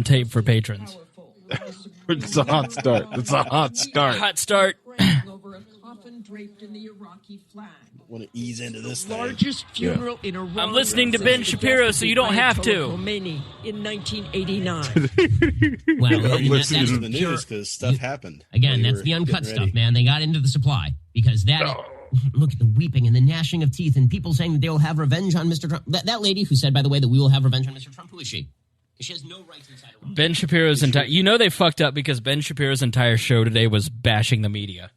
tape for patrons. It's a hot start. It's a hot start. Hot start. Want to ease into this thing. Largest funeral in Iran. I'm listening to Ben Shapiro, so you don't have to. Khomeini in 1989. Well, I'm listening that's to the news because stuff happened. Again, that's the uncut stuff, man. They got into the supply because that. Look at the weeping and the gnashing of teeth and people saying that they will have revenge on Mr. Trump. That lady who said, by the way, that we will have revenge on Mr. Trump, who is she? She has no rights inside Iran. Ben Shapiro's entire... You know they fucked up because Ben Shapiro's entire show today was bashing the media.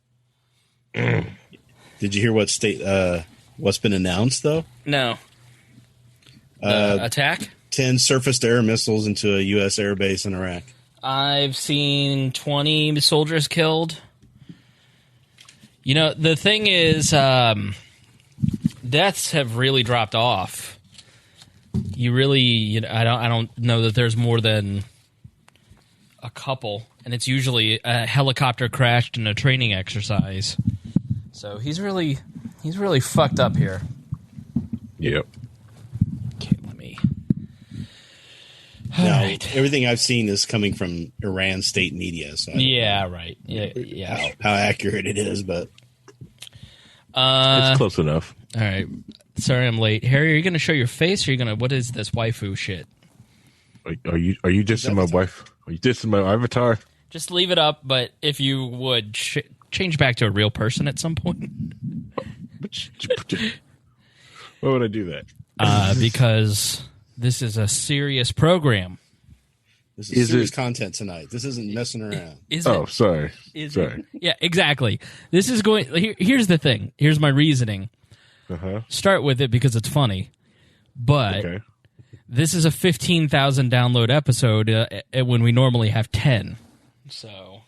Did you hear what's been announced, though? No. Attack? 10 surface-to-air missiles into a U.S. air base in Iraq. I've seen 20 soldiers killed. You know, the thing is, deaths have really dropped off. I don't know that there's more than a couple, and it's usually a helicopter crashed in a training exercise. So he's really fucked up here. Yep. Okay, let me. Now, right. Everything I've seen is coming from Iran state media. So Right. Yeah. How accurate it is, but It's close enough. All right. Sorry, I'm late. Harry, are you going to show your face, or are you going to? What is this waifu shit? Are you dissing my wife? Are you dissing my avatar? Just leave it up, but if you would change back to a real person at some point. Why would I do that? Because this is a serious program. this is serious content tonight. This isn't messing around. Sorry. Sorry. Yeah, exactly. This is going. Here's the thing. Here's my reasoning. Start with it because it's funny, but this is a 15,000 download episode when we normally have 10. So.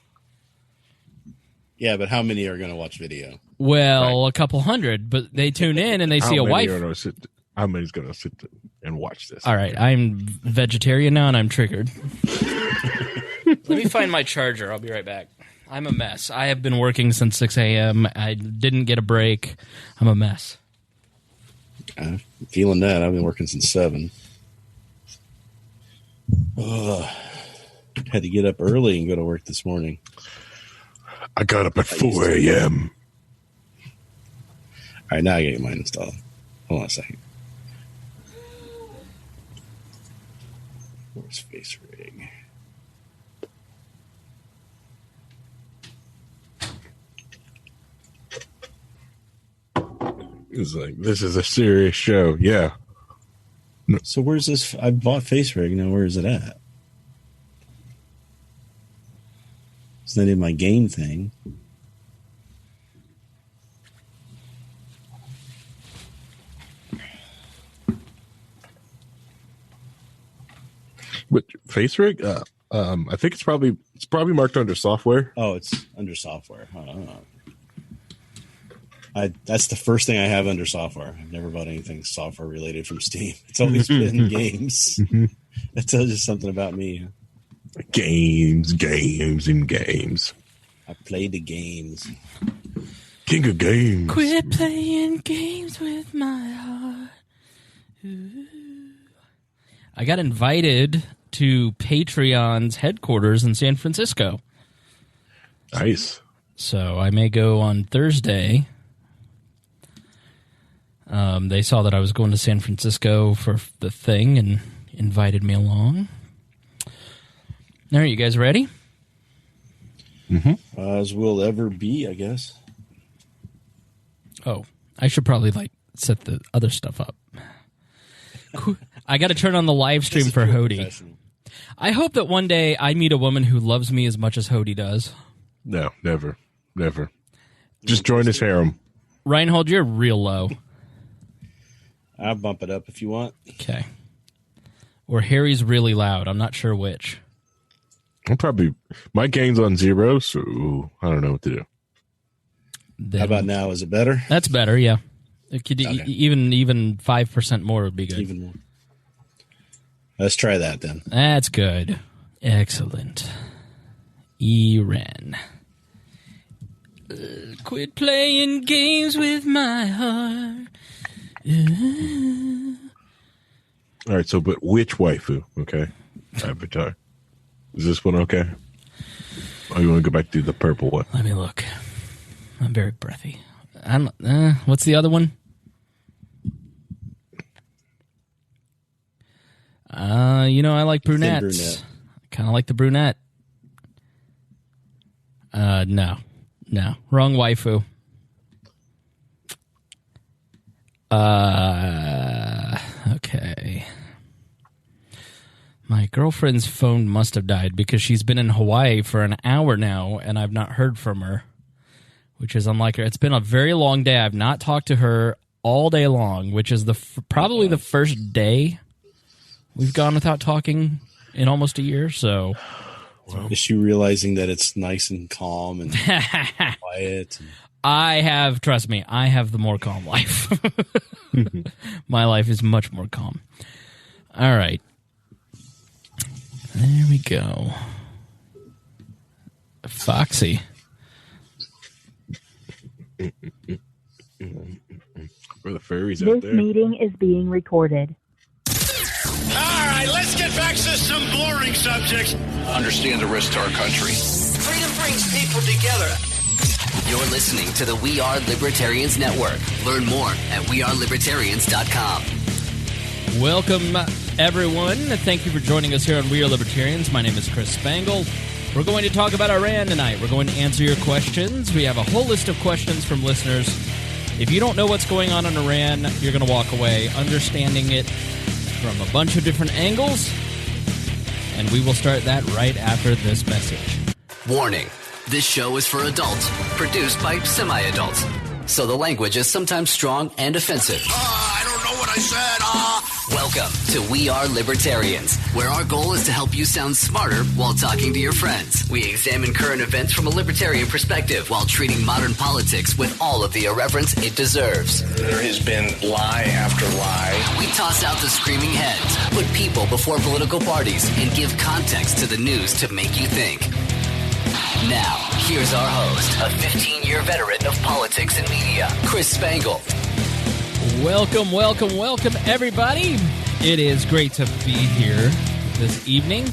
Yeah, but how many are going to watch video? Well, a couple hundred, but they tune in and they see a wife. How many's going to sit and watch this? All right, I'm vegetarian now and I'm triggered. Let me find my charger. I'll be right back. I'm a mess. I have been working since 6 a.m. I didn't get a break. I'm a mess. I'm feeling that. I've been working since 7. Had to get up early and go to work this morning. I got up at 4 a.m. All right, now I get mine installed. Hold on a second. Where's Face Rig? It's like, this is a serious show. Yeah. So where's this? I bought Face Rig. Now where is it at? It's not in my game thing. But Face Rig? I think it's probably marked under software. Oh, it's under software. That's the first thing I have under software. I've never bought anything software related from Steam. It's always been games. That tells you something about me. Games. I play the games. King of games. Quit playing games with my heart. Ooh. I got invited to Patreon's headquarters in San Francisco. Nice. So I may go on Thursday. They saw that I was going to San Francisco for the thing and invited me along. All right, you guys ready? Mm-hmm. As we'll ever be, I guess. Oh, I should probably set the other stuff up. I got to turn on the live stream for Hody. I hope that one day I meet a woman who loves me as much as Hody does. No, never. Just join his harem. Rhinehold, you're real low. I'll bump it up if you want. Okay. Or Harry's really loud. I'm not sure which. My gain's on 0, so I don't know what to do. How about now? Is it better? That's better, yeah. It could even 5% more would be good. Even more. Let's try that then. That's good. Excellent. Iran. Quit playing games with my heart. All right, but which waifu? Okay. Avatar. Is this one okay? Or you want to go back to the purple one? Let me look. I'm very breathy. What's the other one? I like brunettes. Kind of like the brunette. No. Wrong waifu. Okay. My girlfriend's phone must have died because she's been in Hawaii for an hour now, and I've not heard from her, which is unlike her. It's been a very long day. I've not talked to her all day long, which is probably the first day we've gone without talking in almost a year. So, is she realizing that it's nice and calm and quiet? Trust me, I have the more calm life. My life is much more calm. All right. There we go. Foxy. For the furries out there. This meeting is being recorded. All right, let's get back to some boring subjects. Understand the risk to our country. Freedom brings people together. You're listening to the We Are Libertarians Network. Learn more at wearelibertarians.com. Welcome, everyone. Thank you for joining us here on We Are Libertarians. My name is Chris Spangle. We're going to talk about Iran tonight. We're going to answer your questions. We have a whole list of questions from listeners. If you don't know what's going on in Iran, you're going to walk away understanding it from a bunch of different angles. And we will start that right after this message. Warning. This show is for adults, produced by semi-adults. So the language is sometimes strong and offensive. I don't know what I said. Welcome to We Are Libertarians, where our goal is to help you sound smarter while talking to your friends. We examine current events from a libertarian perspective while treating modern politics with all of the irreverence it deserves. There has been lie after lie. We toss out the screaming heads, put people before political parties, and give context to the news to make you think. Now, here's our host, a 15-year veteran of politics and media, Chris Spangle. Welcome, everybody. It is great to be here this evening.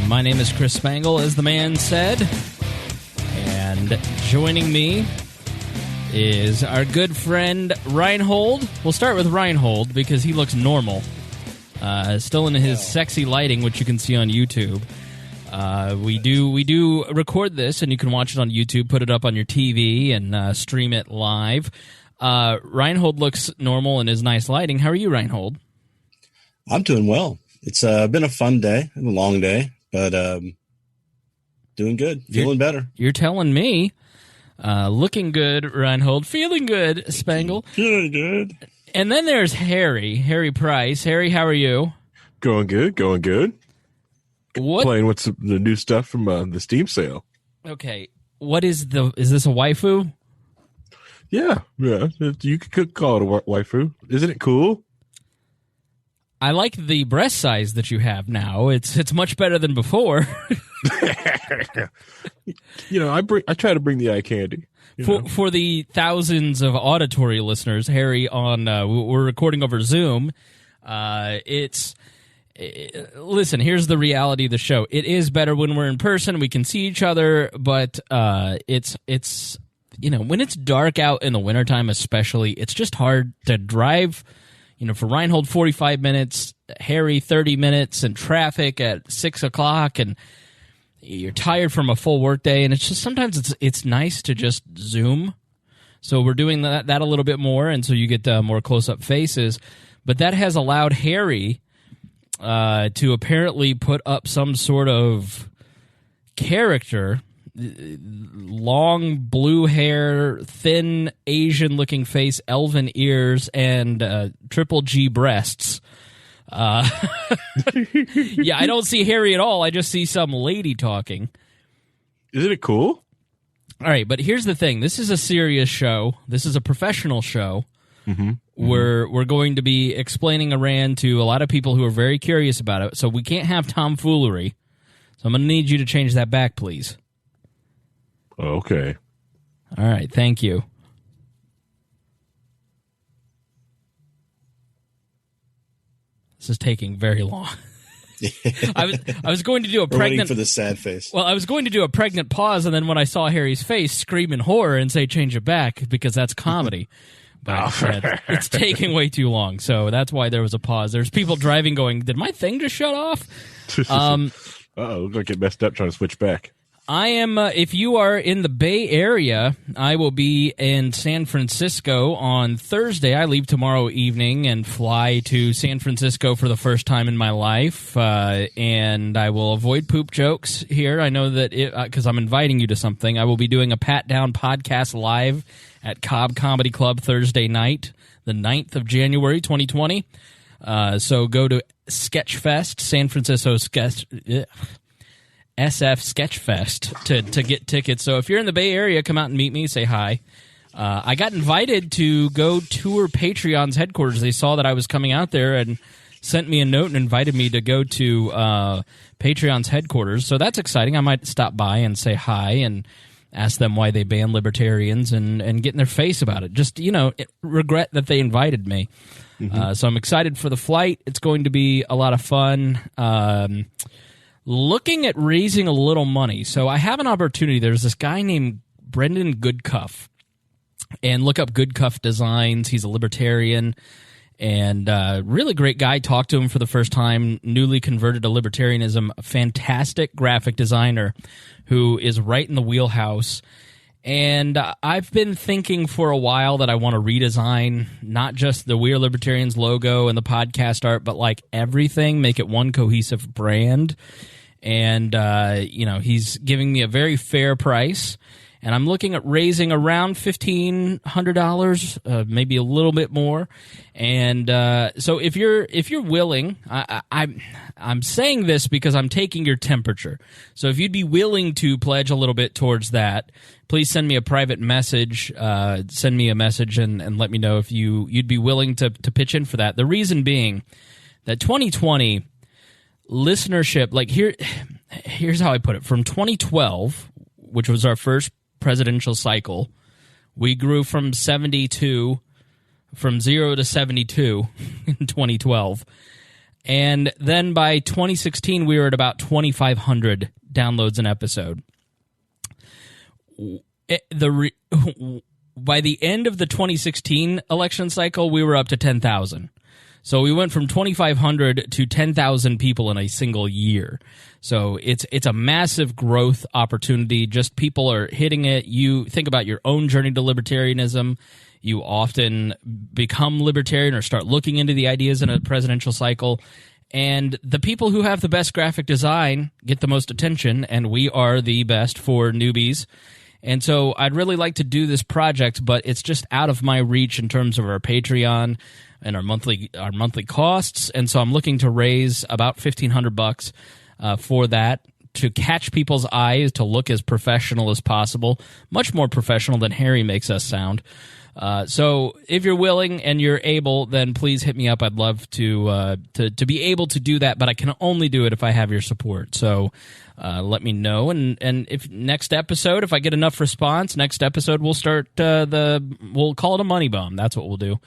My name is Chris Spangle, as the man said. And joining me is our good friend Rhinehold. We'll start with Rhinehold because he looks normal. Still in his sexy lighting, which you can see on YouTube. We do record this, and you can watch it on YouTube, put it up on your TV, and stream it live. Rhinehold looks normal in his nice lighting. How are you, Rhinehold? I'm doing well. It's been a fun day, a long day, but doing good, feeling better. You're telling me. Looking good, Rhinehold. Feeling good, Spangle. Feeling good. And then there's Harry Price. Harry, how are you? Going good. What? Playing with the new stuff from the Steam sale. Okay. Is this a waifu? Yeah. You could call it a waifu. Isn't it cool? I like the breast size that you have now. It's much better than before. I try to bring the eye candy. For the thousands of auditory listeners, Harry, we're recording over Zoom. Listen, here's the reality of the show. It is better when we're in person. We can see each other, but it's when it's dark out in the wintertime especially, it's just hard to drive, for Rhinehold 45 minutes, Harry 30 minutes, and traffic at 6 o'clock, and you're tired from a full workday, and it's just sometimes it's nice to just Zoom. So we're doing that a little bit more, and so you get more close-up faces. But that has allowed Harry to apparently put up some sort of character, long blue hair, thin Asian-looking face, elven ears, and triple G breasts. Yeah, I don't see Harry at all. I just see some lady talking. Isn't it cool? All right, but here's the thing. This is a serious show. This is a professional show. Mm-hmm. We're going to be explaining Iran to a lot of people who are very curious about it, so we can't have tomfoolery. So I'm going to need you to change that back, please. Okay. All right, thank you. This is taking very long. I was going to do a We're waiting pregnant for the sad face. Well, I was going to do a pregnant pause, and then when I saw Harry's face, scream in horror and say change it back because that's comedy. But it's taking way too long, so that's why there was a pause. There's people driving going, did my thing just shut off? Looks like it messed up trying to switch back. I am, if you are in the Bay Area, I will be in San Francisco on Thursday. I leave tomorrow evening and fly to San Francisco for the first time in my life, and I will avoid poop jokes here. I know that because I'm inviting you to something. I will be doing a Pat Down podcast live at Cobb Comedy Club Thursday night, the 9th of January, 2020. So go to Sketchfest, San Francisco SF Sketchfest to get tickets. So if you're in the Bay Area, come out and meet me, say hi. I got invited to go tour Patreon's headquarters. They saw that I was coming out there and sent me a note and invited me to go to Patreon's headquarters. So that's exciting. I might stop by and say hi and ask them why they ban libertarians and get in their face about it. Just, regret that they invited me. Mm-hmm. So I'm excited for the flight. It's going to be a lot of fun. Looking at raising a little money. So I have an opportunity. There's this guy named Brendan Goodcuff. And look up Goodcuff Designs. He's a libertarian and really great guy. Talked to him for the first time. Newly converted to libertarianism. A fantastic graphic designer who is right in the wheelhouse. And I've been thinking for a while that I want to redesign not just the We Are Libertarians logo and the podcast art, but like everything, make it one cohesive brand. And, he's giving me a very fair price. And I'm looking at raising around $1,500, maybe a little bit more. And so if you're willing, I'm saying this because I'm taking your temperature. So if you'd be willing to pledge a little bit towards that, please send me a private message. Send me a message and let me know if you'd be willing to pitch in for that. The reason being that 2020 listenership, like here's how I put it. From 2012, which was our first presidential cycle, we grew from 0 to 72 in 2012. And then by 2016, we were at about 2,500 downloads an episode. By the end of the 2016 election cycle, we were up to 10,000. So we went from 2,500 to 10,000 people in a single year. So it's a massive growth opportunity. Just people are hitting it. You think about your own journey to libertarianism. You often become libertarian or start looking into the ideas in a presidential cycle. And the people who have the best graphic design get the most attention, and we are the best for newbies. And so I'd really like to do this project, but it's just out of my reach in terms of our Patreon and our monthly costs. And so I'm looking to raise about $1,500 for that, to catch people's eyes, to look as professional as possible, much more professional than Harry makes us sound. So if you're willing and you're able, then please hit me up. I'd love to be able to do that, but I can only do it if I have your support. So let me know. And if next episode, if I get enough response, next episode we'll start we'll call it a money bomb. That's what we'll do.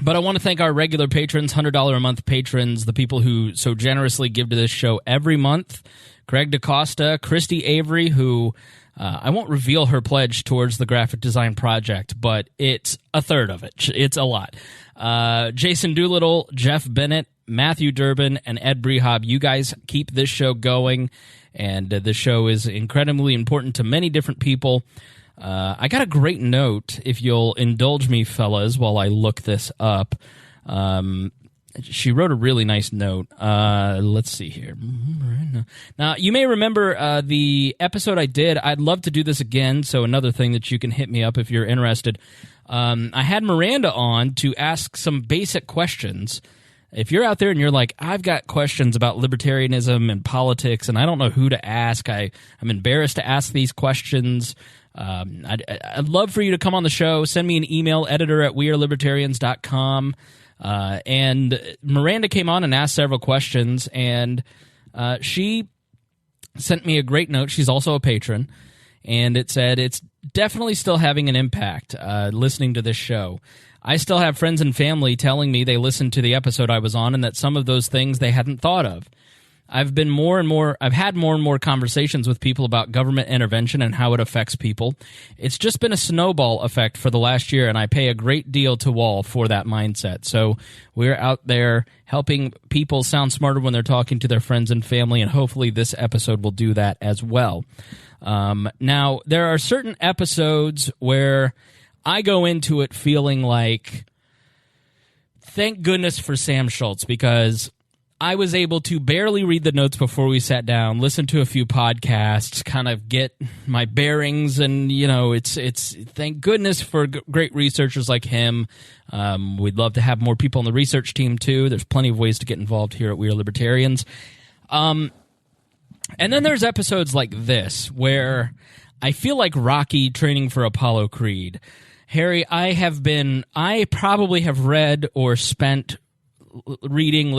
But I want to thank our regular patrons, $100 a month patrons, the people who so generously give to this show every month. Craig DaCosta, Christy Avery, who I won't reveal her pledge towards the graphic design project, but it's a third of it. It's a lot. Jason Doolittle, Jeff Bennett, Matthew Durbin, and Ed Brehab, you guys keep this show going, and this show is incredibly important to many different people. I got a great note, if you'll indulge me, fellas, while I look this up. She wrote a really nice note. Let's see here. Now, you may remember the episode I did. I'd love to do this again, so another thing that you can hit me up if you're interested. I had Miranda on to ask some basic questions. If you're out there and you're like, I've got questions about libertarianism and politics, and I don't know who to ask, I'm embarrassed to ask these questions, I'd love for you to come on the show. Send me an email, editor@wearelibertarians.com. And Miranda came on and asked several questions, and she sent me a great note. She's also a patron, and it said it's definitely still having an impact listening to this show. I still have friends and family telling me they listened to the episode I was on and that some of those things they hadn't thought of. I've had more and more conversations with people about government intervention and how it affects people. It's just been a snowball effect for the last year, and I pay a great deal to Wall for that mindset. So we're out there helping people sound smarter when they're talking to their friends and family, and hopefully this episode will do that as well. Now, there are certain episodes where I go into it feeling like, thank goodness for Sam Schultz, because I was able to barely read the notes before we sat down, listen to a few podcasts, kind of get my bearings, and it's thank goodness for great researchers like him. We'd love to have more people on the research team too. There's plenty of ways to get involved here at We Are Libertarians. And then there's episodes like this where I feel like Rocky training for Apollo Creed. Harry, I probably have read or spent reading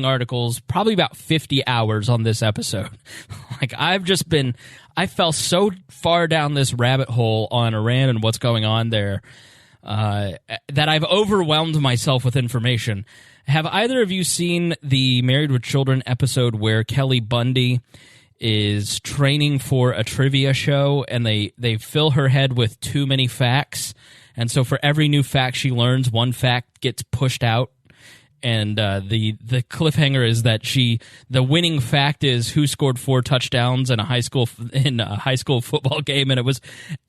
articles, probably about 50 hours on this episode. Like, I fell so far down this rabbit hole on Iran and what's going on there that I've overwhelmed myself with information. Have either of you seen the Married with Children episode where Kelly Bundy is training for a trivia show and they fill her head with too many facts, and so for every new fact she learns, one fact gets pushed out? And the cliffhanger is that the winning fact is who scored 4 touchdowns in a high school football game, and it was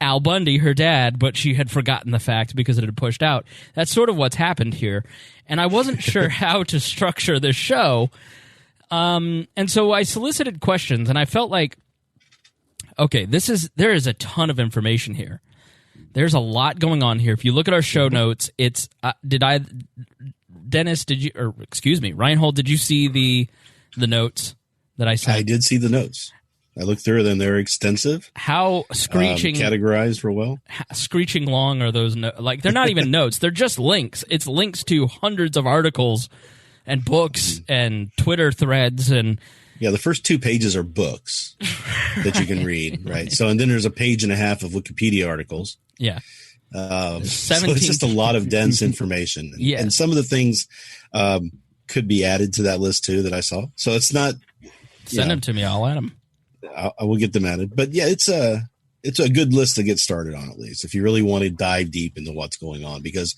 Al Bundy, her dad, but she had forgotten the fact because it had pushed out. That's sort of what's happened here, and I wasn't sure how to structure this show, and so I solicited questions, and I felt like, okay, there is a ton of information here. There's a lot going on here. If you look at our show notes, it's Dennis, Rhinehold, did you see the notes that I sent? I did see the notes. I looked through them. They're extensive. How screeching categorized real well. Screeching long are those like, they're not even notes. They're just links. It's links to hundreds of articles and books and Twitter threads and the first 2 pages are books that you can read, right? So, and then there's a page and a half of Wikipedia articles. Yeah. So it's just a lot of dense information. Yeah. And some of the things could be added to that list too that I saw. So it's not. Send them to me. I'll add them. I will get them added. But yeah, it's a good list to get started on, at least, if you really want to dive deep into what's going on, because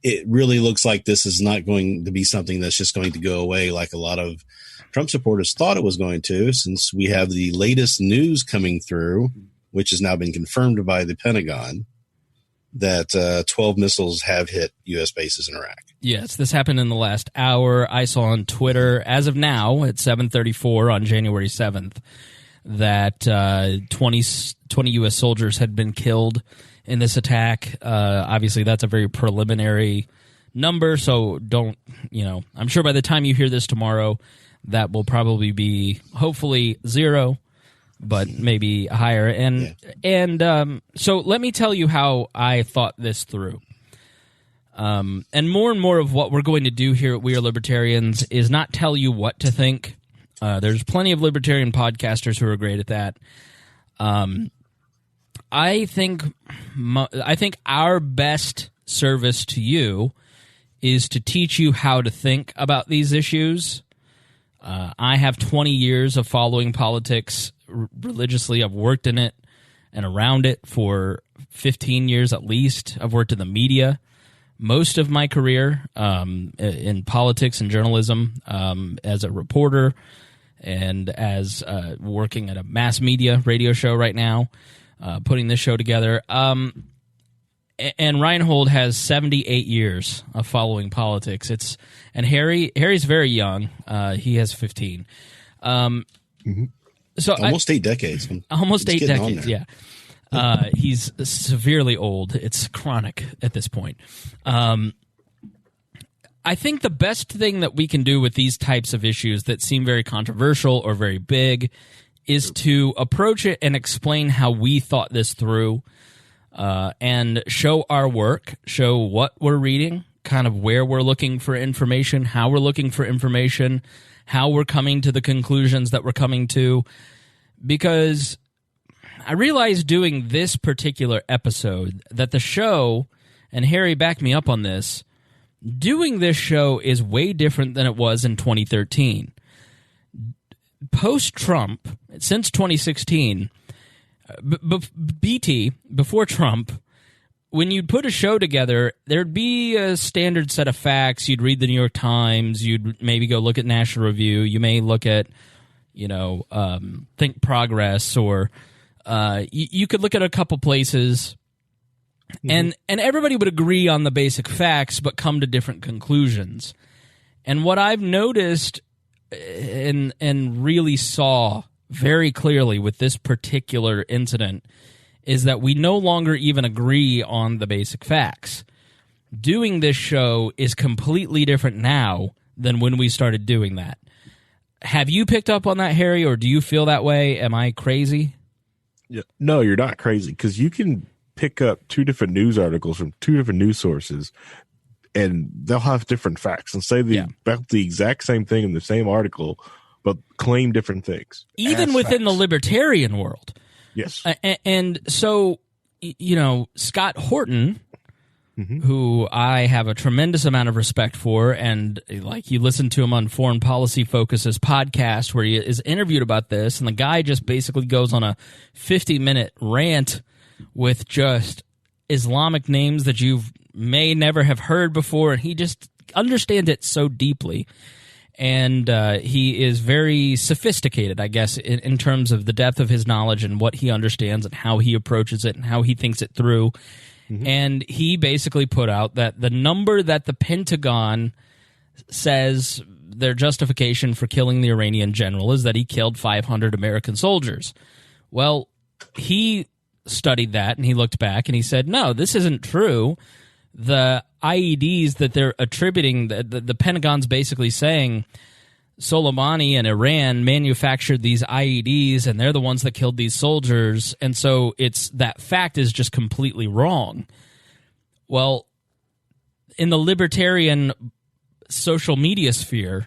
it really looks like this is not going to be something that's just going to go away like a lot of Trump supporters thought it was going to, since we have the latest news coming through, which has now been confirmed by the Pentagon, that 12 missiles have hit U.S. bases in Iraq. Yes, this happened in the last hour. I saw on Twitter, as of now, at 7:34 on January 7th, that 20 U.S. soldiers had been killed in this attack. Obviously, that's a very preliminary number, so I'm sure by the time you hear this tomorrow, that will probably be, hopefully, 0. But maybe higher. And so let me tell you how I thought this through. And more of what we're going to do here at We Are Libertarians is not tell you what to think. There's plenty of libertarian podcasters who are great at that. I think our best service to you is to teach you how to think about these issues. I have 20 years of following politics religiously. I've worked in it and around it for 15 years at least. I've worked in the media most of my career, in politics and journalism, as a reporter and as working at a mass media radio show right now, putting this show together. And Rhinehold has 78 years of following politics. And Harry's very young. He has 15. So almost 8 decades. Almost 8 decades, yeah. He's severely old. It's chronic at this point. I think the best thing that we can do with these types of issues that seem very controversial or very big is to approach it and explain how we thought this through, and show our work, show what we're reading, kind of where we're looking for information, how we're looking for information, how we're coming to the conclusions that we're coming to. Because I realized doing this particular episode that the show, and Harry backed me up on this, doing this show is way different than it was in 2013. Post-Trump, since 2016, BT, before Trump, when you'd put a show together, there'd be a standard set of facts. You'd read the New York Times. You'd maybe go look at National Review. You may look at, Think Progress, or you could look at a couple places, and everybody would agree on the basic facts, but come to different conclusions. And what I've noticed and really saw very clearly with this particular incident is that we no longer even agree on the basic facts. Doing this show is completely different now than when we started doing that. Have you picked up on that, Harry, or do you feel that way? Am I crazy? Yeah. No, you're not crazy, because you can pick up two different news articles from two different news sources, and they'll have different facts and say about the exact same thing in the same article, but claim different things. Even within the libertarian world. Yes. And so, Scott Horton, who I have a tremendous amount of respect for, and like you listen to him on Foreign Policy Focus's podcast where he is interviewed about this, and the guy just basically goes on a 50-minute rant with just Islamic names that you may never have heard before, and he just understands it so deeply. And he is very sophisticated, I guess, in terms of the depth of his knowledge and what he understands and how he approaches it and how he thinks it through. And he basically put out that the number that the Pentagon says their justification for killing the Iranian general is that he killed 500 American soldiers. Well, he studied that and he looked back and he said, no, this isn't true. The IEDs that they're attributing, the Pentagon's basically saying Soleimani and Iran manufactured these IEDs and they're the ones that killed these soldiers, and so that fact is just completely wrong. Well, in the libertarian social media sphere,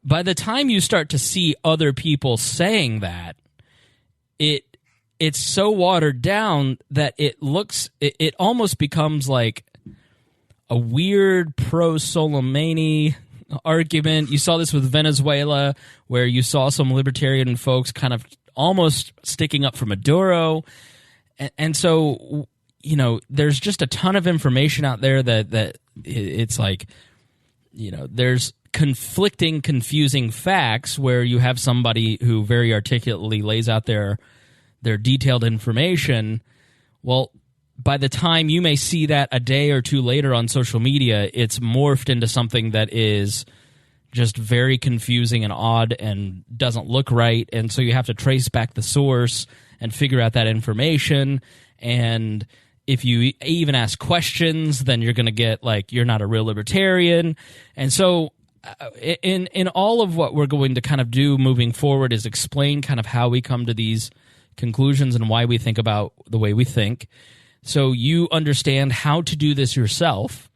by the time you start to see other people saying that, it's so watered down that it almost becomes like a weird pro-Soleimani argument. You saw this with Venezuela, where you saw some libertarian folks kind of almost sticking up for Maduro. And so, there's just a ton of information out there that it's like, there's conflicting, confusing facts where you have somebody who very articulately lays out their detailed information. Well, by the time you may see that a day or two later on social media, it's morphed into something that is just very confusing and odd and doesn't look right. And so you have to trace back the source and figure out that information. And if you even ask questions, then you're going to get like, you're not a real libertarian. And so in all of what we're going to kind of do moving forward is explain kind of how we come to these conclusions and why we think about the way we think, so you understand how to do this yourself.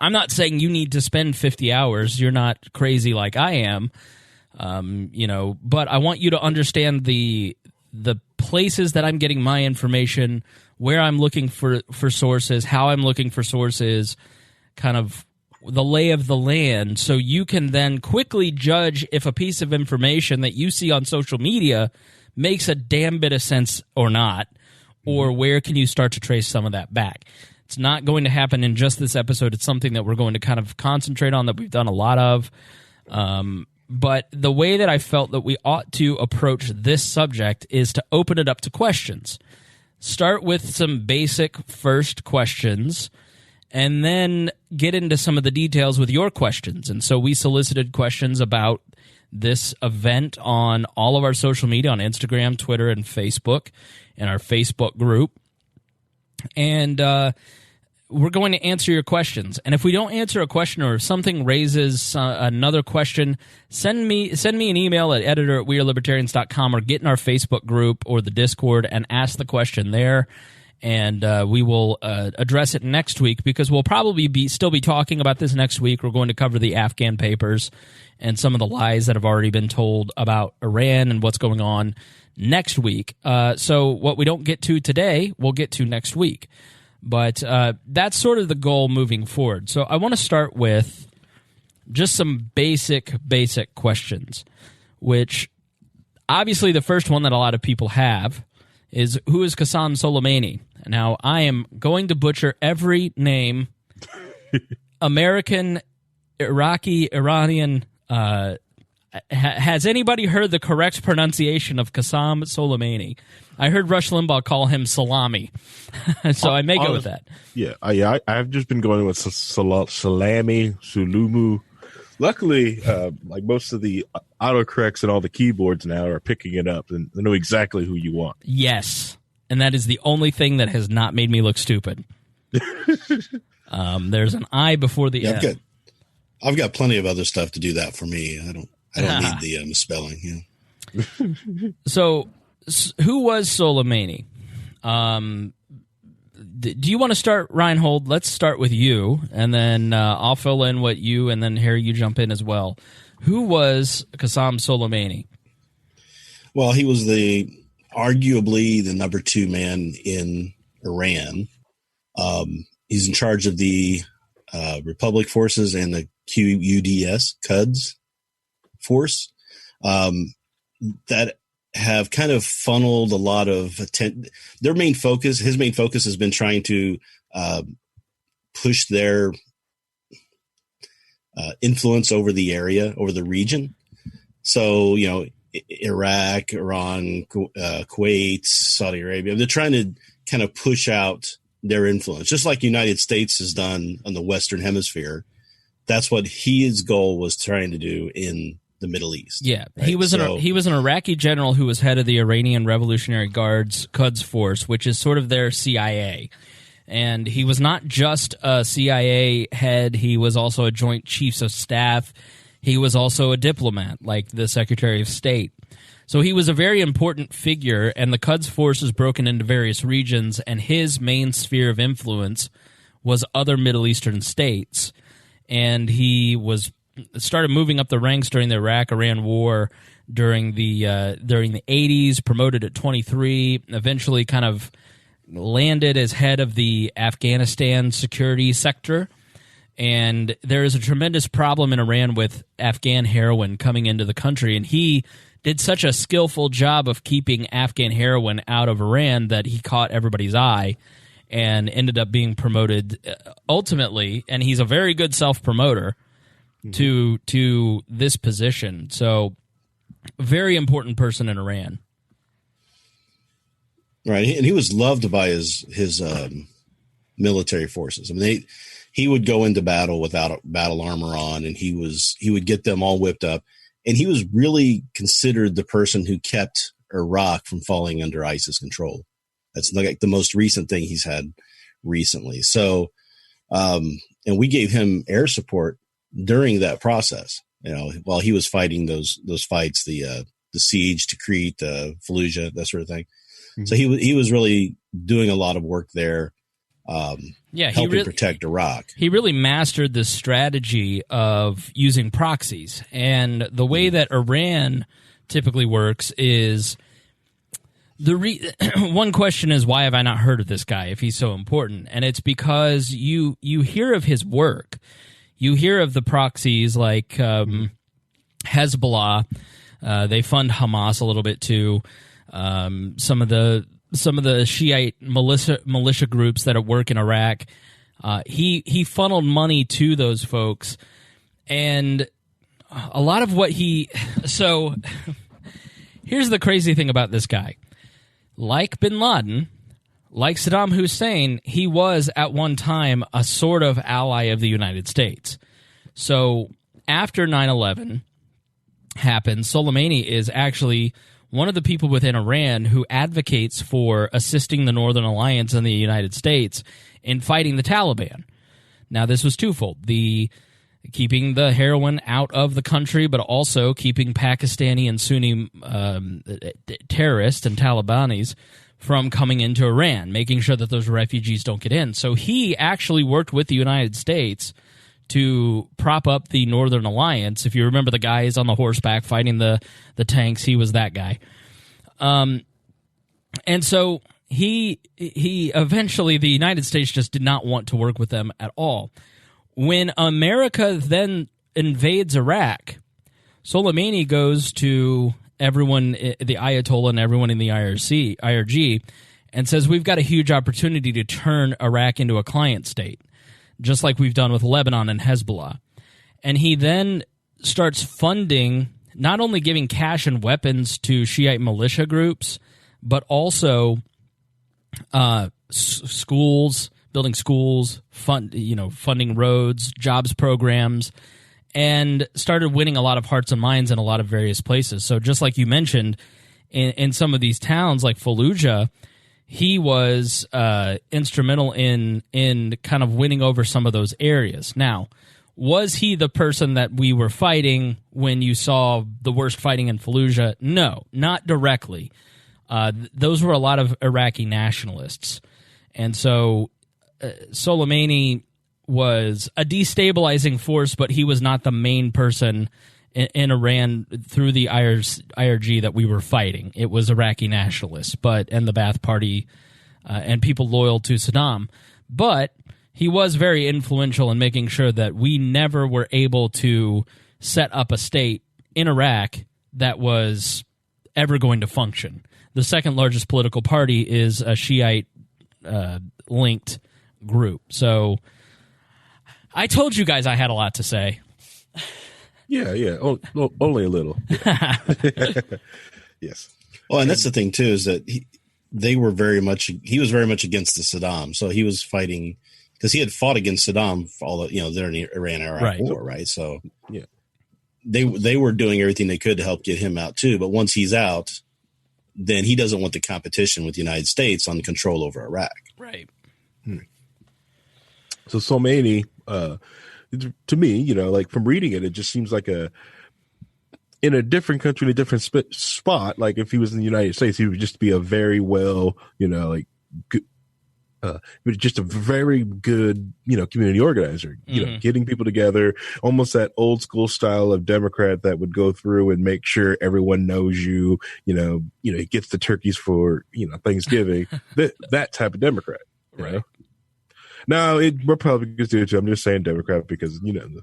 I'm not saying you need to spend 50 hours. You're not crazy like I am, but I want you to understand the places that I'm getting my information, where I'm looking for sources, how I'm looking for sources, kind of the lay of the land, so you can then quickly judge if a piece of information that you see on social media makes a damn bit of sense or not, or where can you start to trace some of that back. It's not going to happen in just this episode. It's something that we're going to kind of concentrate on, that we've done a lot of. But the way that I felt that we ought to approach this subject is to open it up to questions. Start with some basic first questions, and then get into some of the details with your questions. And so we solicited questions about this event on all of our social media, on Instagram, Twitter, and Facebook, in our Facebook group. And we're going to answer your questions. And if we don't answer a question, or if something raises another question, send me an email at editor@wearelibertarians.com, or get in our Facebook group or the Discord and ask the question there. And we will address it next week because we'll probably still be talking about this next week. We're going to cover the Afghan papers and some of the lies that have already been told about Iran and what's going on next week. So what we don't get to today, we'll get to next week. But that's sort of the goal moving forward. So I want to start with just some basic questions, which obviously the first one that a lot of people have is, who is Qassam Soleimani? Now, I am going to butcher every name. American, Iraqi, Iranian. Has anybody heard the correct pronunciation of Qassam Soleimani? I heard Rush Limbaugh call him Salami, so I may go with that. Yeah, I've just been going with Salami, Sulumu. Luckily, like most of the autocorrects and all the keyboards now are picking it up and they know exactly who you want. Yes, and that is the only thing that has not made me look stupid. There's an I before the N. I've got plenty of other stuff to do that for me. I don't need the misspelling. Yeah. So, who was Soleimani? Do you want to start, Rhinehold? Let's start with you, and then I'll fill in what you, and then Harry, you jump in as well. Who was Qassam Soleimani? Well, he was arguably the number 2 man in Iran. He's in charge of the Republic forces and the Quds force that have kind of funneled a lot of attention. His main focus has been trying to push their influence over the area, over the region. So, Iraq, Iran, Kuwait, Saudi Arabia, they're trying to kind of push out their influence, just like the United States has done on the Western Hemisphere. That's what his goal was trying to do in the Middle East. Yeah, right? He was an Iraqi general who was head of the Iranian Revolutionary Guard's Quds force, which is sort of their CIA. And he was not just a CIA head, he was also a Joint Chiefs of Staff. He was also a diplomat, like the Secretary of State. So he was a very important figure, and the Quds force is broken into various regions, and his main sphere of influence was other Middle Eastern states. And he started moving up the ranks during the Iraq-Iran war during the 80s, promoted at 23, eventually kind of landed as head of the Afghanistan security sector. And there is a tremendous problem in Iran with Afghan heroin coming into the country, and he did such a skillful job of keeping Afghan heroin out of Iran that he caught everybody's eye and ended up being promoted ultimately, and he's a very good self-promoter to this position. So, very important person in Iran. Right, and he was loved by his military forces. I mean, he would go into battle without battle armor on, and he would get them all whipped up. And he was really considered the person who kept Iraq from falling under ISIS control. That's like the most recent thing he's had recently. So, and we gave him air support during that process, while he was fighting those fights, the siege to Crete, Fallujah, that sort of thing. Mm-hmm. So he was really doing a lot of work there. Helping protect Iraq. He really mastered the strategy of using proxies. And the way that Iran typically works is one question is, why have I not heard of this guy if he's so important? And it's because you hear of his work. You hear of the proxies like Hezbollah. They fund Hamas a little bit too. Some of the Shiite militia groups that work in Iraq, he funneled money to those folks, and a lot of what so here's the crazy thing about this guy. Like bin Laden, like Saddam Hussein, he was at one time a sort of ally of the United States. So after 9/11 happened, Soleimani is actually one of the people within Iran who advocates for assisting the Northern Alliance and the United States in fighting the Taliban. Now, this was twofold. Keeping the heroin out of the country, but also keeping Pakistani and Sunni terrorists and Talibanis from coming into Iran, making sure that those refugees don't get in. So he actually worked with the United States to prop up the Northern Alliance. If you remember the guys on the horseback fighting the tanks, he was that guy. And so he eventually, the United States just did not want to work with them at all. When America then invades Iraq, Soleimani goes to everyone, the Ayatollah and everyone in the IRG, and says, we've got a huge opportunity to turn Iraq into a client state, just like we've done with Lebanon and Hezbollah. And he then starts funding, not only giving cash and weapons to Shiite militia groups, but also schools, building schools, funding roads, jobs programs, and started winning a lot of hearts and minds in a lot of various places. So just like you mentioned, in some of these towns like Fallujah, he was instrumental in kind of winning over some of those areas. Now, was he the person that we were fighting when you saw the worst fighting in Fallujah? No, not directly. Those were a lot of Iraqi nationalists. And so Soleimani was a destabilizing force, but he was not the main person in Iran through the IRG that we were fighting. It was Iraqi nationalists and the Ba'ath Party and people loyal to Saddam. But he was very influential in making sure that we never were able to set up a state in Iraq that was ever going to function. The second largest political party is a Shiite linked group. So I told you guys I had a lot to say. Yeah. Only a little. Yeah. Yes. Well, and that's the thing too, is that he was very much against the Saddam. So he was fighting because he had fought against Saddam for all the, during the Iran-Iraq war, right? So yeah, they were doing everything they could to help get him out too. But once he's out, then he doesn't want the competition with the United States on control over Iraq. Right. So Soleimani, to me, like from reading it, it just seems like in a different country, in a different spot. Like if he was in the United States, he would just be a very well, good, just a very good, community organizer. Getting people together, almost that old school style of Democrat that would go through and make sure everyone knows you. He gets the turkeys for Thanksgiving. that type of Democrat, right? Now, Republicans do it too. I'm just saying Democrat because, the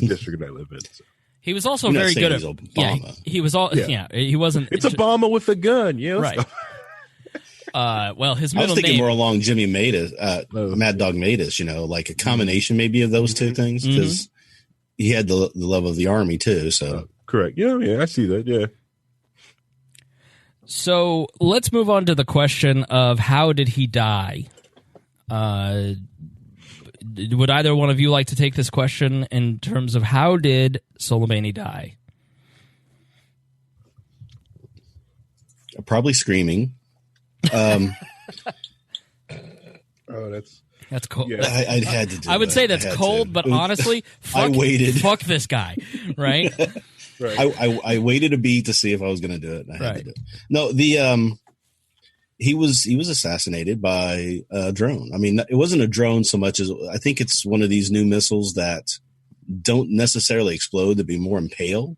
district I live in. So. He was also very good at Obama. Yeah, he was all. Yeah, he wasn't. It's Obama with a gun. Yeah, right. Well, his middle I was thinking name, more along Jimmy Matus, Mad Dog Matus. Like a combination maybe of those two things because he had the love of the army too. So correct. Yeah, I see that. Yeah. So let's move on to the question of how did he die? Would either one of you like to take this question in terms of how did Soleimani die? Probably screaming. Oh, that's cold. Yeah. I had to do I would that. say that's cold, but honestly, I waited. Fuck this guy, right? right. I waited a beat to see if I was going to do it. And I had to do it. No, he was assassinated by a drone. I mean, it wasn't a drone so much as I think it's one of these new missiles that don't necessarily explode, to be more impale.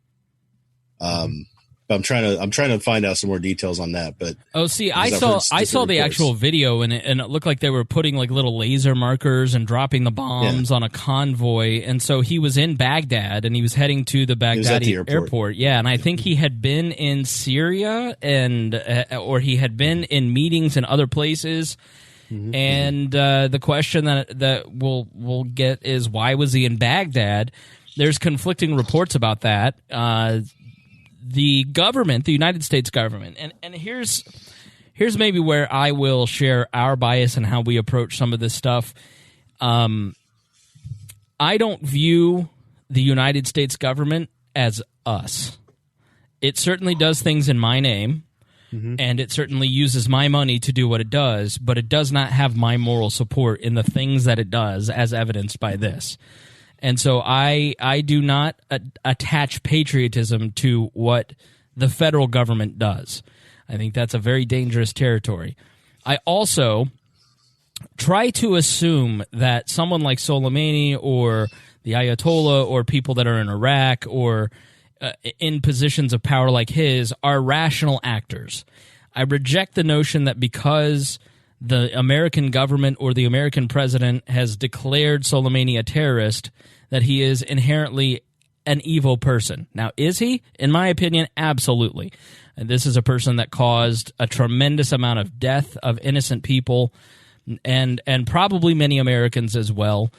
But I'm trying to find out some more details on that. But I saw the actual video and it looked like they were putting like little laser markers and dropping the bombs on a convoy. And so he was in Baghdad and he was heading to the Baghdadi airport. Yeah, and I think he had been in Syria or he had been in meetings in other places. And the question that we'll get is, why was he in Baghdad? There's conflicting reports about that. The government, the United States government, and here's maybe where I will share our bias and how we approach some of this stuff. I don't view the United States government as us. It certainly does things in my name, and it certainly uses my money to do what it does, but it does not have my moral support in the things that it does, as evidenced by this. And so I do not attach patriotism to what the federal government does. I think that's a very dangerous territory. I also try to assume that someone like Soleimani or the Ayatollah or people that are in Iraq or in positions of power like his are rational actors. I reject the notion that because the American government or the American president has declared Soleimani a terrorist, that he is inherently an evil person. Now, is he? In my opinion, absolutely. And this is a person that caused a tremendous amount of death of innocent people and probably many Americans as well.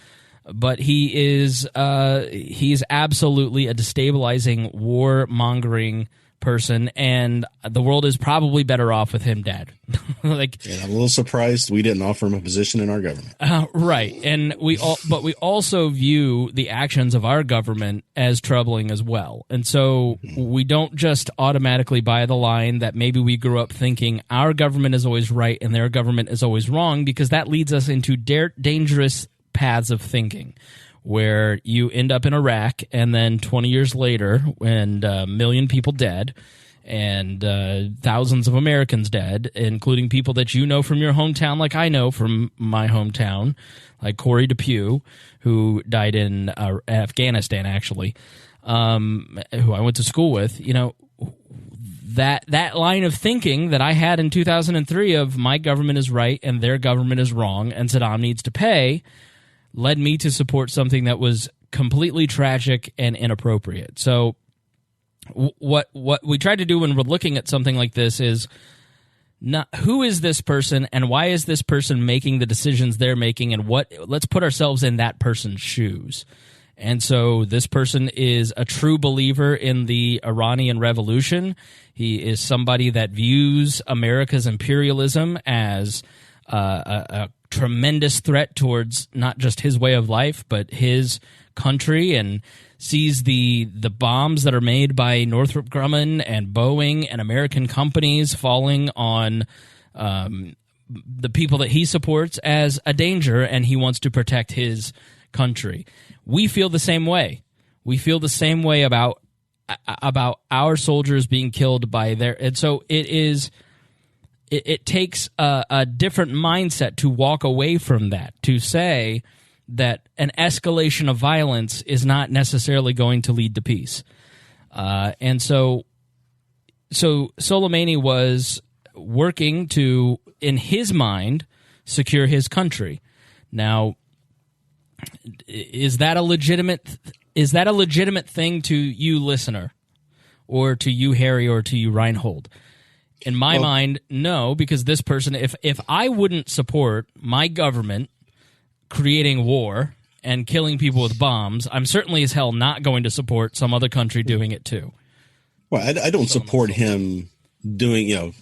But he's absolutely a destabilizing, war-mongering person, and the world is probably better off with him dead. And I'm a little surprised we didn't offer him a position in our government. Right, and we also view the actions of our government as troubling as well, and so we don't just automatically buy the line that maybe we grew up thinking our government is always right and their government is always wrong, because that leads us into dangerous paths of thinking, where you end up in Iraq, and then 20 years later, and a million people dead, and thousands of Americans dead, including people that you know from your hometown, like I know from my hometown, like Corey DePew, who died in Afghanistan, actually, who I went to school with. You know, that line of thinking that I had in 2003 of my government is right and their government is wrong and Saddam needs to pay led me to support something that was completely tragic and inappropriate. So what we try to do when we're looking at something like this is not who is this person and why is this person making the decisions they're making, and let's put ourselves in that person's shoes. And so this person is a true believer in the Iranian Revolution. He is somebody that views America's imperialism as a tremendous threat towards not just his way of life, but his country, and sees the bombs that are made by Northrop Grumman and Boeing and American companies falling on the people that he supports as a danger, and he wants to protect his country. We feel the same way. We feel the same way about our soldiers being killed by their... And so it takes a different mindset to walk away from that, to say that an escalation of violence is not necessarily going to lead to peace. And so Soleimani was working to, in his mind, secure his country. Now, is that a legitimate thing to you, listener, or to you, Harry, or to you, Rhinehold? In my mind, no, because this person, if I wouldn't support my government creating war and killing people with bombs, I'm certainly as hell not going to support some other country doing it too. Well, I don't support him doing,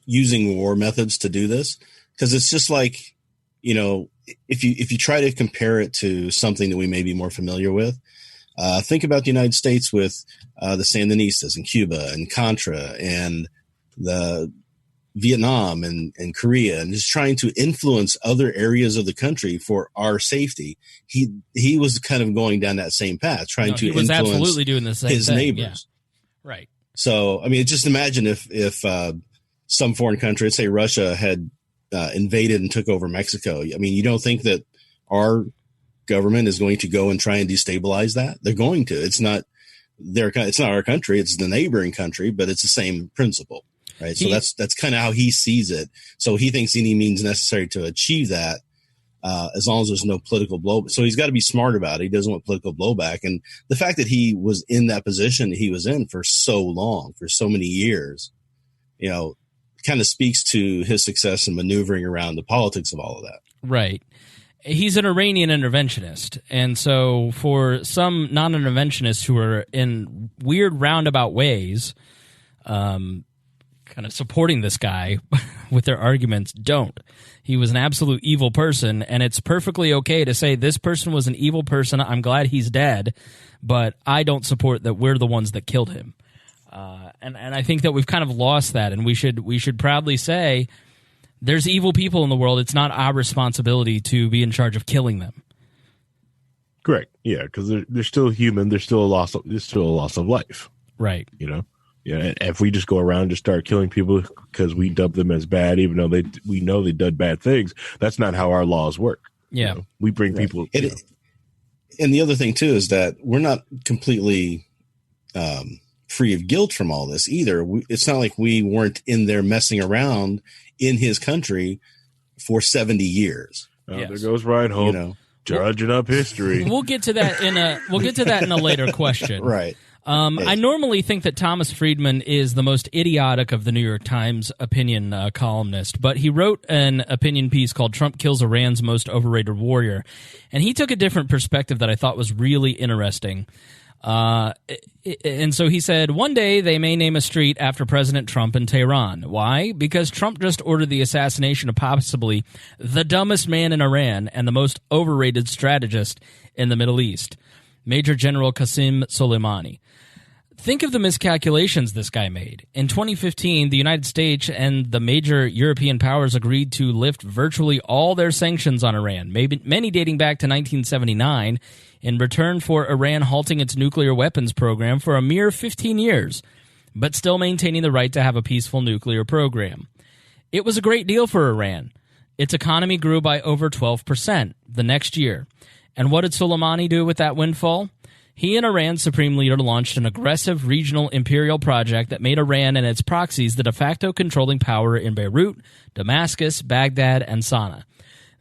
using war methods to do this, because it's just like, if you try to compare it to something that we may be more familiar with, think about the United States with the Sandinistas and Cuba and Contra and the Vietnam and Korea, and just trying to influence other areas of the country for our safety. He was kind of going down that same path, trying to influence absolutely doing the same his thing. neighbors. Yeah. Right. So, I mean, just imagine if some foreign country, let's say Russia, had invaded and took over Mexico. I mean, you don't think that our government is going to go and try and destabilize that? They're going to. It's not our country. It's the neighboring country, but it's the same principle. Right. So that's kind of how he sees it. So he thinks any means necessary to achieve that, as long as there's no political blowback. So he's got to be smart about it. He doesn't want political blowback. And the fact that he was in that position that he was in for so long, for so many years, kind of speaks to his success in maneuvering around the politics of all of that. Right. He's an Iranian interventionist. And so for some non-interventionists who are in weird roundabout ways, kind of supporting this guy with their arguments, don't. He was an absolute evil person, and it's perfectly okay to say this person was an evil person. I'm glad he's dead, but I don't support that we're the ones that killed him. And I think that we've kind of lost that, and we should proudly say there's evil people in the world. It's not our responsibility to be in charge of killing them. Correct. Yeah, because they're still human. There's still a loss of life. Right. You know. Yeah, and if we just go around and just start killing people because we dub them as bad, even though we know they did bad things, that's not how our laws work. Yeah, you know, we bring people. And the other thing too is that we're not completely free of guilt from all this either. It's not like we weren't in there messing around in his country for 70 years. Oh, yes. There goes Rhinehold, you know, judging up history. We'll get to that in a later question. Right. I normally think that Thomas Friedman is the most idiotic of the New York Times opinion columnists, but he wrote an opinion piece called Trump Kills Iran's Most Overrated Warrior, and he took a different perspective that I thought was really interesting. And so he said, one day they may name a street after President Trump in Tehran. Why? Because Trump just ordered the assassination of possibly the dumbest man in Iran and the most overrated strategist in the Middle East, Major General Qassam Soleimani. Think of the miscalculations this guy made. In 2015, the United States and the major European powers agreed to lift virtually all their sanctions on Iran, many dating back to 1979, in return for Iran halting its nuclear weapons program for a mere 15 years, but still maintaining the right to have a peaceful nuclear program. It was a great deal for Iran. Its economy grew by over 12% the next year. And what did Soleimani do with that windfall? He and Iran's supreme leader launched an aggressive regional imperial project that made Iran and its proxies the de facto controlling power in Beirut, Damascus, Baghdad, and Sana'a.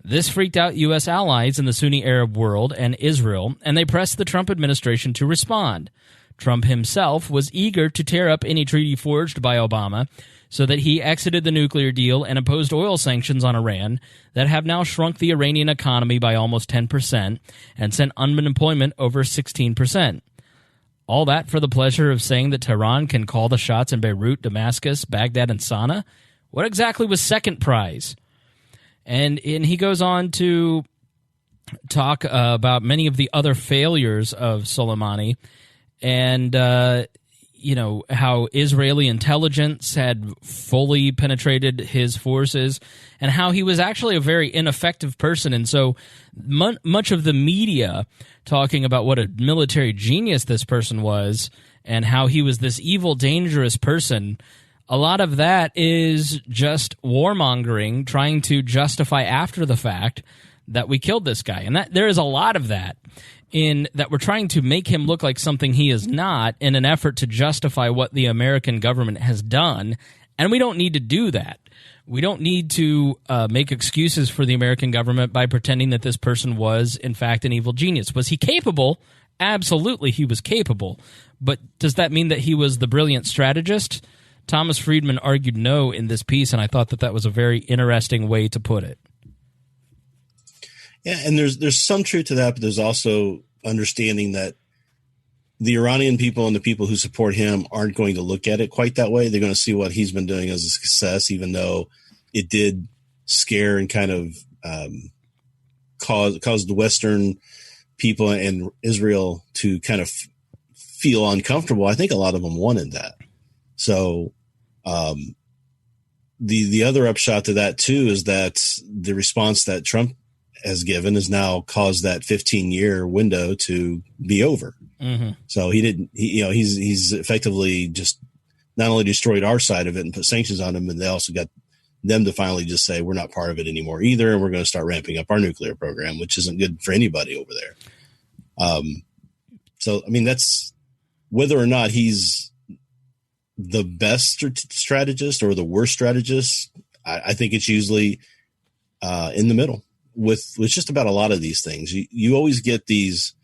This freaked out U.S. allies in the Sunni Arab world and Israel, and they pressed the Trump administration to respond. Trump himself was eager to tear up any treaty forged by Obama, so that he exited the nuclear deal and imposed oil sanctions on Iran that have now shrunk the Iranian economy by almost 10% and sent unemployment over 16%. All that for the pleasure of saying that Tehran can call the shots in Beirut, Damascus, Baghdad, and Sana'a? What exactly was second prize? And he goes on to talk about many of the other failures of Soleimani and how Israeli intelligence had fully penetrated his forces and how he was actually a very ineffective person. And so much of the media talking about what a military genius this person was and how he was this evil, dangerous person, a lot of that is just warmongering, trying to justify after the fact that we killed this guy. And that there is a lot of that. In that we're trying to make him look like something he is not in an effort to justify what the American government has done, and we don't need to do that. We don't need to make excuses for the American government by pretending that this person was, in fact, an evil genius. Was he capable? Absolutely, he was capable. But does that mean that he was the brilliant strategist? Thomas Friedman argued no in this piece, and I thought that was a very interesting way to put it. Yeah, and there's some truth to that, but there's also understanding that the Iranian people and the people who support him aren't going to look at it quite that way. They're going to see what he's been doing as a success, even though it did scare and kind of cause the Western people and Israel to kind of feel uncomfortable. I think a lot of them wanted that. So the other upshot to that, too, is that the response that Trump has given has now caused that 15-year window to be over. Mm-hmm. So he's effectively just not only destroyed our side of it and put sanctions on him, and they also got them to finally just say, we're not part of it anymore either. And we're going to start ramping up our nuclear program, which isn't good for anybody over there. So, I mean, that's whether or not he's the best strategist or the worst strategist. I think it's usually in the middle. With just about a lot of these things, you always get these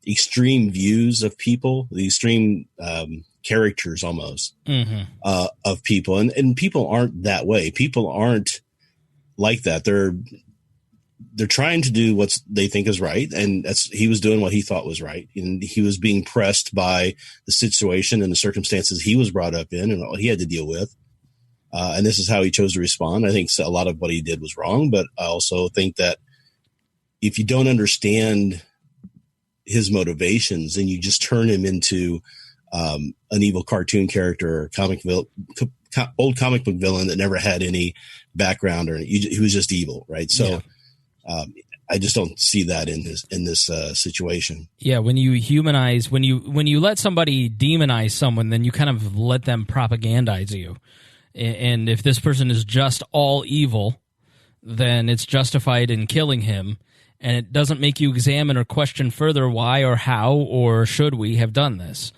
extreme views of people, the extreme characters almost of people. And people aren't that way. People aren't like that. They're trying to do what they think is right. And he was doing what he thought was right. And he was being pressed by the situation and the circumstances he was brought up in and what he had to deal with. And this is how he chose to respond. I think a lot of what he did was wrong, but I also think that if you don't understand his motivations and you just turn him into an evil cartoon character or old comic book villain that never had any background, or he was just evil, right? So I just don't see that in this situation. Yeah, when you humanize, when you let somebody demonize someone, then you kind of let them propagandize you. And if this person is just all evil, then it's justified in killing him, and it doesn't make you examine or question further why or how or should we have done this.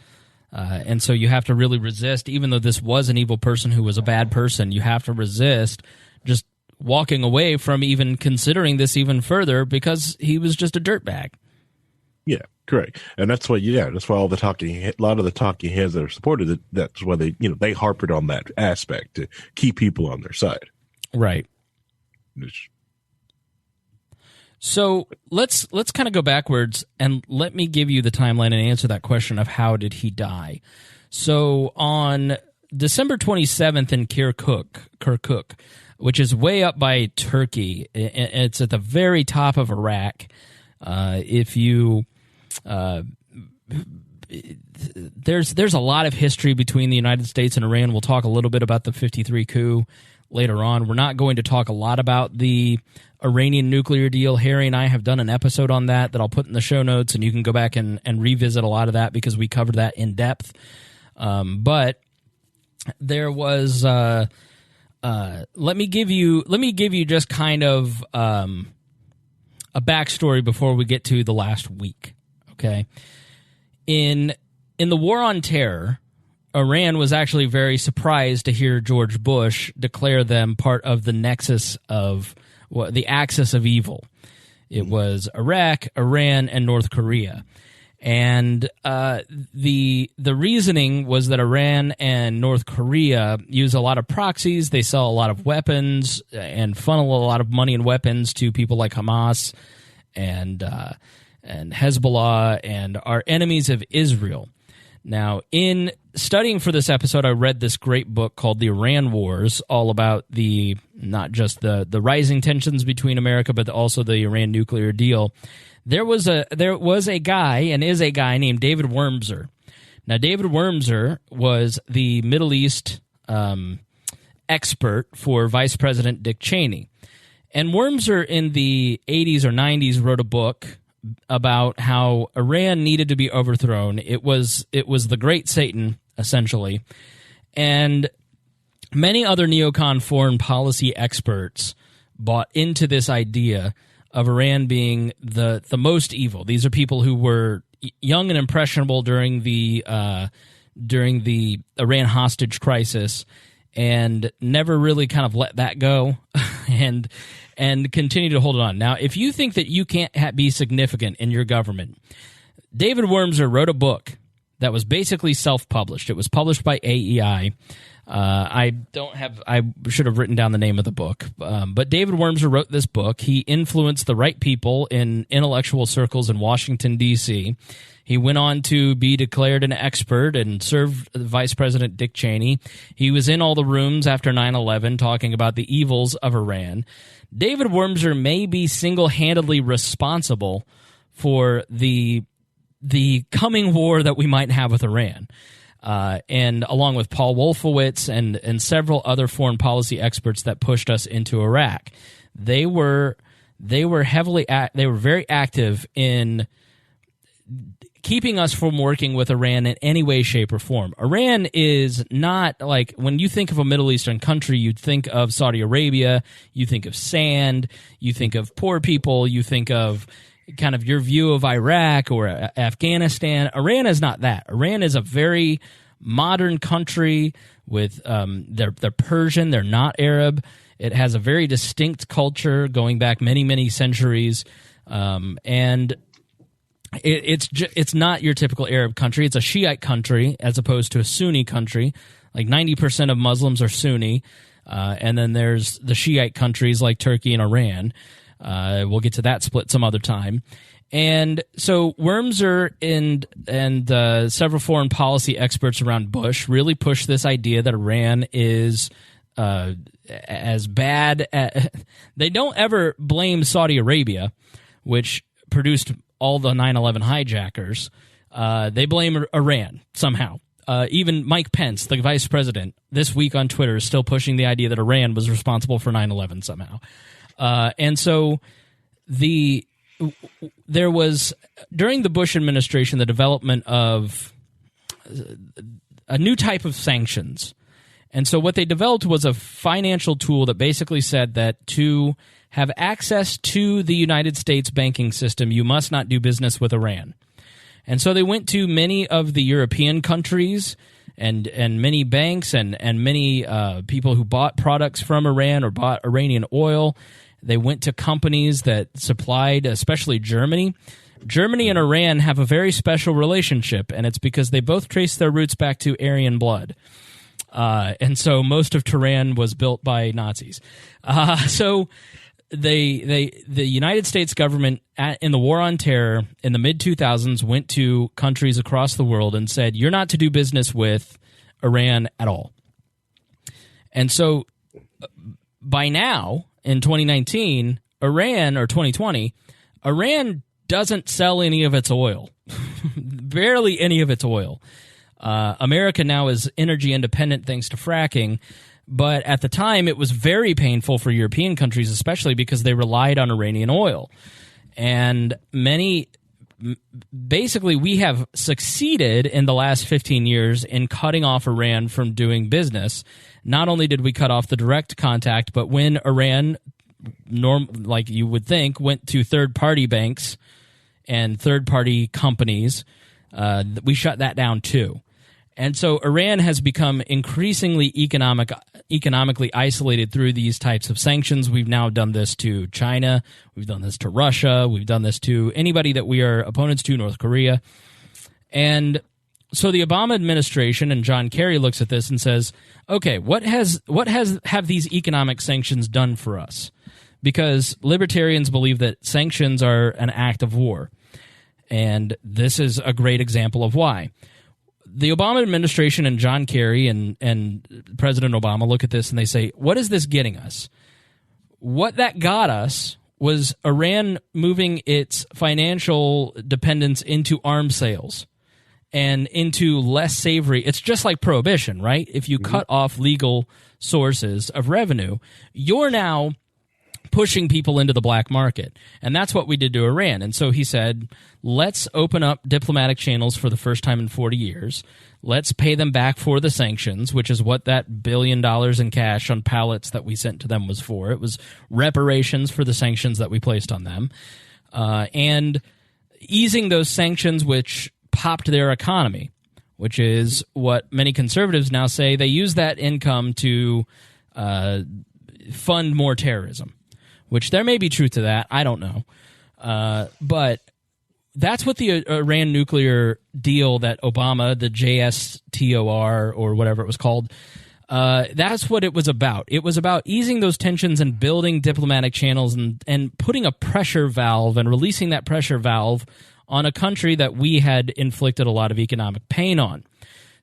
And so you have to really resist, even though this was an evil person who was a bad person, you have to resist just walking away from even considering this even further because he was just a dirtbag. Yeah, correct. And that's why, that's why a lot of the talking heads that are supported it, that's why they harped on that aspect to keep people on their side. Right. So let's kind of go backwards and let me give you the timeline and answer that question of how did he die. So on December 27th in Kirkuk, which is way up by Turkey. It's at the very top of Iraq. There's a lot of history between the United States and Iran. We'll talk a little bit about the 53 coup later on. We're not going to talk a lot about the Iranian nuclear deal. Harry and I have done an episode on that I'll put in the show notes, and you can go back and revisit a lot of that because we covered that in depth. But there was... let me give you just kind of a backstory before we get to the last week. Okay, in the War on Terror, Iran was actually very surprised to hear George Bush declare them part of the nexus of the axis of evil. It was Iraq, Iran, and North Korea. And the reasoning was that Iran and North Korea use a lot of proxies. They sell a lot of weapons and funnel a lot of money and weapons to people like Hamas and Hezbollah and are enemies of Israel. Now, in studying for this episode, I read this great book called The Iran Wars, all about not just the rising tensions between America, but also the Iran nuclear deal. There was a guy and is a guy named David Wormser. Now, David Wormser was the Middle East expert for Vice President Dick Cheney. And Wormser in the 80s or 90s wrote a book about how Iran needed to be overthrown. It was the Great Satan, essentially. And many other neocon foreign policy experts bought into this idea of Iran being the most evil. These are people who were young and impressionable during the Iran hostage crisis and never really kind of let that go and continue to hold it on. Now, if you think that you can't be significant in your government, David Wormser wrote a book that was basically self-published. It was published by AEI. I should have written down the name of the book. But David Wormser wrote this book. He influenced the right people in intellectual circles in Washington, D.C. He went on to be declared an expert and served Vice President Dick Cheney. He was in all the rooms after 9/11 talking about the evils of Iran. David Wormser may be single-handedly responsible for the coming war that we might have with Iran. And along with Paul Wolfowitz and several other foreign policy experts that pushed us into Iraq, they were very active in keeping us from working with Iran in any way, shape, or form. Iran is not like, when you think of a Middle Eastern country, you think of Saudi Arabia, you think of sand, you think of poor people, you think of kind of your view of Iraq or Afghanistan. Iran is not that. Iran is a very modern country with they're Persian, they're not Arab. It has a very distinct culture going back many, many centuries, and it's not your typical Arab country. It's a Shiite country as opposed to a Sunni country. Like 90% of Muslims are Sunni, and then there's the Shiite countries like Turkey and Iran. We'll get to that split some other time. And so Wormser and several foreign policy experts around Bush really pushed this idea that Iran is as bad. They don't ever blame Saudi Arabia, which produced all the 9/11 hijackers. They blame Iran somehow. Even Mike Pence, the vice president, this week on Twitter is still pushing the idea that Iran was responsible for 9/11 somehow. And so there was, during the Bush administration, the development of a new type of sanctions. And so what they developed was a financial tool that basically said that to have access to the United States banking system, you must not do business with Iran. And so they went to many of the European countries and many banks and many people who bought products from Iran or bought Iranian oil. They went to companies that supplied, especially Germany. Germany and Iran have a very special relationship, and it's because they both trace their roots back to Aryan blood. And so most of Tehran was built by Nazis. So the United States government in the War on Terror in the mid-2000s went to countries across the world and said, you're not to do business with Iran at all. And so by now, in 2019, Iran, or 2020, Iran doesn't sell any of its oil, barely any of its oil. America now is energy independent thanks to fracking, but at the time it was very painful for European countries, especially because they relied on Iranian oil. And basically we have succeeded in the last 15 years in cutting off Iran from doing business. Not only did we cut off the direct contact, but when Iran, like you would think, went to third-party banks and third-party companies, we shut that down too. And so Iran has become increasingly economically isolated through these types of sanctions. We've now done this to China. We've done this to Russia. We've done this to anybody that we are opponents to, North Korea. And so the Obama administration and John Kerry looks at this and says, okay, what have these economic sanctions done for us? Because libertarians believe that sanctions are an act of war. And this is a great example of why. The Obama administration and John Kerry and President Obama look at this and they say, what is this getting us? What that got us was Iran moving its financial dependence into arms sales and into less savory. It's just like prohibition, right? If you cut off legal sources of revenue, you're now pushing people into the black market. And that's what we did to Iran. And so he said, let's open up diplomatic channels for the first time in 40 years. Let's pay them back for the sanctions, which is what that $1 billion in cash on pallets that we sent to them was for. It was reparations for the sanctions that we placed on them. And easing those sanctions, which popped their economy, which is what many conservatives now say. They use that income to fund more terrorism. Which there may be truth to that. I don't know. But that's what the Iran nuclear deal that Obama, the JSTOR or whatever it was called, that's what it was about. It was about easing those tensions and building diplomatic channels and putting a pressure valve and releasing that pressure valve on a country that we had inflicted a lot of economic pain on.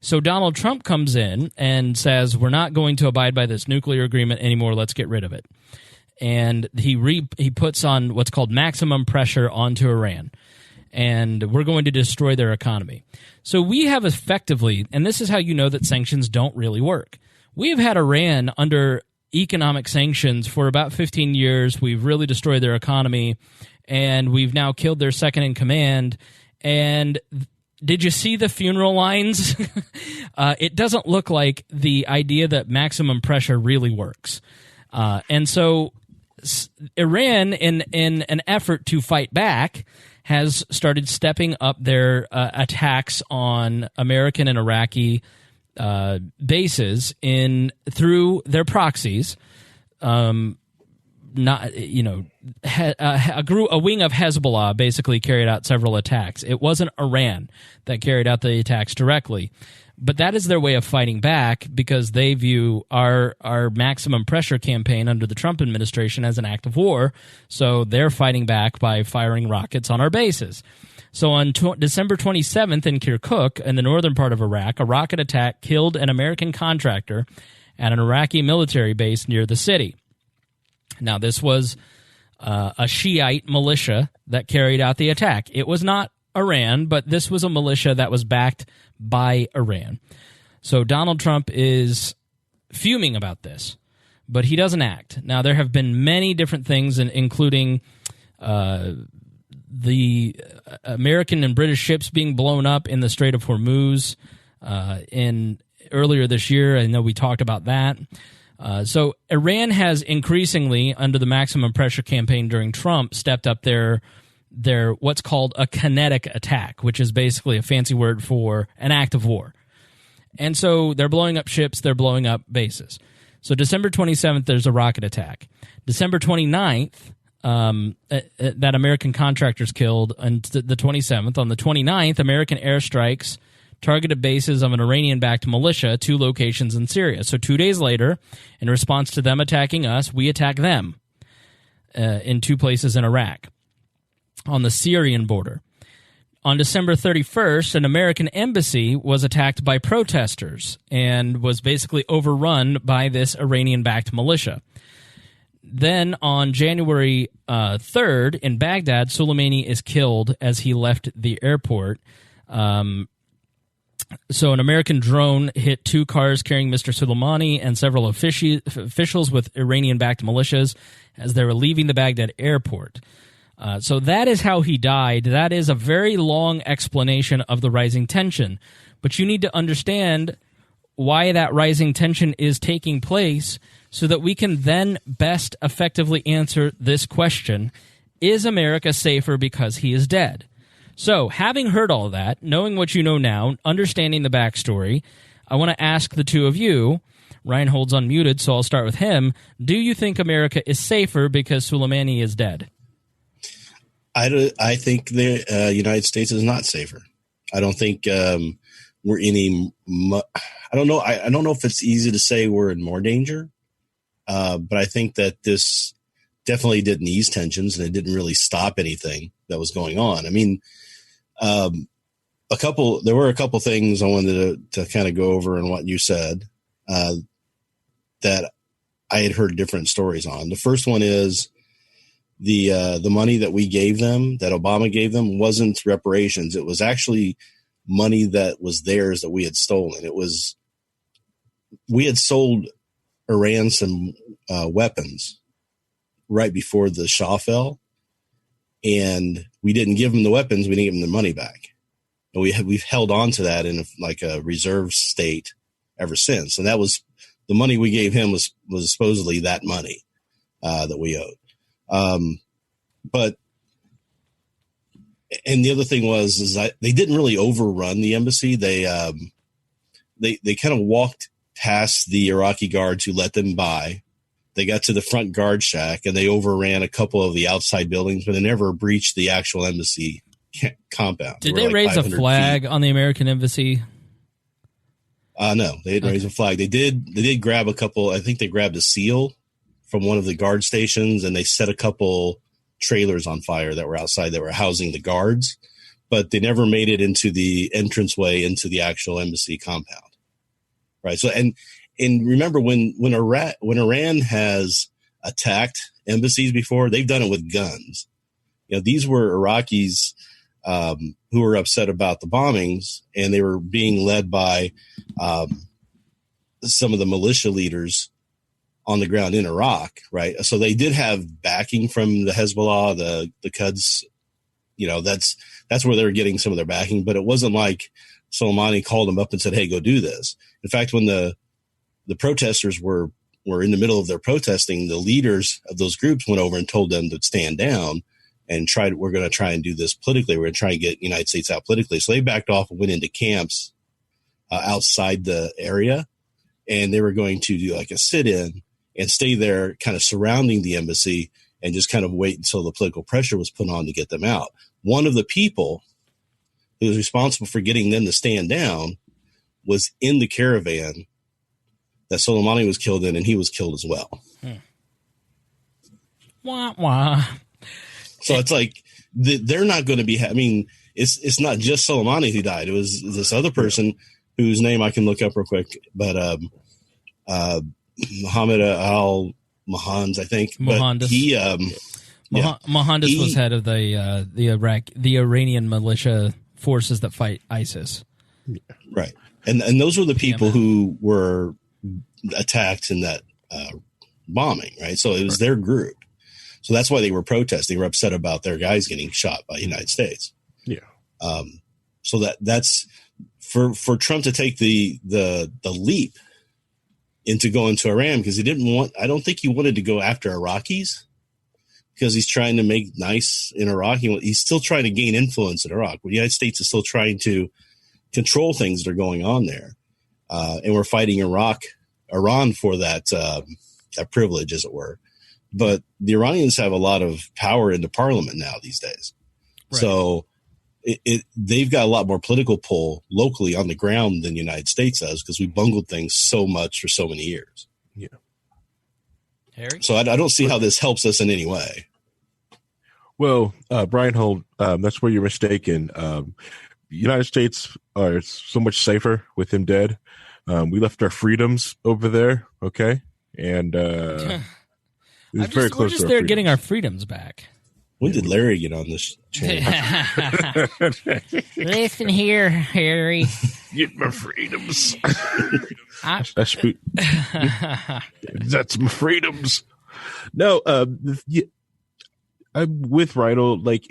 So Donald Trump comes in and says, we're not going to abide by this nuclear agreement anymore. Let's get rid of it. And he puts on what's called maximum pressure onto Iran, and we're going to destroy their economy. So we have effectively, and this is how you know that sanctions don't really work, we have had Iran under economic sanctions for about 15 years. We've really destroyed their economy, and we've now killed their second in command. And did you see the funeral lines? It doesn't look like the idea that maximum pressure really works. And so Iran, in an effort to fight back, has started stepping up their attacks on American and Iraqi bases through their proxies. A wing of Hezbollah basically carried out several attacks. It wasn't Iran that carried out the attacks directly. But that is their way of fighting back because they view our maximum pressure campaign under the Trump administration as an act of war. So they're fighting back by firing rockets on our bases. So on December 27th in Kirkuk, in the northern part of Iraq, a rocket attack killed an American contractor at an Iraqi military base near the city. Now, this was a Shiite militia that carried out the attack. It was not Iran, but this was a militia that was backed by Iran. So Donald Trump is fuming about this, but he doesn't act. Now, there have been many different things, including the American and British ships being blown up in the Strait of Hormuz in earlier this year. I know we talked about that. So Iran has increasingly, under the maximum pressure campaign during Trump, stepped up their what's called a kinetic attack, which is basically a fancy word for an act of war. And so they're blowing up ships, they're blowing up bases. So December 27th, there's a rocket attack. December 29th, that American contractors killed on the 27th. On the 29th, American airstrikes targeted bases of an Iranian-backed militia, 2 locations in Syria. So 2 days later, in response to them attacking us, we attack them in 2 places in Iraq on the Syrian border. On December 31st, an American embassy was attacked by protesters and was basically overrun by this Iranian-backed militia. Then on January 3rd, in Baghdad, Soleimani is killed as he left the airport. So an American drone hit 2 cars carrying Mr. Soleimani and several officials with Iranian-backed militias as they were leaving the Baghdad airport. So that is how he died. That is a very long explanation of the rising tension. But you need to understand why that rising tension is taking place so that we can then best effectively answer this question: is America safer because he is dead? So, having heard all that, knowing what you know now, understanding the backstory, I want to ask the two of you. Rhinehold's unmuted, so I'll start with him. Do you think America is safer because Soleimani is dead? I think the United States is not safer. I don't think we're any. I don't know. I don't know if it's easy to say we're in more danger, but I think that this definitely didn't ease tensions, and it didn't really stop anything that was going on. I mean, there were a couple things I wanted to kind of go over in what you said that I had heard different stories on. The first one is the money that we gave them, that Obama gave them, wasn't reparations. It was actually money that was theirs that we had stolen. We had sold Iran some weapons right before the Shah fell, and we didn't give them the weapons. We didn't give them the money back. And we've held on to that in a reserve state ever since. And that was the money we gave him was supposedly that money that we owed. But the other thing is they didn't really overrun the embassy. They kind of walked past the Iraqi guards who let them by. They got to the front guard shack and they overran a couple of the outside buildings, but they never breached the actual embassy compound. Did they raise a flag on the American embassy? No, they didn't raise a flag. They did grab a couple. I think they grabbed a seal from one of the guard stations, and they set a couple trailers on fire that were outside that were housing the guards, but they never made it into the entranceway into the actual embassy compound. Right. So, and remember when Iran has attacked embassies before, they've done it with guns. These were Iraqis who were upset about the bombings, and they were being led by some of the militia leaders on the ground in Iraq, right? So they did have backing from the Hezbollah, the Quds. That's where they were getting some of their backing, but it wasn't like Soleimani called them up and said, "Hey, go do this." In fact, when the protesters were in the middle of their protesting, the leaders of those groups went over and told them to stand down and we're going to try and do this politically. We're going to try and get the United States out politically. So they backed off and went into camps outside the area, and they were going to do like a sit-in and stay there kind of surrounding the embassy and just kind of wait until the political pressure was put on to get them out. One of the people who was responsible for getting them to stand down was in the caravan that Soleimani was killed in, and he was killed as well. Wah, wah. So it's like they're not going to be. I mean, it's not just Soleimani who died. It was this other person whose name I can look up real quick, but Mohammed al-Mohandes, I think. Mohandes. But Mohandes was head of the Iranian militia forces that fight ISIS. Right, and those were the people who were attacked in that bombing. Right, so it was their group. So that's why they were protesting. They were upset about their guys getting shot by the United States. Yeah. So that's for Trump to take the leap into going to Iran, because I don't think he wanted to go after Iraqis, because he's trying to make nice in Iraq. He's still trying to gain influence in Iraq. The United States is still trying to control things that are going on there. And we're fighting Iran for that privilege, as it were. But the Iranians have a lot of power in the parliament now these days. Right. So they've got a lot more political pull locally on the ground than the United States does, because we bungled things so much for so many years. Yeah. Harry? So I don't see how this helps us in any way. Well, Rhinehold, that's where you're mistaken. United States are so much safer with him dead. We left our freedoms over there, okay? And we're just there getting our freedoms back. When did Larry get on this channel? Listen here, Harry. Get my freedoms. That's my freedoms. No, I'm with Rhinehold. Like,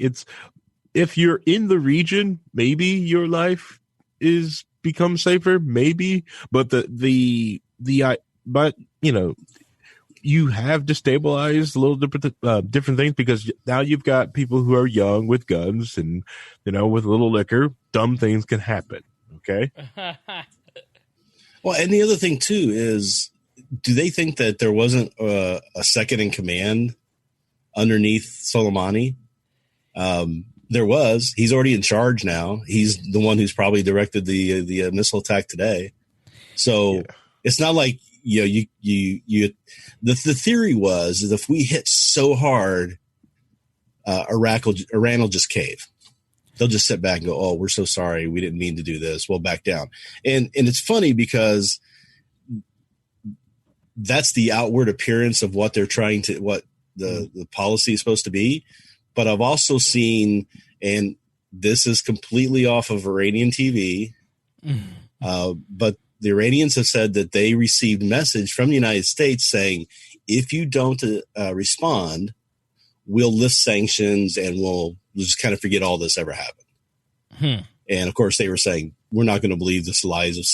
if you're in the region, maybe your life is become safer, maybe. But but you know, you have destabilized a little different things, because now you've got people who are young with guns, and with a little liquor, dumb things can happen. Okay. Well, and the other thing too is, do they think that there wasn't a second in command underneath Soleimani? There was. He's already in charge now. He's the one who's probably directed the missile attack today. So it's not like the theory was that if we hit so hard, Iran will just cave. They'll just sit back and go, "Oh, we're so sorry. We didn't mean to do this. We'll back down." And it's funny, because that's the outward appearance of what they're trying to, what the policy is supposed to be. But I've also seen, and this is completely off of Iranian TV, but the Iranians have said that they received message from the United States saying, if you don't respond, we'll lift sanctions and we'll just kind of forget all this ever happened. And of course, they were saying, we're not going to believe the lies of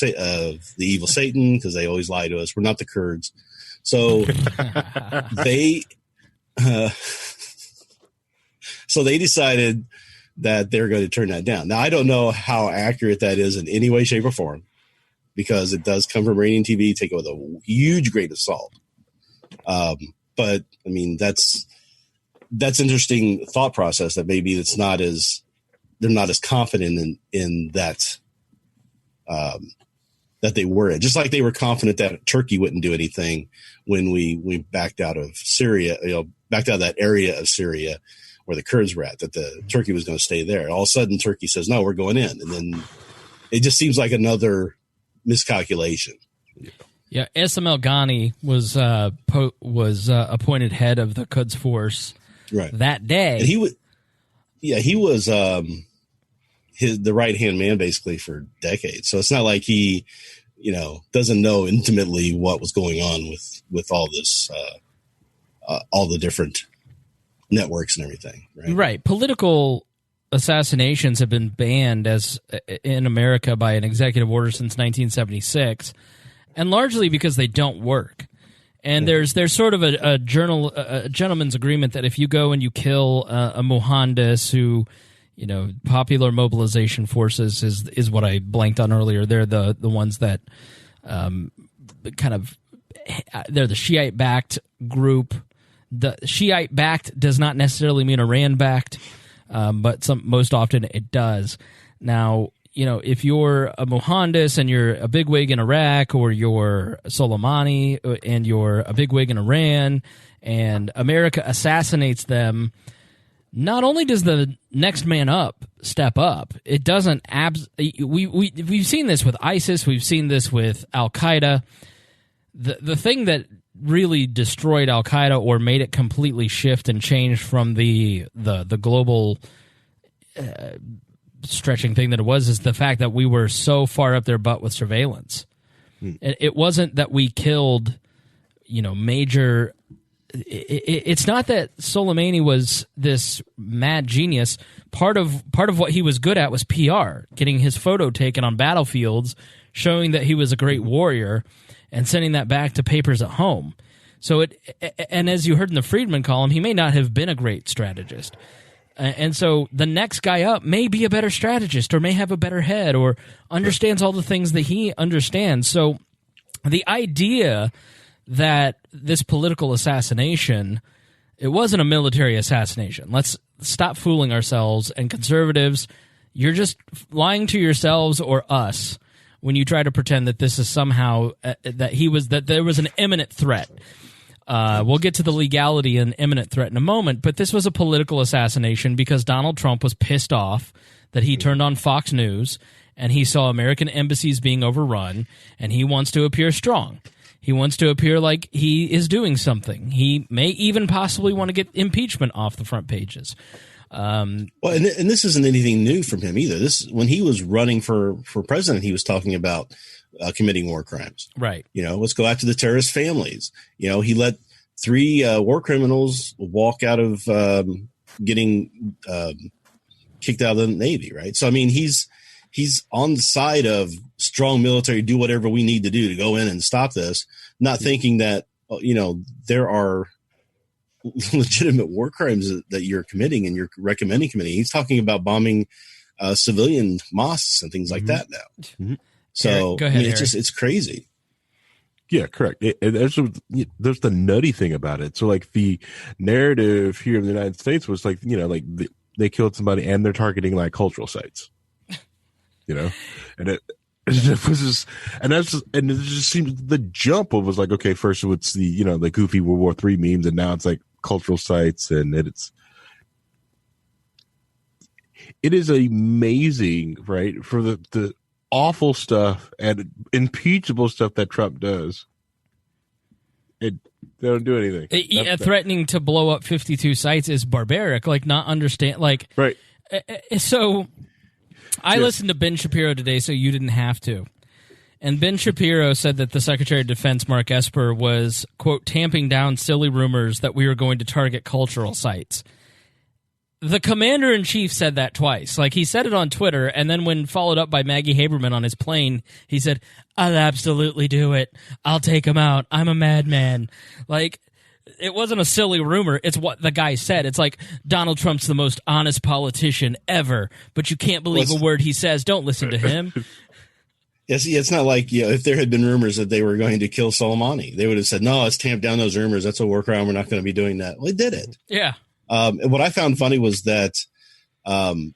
the evil Satan, because they always lie to us. We're not the Kurds. So so they decided that they're going to turn that down. Now, I don't know how accurate that is in any way, shape, or form, because it does come from Iranian TV. Take it with a huge grain of salt. But I mean, that's interesting thought process, that maybe they're not as confident in that that they were in. Just like they were confident that Turkey wouldn't do anything when we backed out of Syria, backed out of that area of Syria where the Kurds were at, that the Turkey was going to stay there. All of a sudden, Turkey says, "No, we're going in," and then it just seems like another miscalculation. Yeah, Ismail Ghani was appointed head of the Quds Force that day. And he was the right hand man basically for decades. So it's not like he, doesn't know intimately what was going on with all this, all the different networks and everything. Right. Political assassinations have been banned in America by an executive order since 1976, and largely because they don't work. And there's sort of a gentleman's agreement that if you go and you kill a Mohandas who, Popular Mobilization Forces is what I blanked on earlier. They're the ones that they're the Shiite-backed group. The Shiite-backed does not necessarily mean Iran-backed, but most often it does. Now, if you're a Mohandas and you're a bigwig in Iraq, or you're Soleimani and you're a bigwig in Iran, and America assassinates them, not only does the next man up step up, it doesn't. We've seen this with ISIS. We've seen this with Al Qaeda. The thing that really destroyed Al Qaeda or made it completely shift and change from the global stretching thing that it was is the fact that we were so far up their butt with surveillance. It wasn't that we killed, major it's not that Soleimani was this mad genius. Part of what he was good at was PR, getting his photo taken on battlefields, showing that he was a great warrior, and sending that back to papers at home. So and as you heard in the Friedman column, he may not have been a great strategist. And so the next guy up may be a better strategist, or may have a better head, or understands all the things that he understands. So the idea that this political assassination, it wasn't a military assassination. Let's stop fooling ourselves. And conservatives, you're just lying to yourselves or us when you try to pretend that this is somehow that there was an imminent threat. We'll get to the legality and imminent threat in a moment, but this was a political assassination because Donald Trump was pissed off that he turned on Fox News and he saw American embassies being overrun, and he wants to appear strong. He wants to appear like he is doing something. He may even possibly want to get impeachment off the front pages. And this isn't anything new from him either. This, when he was running for president, he was talking about committing war crimes. Right. Let's go after the terrorist families. He let 3 war criminals walk out of getting kicked out of the Navy. Right. So, I mean, he's on the side of strong military, do whatever we need to do to go in and stop this, not thinking that, there are legitimate war crimes that you're committing and you're recommending committing. He's talking about bombing civilian mosques and things like that now. Mm-hmm. So go ahead, it's crazy. Yeah, correct. There's the nutty thing about it. So like the narrative here in the United States was like, they killed somebody and they're targeting like cultural sites, and it was just, and it just seems the jump was like, okay, first it's the goofy World War III memes, and now it's like cultural sites, and it is amazing, right? For the awful stuff and impeachable stuff that Trump does, they don't do anything. Threatening to blow up 52 sites is barbaric. Like, not understand, like, right. So I listened to Ben Shapiro today, so you didn't have to. And Ben Shapiro said that the Secretary of Defense, Mark Esper, was, quote, tamping down silly rumors that we were going to target cultural sites. The commander-in-chief said that twice. Like, he said it on Twitter, and then when followed up by Maggie Haberman on his plane, he said, I'll absolutely do it. I'll take him out. I'm a madman. Like, it wasn't a silly rumor. It's what the guy said. It's like, Donald Trump's the most honest politician ever, but you can't believe a word he says. Don't listen to him. Yes, it's not like, if there had been rumors that they were going to kill Soleimani, they would have said, no, let's tamp down those rumors. That's a war crime. We're not going to be doing that. Well, they did it. Yeah. And what I found funny was that Iran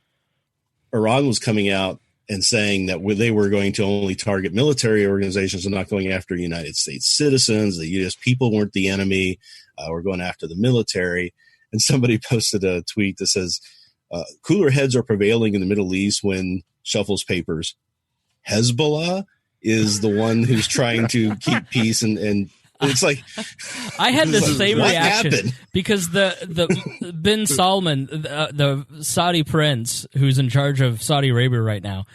was coming out and saying that they were going to only target military organizations and not going after United States citizens. The U.S. people weren't the enemy. We're going after the military. And somebody posted a tweet that says, cooler heads are prevailing in the Middle East when shuffles papers. Hezbollah is the one who's trying to keep peace, and it's like, I had the same reaction happened? Because the bin Salman, the Saudi prince who's in charge of Saudi Arabia right now,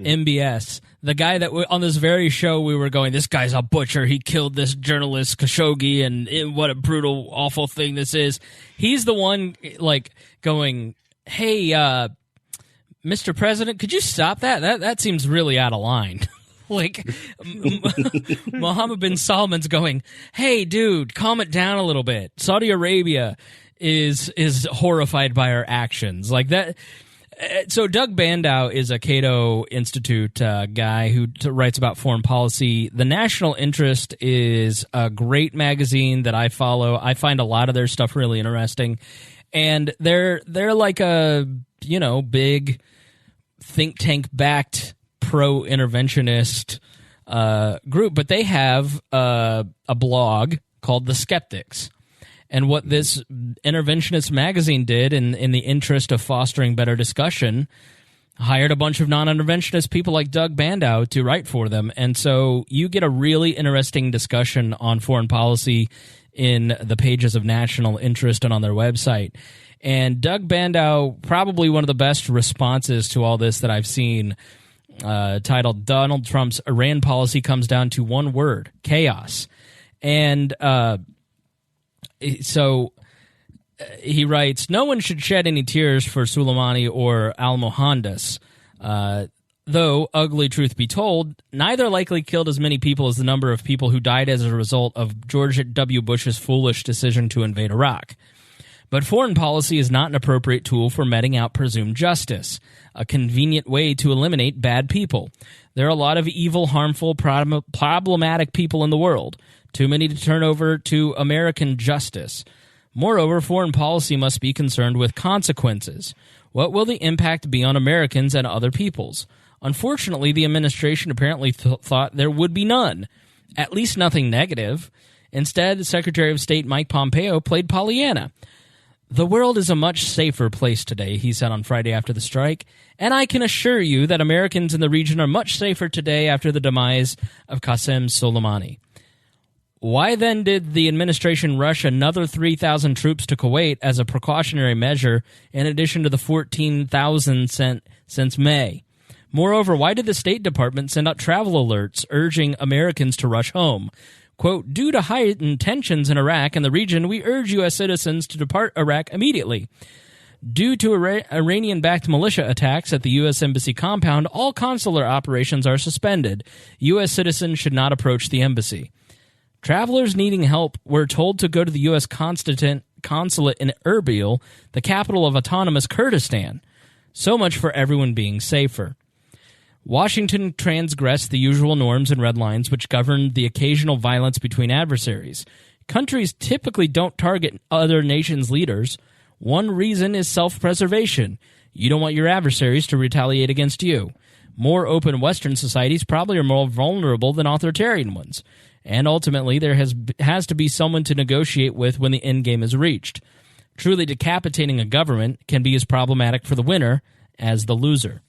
MBS, the guy that on this very show we were going, this guy's a butcher. He killed this journalist Khashoggi, and what a brutal, awful thing this is. He's the one like going, hey, Mr. President, could you stop that? That seems really out of line. Like, Mohammed bin Salman's going, hey, dude, calm it down a little bit. Saudi Arabia is horrified by our actions. Like that. So Doug Bandow is a Cato Institute guy who writes about foreign policy. The National Interest is a great magazine that I follow. I find a lot of their stuff really interesting. And they're like a, big think tank backed pro-interventionist group, but they have a blog called The Skeptics. And what this interventionist magazine did in the interest of fostering better discussion, hired a bunch of non-interventionist people like Doug Bandow to write for them. And so you get a really interesting discussion on foreign policy in the pages of National Interest and on their website. And Doug Bandow, probably one of the best responses to all this that I've seen, titled Donald Trump's Iran policy comes down to one word, chaos. And So he writes, no one should shed any tears for Soleimani or al-Mohandas. Though, ugly truth be told, neither likely killed as many people as the number of people who died as a result of George W. Bush's foolish decision to invade Iraq. But foreign policy is not an appropriate tool for meting out presumed justice, a convenient way to eliminate bad people. There are a lot of evil, harmful, problematic people in the world, too many to turn over to American justice. Moreover, foreign policy must be concerned with consequences. What will the impact be on Americans and other peoples? Unfortunately, the administration apparently thought there would be none, at least nothing negative. Instead, Secretary of State Mike Pompeo played Pollyanna. The world is a much safer place today, he said on Friday after the strike, and I can assure you that Americans in the region are much safer today after the demise of Qassam Soleimani. Why then did the administration rush another 3,000 troops to Kuwait as a precautionary measure in addition to the 14,000 sent since May? Moreover, why did the State Department send out travel alerts urging Americans to rush home? Quote, due to heightened tensions in Iraq and the region, we urge U.S. citizens to depart Iraq immediately. Due to Iranian-backed militia attacks at the U.S. Embassy compound, all consular operations are suspended. U.S. citizens should not approach the embassy. Travelers needing help were told to go to the U.S. consulate in Erbil, the capital of autonomous Kurdistan. So much for everyone being safer. Washington transgressed the usual norms and red lines which govern the occasional violence between adversaries. Countries typically don't target other nations' leaders. One reason is self-preservation. You don't want your adversaries to retaliate against you. More open Western societies probably are more vulnerable than authoritarian ones. And ultimately, there has to be someone to negotiate with when the end game is reached. Truly decapitating a government can be as problematic for the winner as the loser.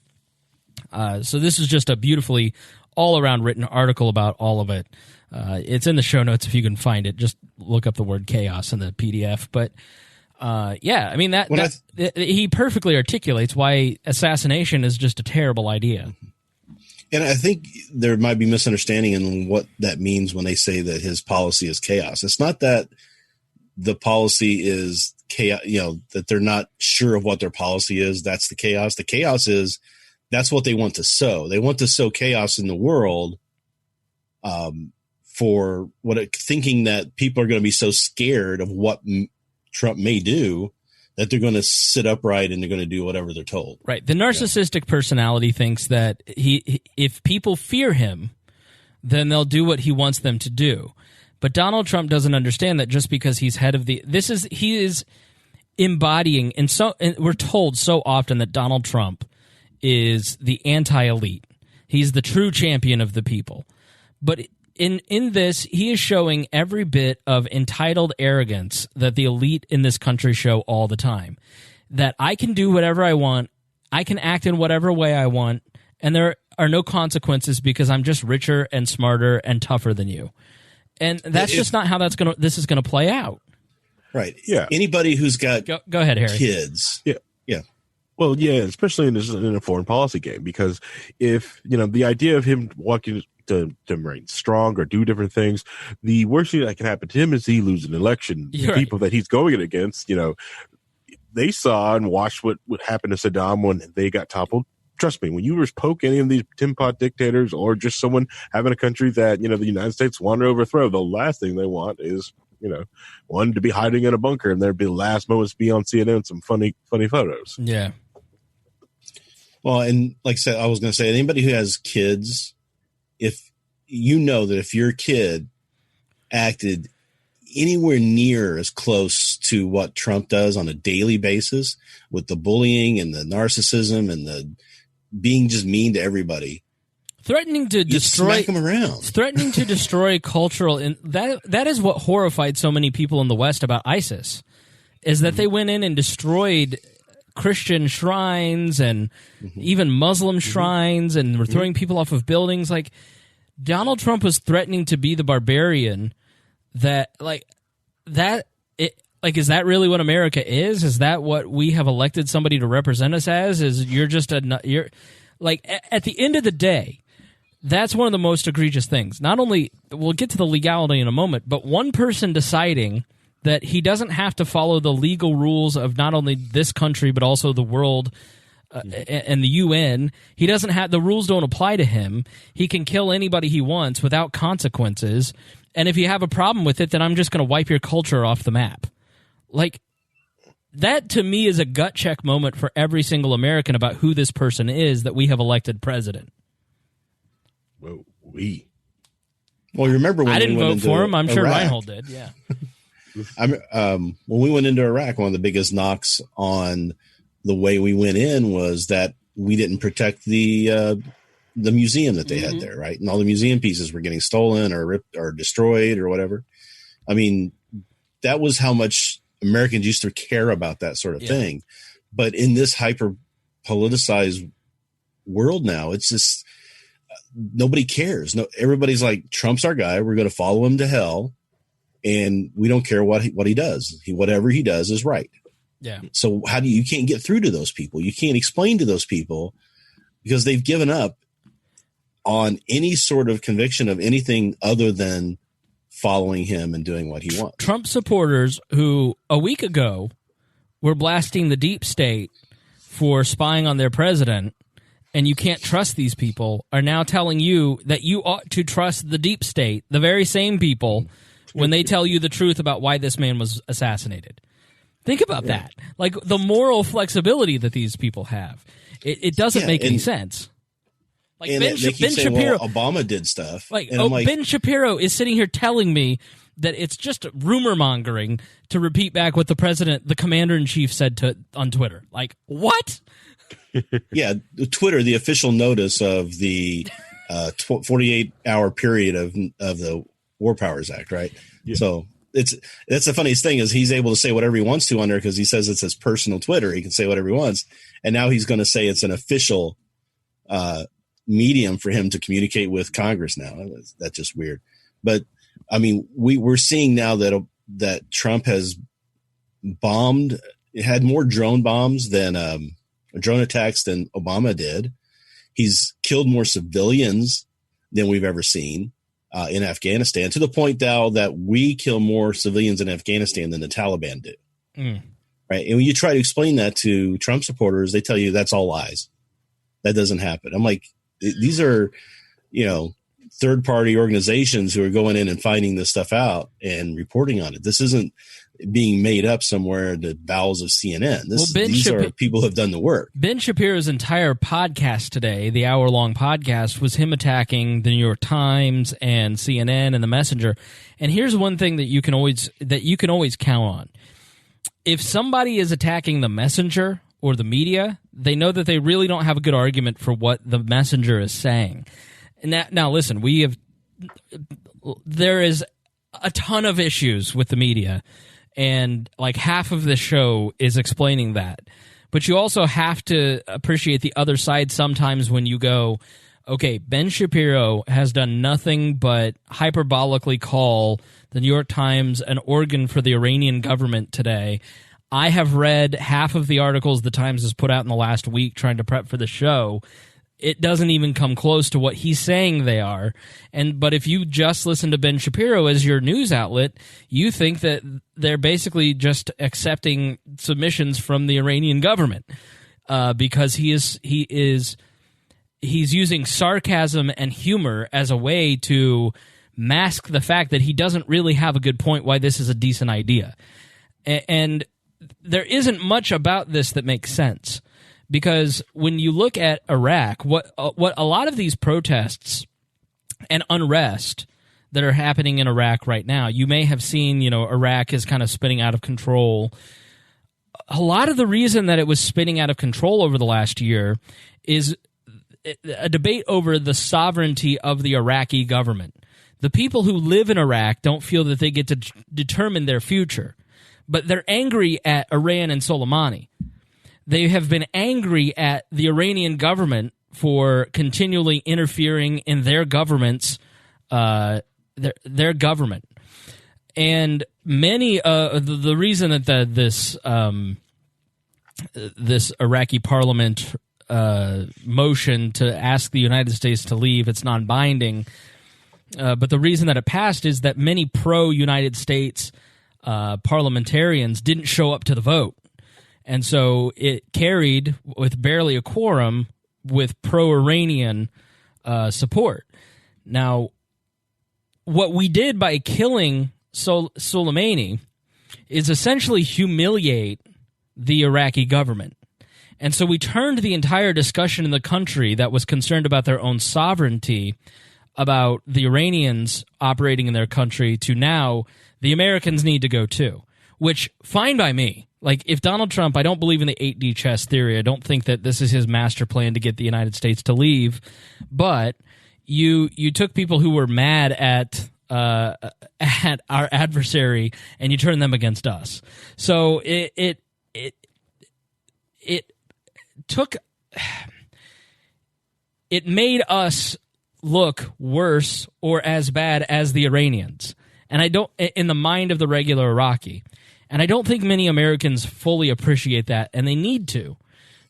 So this is just a beautifully all-around written article about all of it. It's in the show notes if you can find it. Just look up the word chaos in the PDF. But yeah, I mean, he perfectly articulates why assassination is just a terrible idea. And I think there might be misunderstanding in what that means when they say that his policy is chaos. It's not that the policy is chaos, that they're not sure of what their policy is. That's the chaos. The chaos is that's what they want to sow. They want to sow chaos in the world for thinking that people are going to be so scared of what Trump may do that they're going to sit upright and they're going to do whatever they're told. Right. The narcissistic personality thinks that if people fear him, then they'll do what he wants them to do. But Donald Trump doesn't understand that just because he's head of he is embodying, and we're told so often that Donald Trump is the anti-elite. He's the true champion of the people. But in this, he is showing every bit of entitled arrogance that the elite in this country show all the time. That I can do whatever I want, I can act in whatever way I want, and there are no consequences because I'm just richer and smarter and tougher than you. And that's just not how this is gonna play out. Right. Yeah. Anybody who's got go ahead, Harry. Kids. Yeah. Yeah. Well, yeah, especially in a foreign policy game, because if the idea of him walking to remain strong or do different things, the worst thing that can happen to him is he loses an election. The people that he's going against, they saw and watched what happened to Saddam when they got toppled. Trust me, when you poke any of these tin pot dictators or just someone having a country that, the United States want to overthrow, the last thing they want is, one to be hiding in a bunker and there'd be the last moments to be on CNN, some funny photos. Yeah. Well, and like I said, I was going to say, anybody who has kids, if that if your kid acted anywhere near as close to what Trump does on a daily basis with the bullying and the narcissism and the being just mean to everybody, threatening to destroy smack him around, threatening to destroy cultural, and that is what horrified so many people in the West about ISIS, is that they went in and destroyed Christian shrines and even Muslim shrines and were throwing people off of buildings. Like, Donald Trump was threatening to be the barbarian is that really what America is? Is that what we have elected somebody to represent us as? Is you're at the end of the day, that's one of the most egregious things. Not only, we'll get to the legality in a moment, but one person deciding that he doesn't have to follow the legal rules of not only this country but also the world and the UN. He doesn't have, the rules don't apply to him. He can kill anybody he wants without consequences. And if you have a problem with it, then I'm just going to wipe your culture off the map. Like, that to me is a gut check moment for every single American about who this person is that we have elected president. Well, remember when I didn't we went vote for him. I'm sure Iraq, Rhinehold did. Yeah. when we went into Iraq, one of the biggest knocks on the way we went in was that we didn't protect the museum that they had there, right? And all the museum pieces were getting stolen or ripped or destroyed or whatever. I mean, that was how much Americans used to care about that sort of thing. But in this hyper politicized world now, it's just nobody cares. No, everybody's like, Trump's our guy. We're going to follow him to hell. And we don't care what he does. Whatever he does is right. Yeah. So you can't get through to those people. You can't explain to those people because they've given up on any sort of conviction of anything other than following him and doing what he wants. Trump supporters who a week ago were blasting the deep state for spying on their president, and you can't trust these people, are now telling you that you ought to trust the deep state, the very same people, when they tell you the truth about why this man was assassinated. Think about that. Like, the moral flexibility that these people have. It doesn't make any sense. Like, Ben Shapiro, well, Obama did stuff. Like, Ben Shapiro is sitting here telling me that it's just rumor mongering to repeat back what the commander-in-chief said on Twitter. Like, what? Yeah, Twitter, the official notice of the 48-hour period of the War Powers Act, right? Yeah. So that's the funniest thing is he's able to say whatever he wants to on there because he says it's his personal Twitter. He can say whatever he wants, and now he's going to say it's an official medium for him to communicate with Congress now. That's just weird. But I mean, we're seeing now that Trump has had more drone bombs than drone attacks than Obama did. He's killed more civilians than we've ever seen in Afghanistan, to the point now that we kill more civilians in Afghanistan than the Taliban do. Right. And when you try to explain that to Trump supporters, they tell you that's all lies. That doesn't happen. I'm like, these are, third-party organizations who are going in and finding this stuff out and reporting on it. This isn't being made up somewhere in the bowels of CNN. These are people who have done the work. Ben Shapiro's entire podcast today, the hour-long podcast, was him attacking the New York Times and CNN and the Messenger. And here's one thing that you can always count on. If somebody is attacking the Messenger or the media, they know that they really don't have a good argument for what the Messenger is saying. Now listen, there is a ton of issues with the media, and like half of the show is explaining that. But you also have to appreciate the other side sometimes when you go, okay, Ben Shapiro has done nothing but hyperbolically call the New York Times an organ for the Iranian government today. I have read half of the articles the Times has put out in the last week trying to prep for the show. It doesn't even come close to what he's saying they are. But if you just listen to Ben Shapiro as your news outlet, you think that they're basically just accepting submissions from the Iranian government because he's using sarcasm and humor as a way to mask the fact that he doesn't really have a good point why this is a decent idea. And there isn't much about this that makes sense, because when you look at Iraq, what a lot of these protests and unrest that are happening in Iraq right now, you may have seen, Iraq is kind of spinning out of control. A lot of the reason that it was spinning out of control over the last year is a debate over the sovereignty of the Iraqi government. The people who live in Iraq don't feel that they get to determine their future. But they're angry at Iran and Soleimani. They have been angry at the Iranian government for continually interfering in their government's their government. And many the reason that this Iraqi parliament motion to ask the United States to leave, it's non-binding. But the reason that it passed is that many pro-United States parliamentarians didn't show up to the vote. And so it carried with barely a quorum with pro-Iranian support. Now, what we did by killing Soleimani is essentially humiliate the Iraqi government. And so we turned the entire discussion in the country that was concerned about their own sovereignty, about the Iranians operating in their country, to now the Americans need to go too, which, fine by me. Like, if Donald Trump, I don't believe in the 8D chess theory. I don't think that this is his master plan to get the United States to leave. But you took people who were mad at our adversary and you turned them against us. So it took, it made us look worse or as bad as the Iranians. And I don't, in the mind of the regular Iraqi. And I don't think many Americans fully appreciate that, and they need to.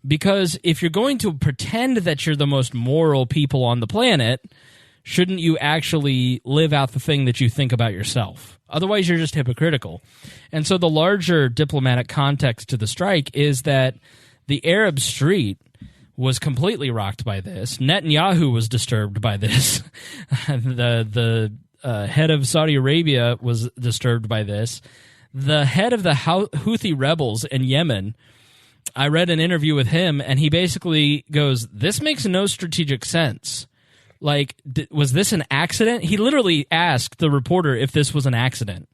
Because if you're going to pretend that you're the most moral people on the planet, shouldn't you actually live out the thing that you think about yourself? Otherwise, you're just hypocritical. And so the larger diplomatic context to the strike is that the Arab street was completely rocked by this. Netanyahu was disturbed by this. The head of Saudi Arabia was disturbed by this. The head of the Houthi rebels in Yemen, I read an interview with him, and he basically goes, this makes no strategic sense. Like, was this an accident? He literally asked the reporter if this was an accident.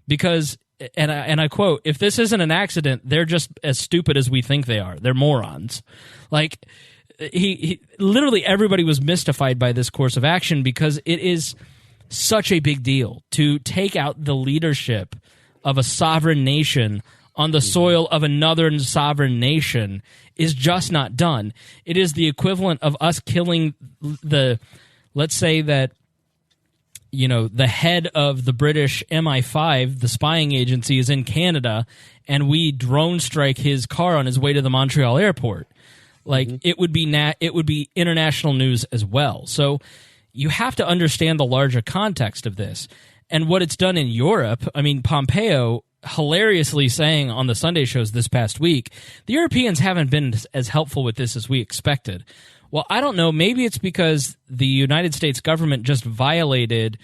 Because, and I quote, if this isn't an accident, they're just as stupid as we think they are. They're morons. Like, he literally everybody was mystified by this course of action because it is such a big deal to take out the leadership of a sovereign nation on the soil of another sovereign nation is just not done. It is the equivalent of us killing let's say that, you know, the head of the British MI5, the spying agency, is in Canada, and we drone strike his car on his way to the Montreal airport. Like, it would be international news as well. So you have to understand the larger context of this. And what it's done in Europe, I mean, Pompeo hilariously saying on the Sunday shows this past week, the Europeans haven't been as helpful with this as we expected. Well, I don't know. Maybe it's because the United States government just violated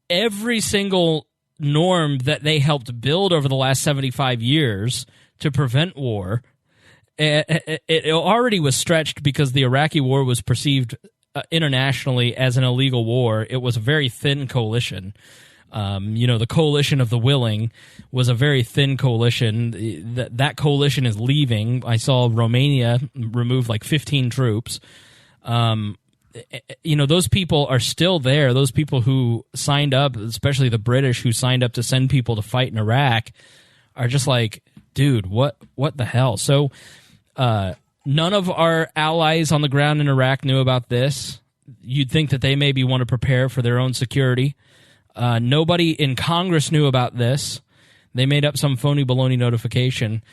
every single norm that they helped build over the last 75 years to prevent war. It already was stretched because the Iraqi war was perceived internationally as an illegal war. It was a very thin coalition. The coalition of the willing was a very thin coalition. That coalition is leaving. I saw Romania remove like 15 troops. Those people are still there. Those people who signed up, especially the British who signed up to send people to fight in Iraq, are just like, dude, what the hell? So none of our allies on the ground in Iraq knew about this. You'd think that they maybe want to prepare for their own security. Nobody in Congress knew about this. They made up some phony baloney notification.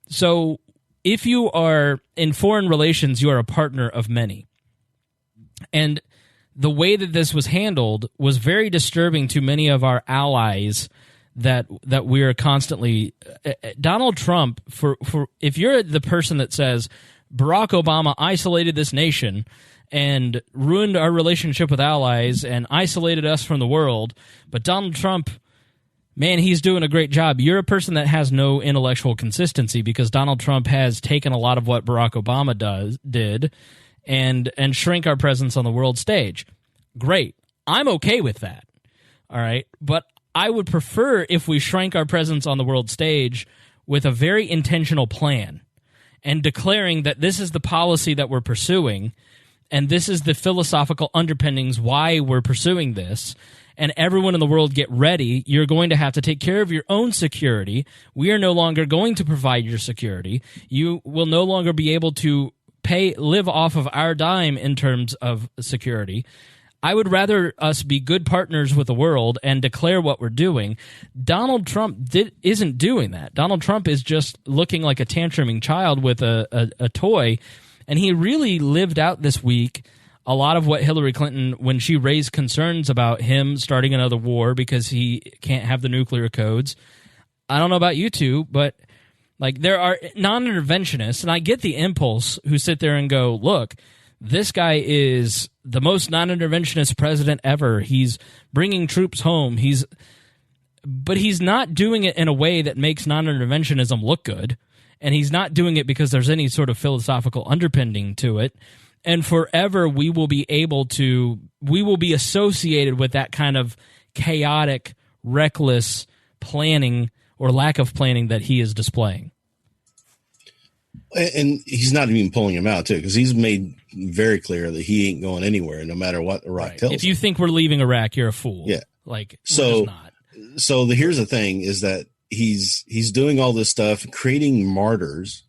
So if you are in foreign relations, you are a partner of many. And the way that this was handled was very disturbing to many of our allies that we are constantly Donald Trump, for if you're the person that says Barack Obama isolated this nation and ruined our relationship with allies and isolated us from the world, but Donald Trump, man, he's doing a great job. You're a person that has no intellectual consistency because Donald Trump has taken a lot of what Barack Obama did and shrink our presence on the world stage. Great. I'm okay with that. All right. But I would prefer if we shrank our presence on the world stage with a very intentional plan and declaring that this is the policy that we're pursuing and this is the philosophical underpinnings why we're pursuing this. And everyone in the world get ready. You're going to have to take care of your own security. We are no longer going to provide your security. You will no longer be able to live off of our dime in terms of security. I would rather us be good partners with the world and declare what we're doing. Donald Trump isn't doing that. Donald Trump is just looking like a tantruming child with a toy, and he really lived out this week a lot of what Hillary Clinton, when she raised concerns about him starting another war because he can't have the nuclear codes, I don't know about you two, but like there are non-interventionists, and I get the impulse who sit there and go, look, this guy is the most non-interventionist president ever. He's bringing troops home. But he's not doing it in a way that makes non-interventionism look good, and he's not doing it because there's any sort of philosophical underpinning to it. And forever we will be associated with that kind of chaotic, reckless planning or lack of planning that he is displaying. And he's not even pulling him out, too, because he's made very clear that he ain't going anywhere no matter what Iraq tells him. If you think we're leaving Iraq, you're a fool. Yeah. Like, so, we're just not. So here's the thing is that he's doing all this stuff, creating martyrs,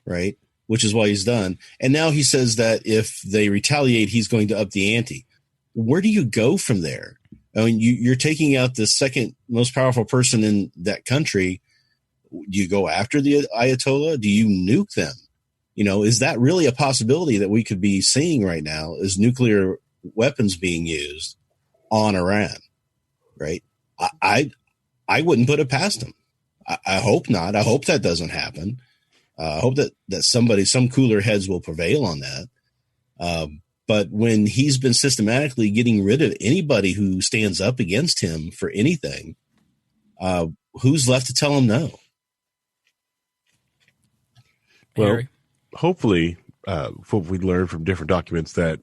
right? Which is what he's done. And now he says that if they retaliate, he's going to up the ante. Where do you go from there? I mean, you're taking out the second most powerful person in that country. Do you go after the Ayatollah? Do you nuke them? You know, is that really a possibility that we could be seeing right now? Is nuclear weapons being used on Iran? Right? I wouldn't put it past him. I hope not. I hope that doesn't happen. I hope that some cooler heads will prevail on that. But when he's been systematically getting rid of anybody who stands up against him for anything, who's left to tell him no? Well, hopefully, what we learn from different documents that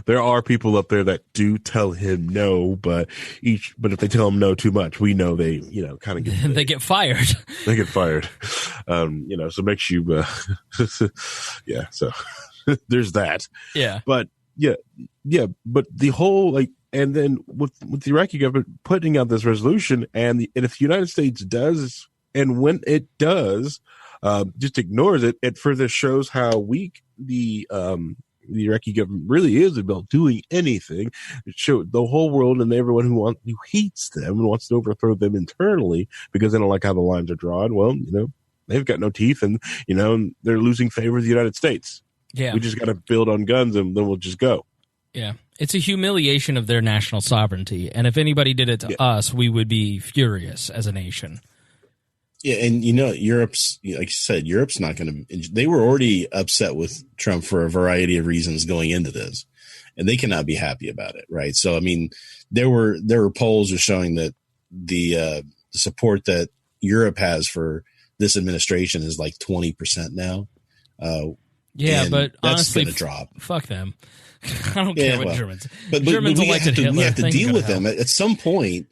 there are people up there that do tell him no, but if they tell him no too much, we know they kind of get they get fired. They get fired. So it makes you yeah. So there's that. Yeah. But but the whole and then with the Iraqi government putting out this resolution, and if the United States does, and when it does, just ignores it, it further shows how weak the Iraqi government really is about doing anything. It showed the whole world and everyone who hates them and wants to overthrow them internally because they don't like how the lines are drawn. Well, they've got no teeth, and they're losing favor of the United States. Yeah, we just got to build on guns, and then we'll just go. Yeah, it's a humiliation of their national sovereignty, and if anybody did it to us, we would be furious as a nation. Yeah, and Europe's, like you said, Europe's not going to. They were already upset with Trump for a variety of reasons going into this, and they cannot be happy about it, right? So, I mean, there were polls showing that the support that Europe has for this administration is like 20% now. Yeah, but that's honestly, going to drop. Fuck them. I don't care what Germans. But Germans we elected Hitler. We have to deal with them at some point.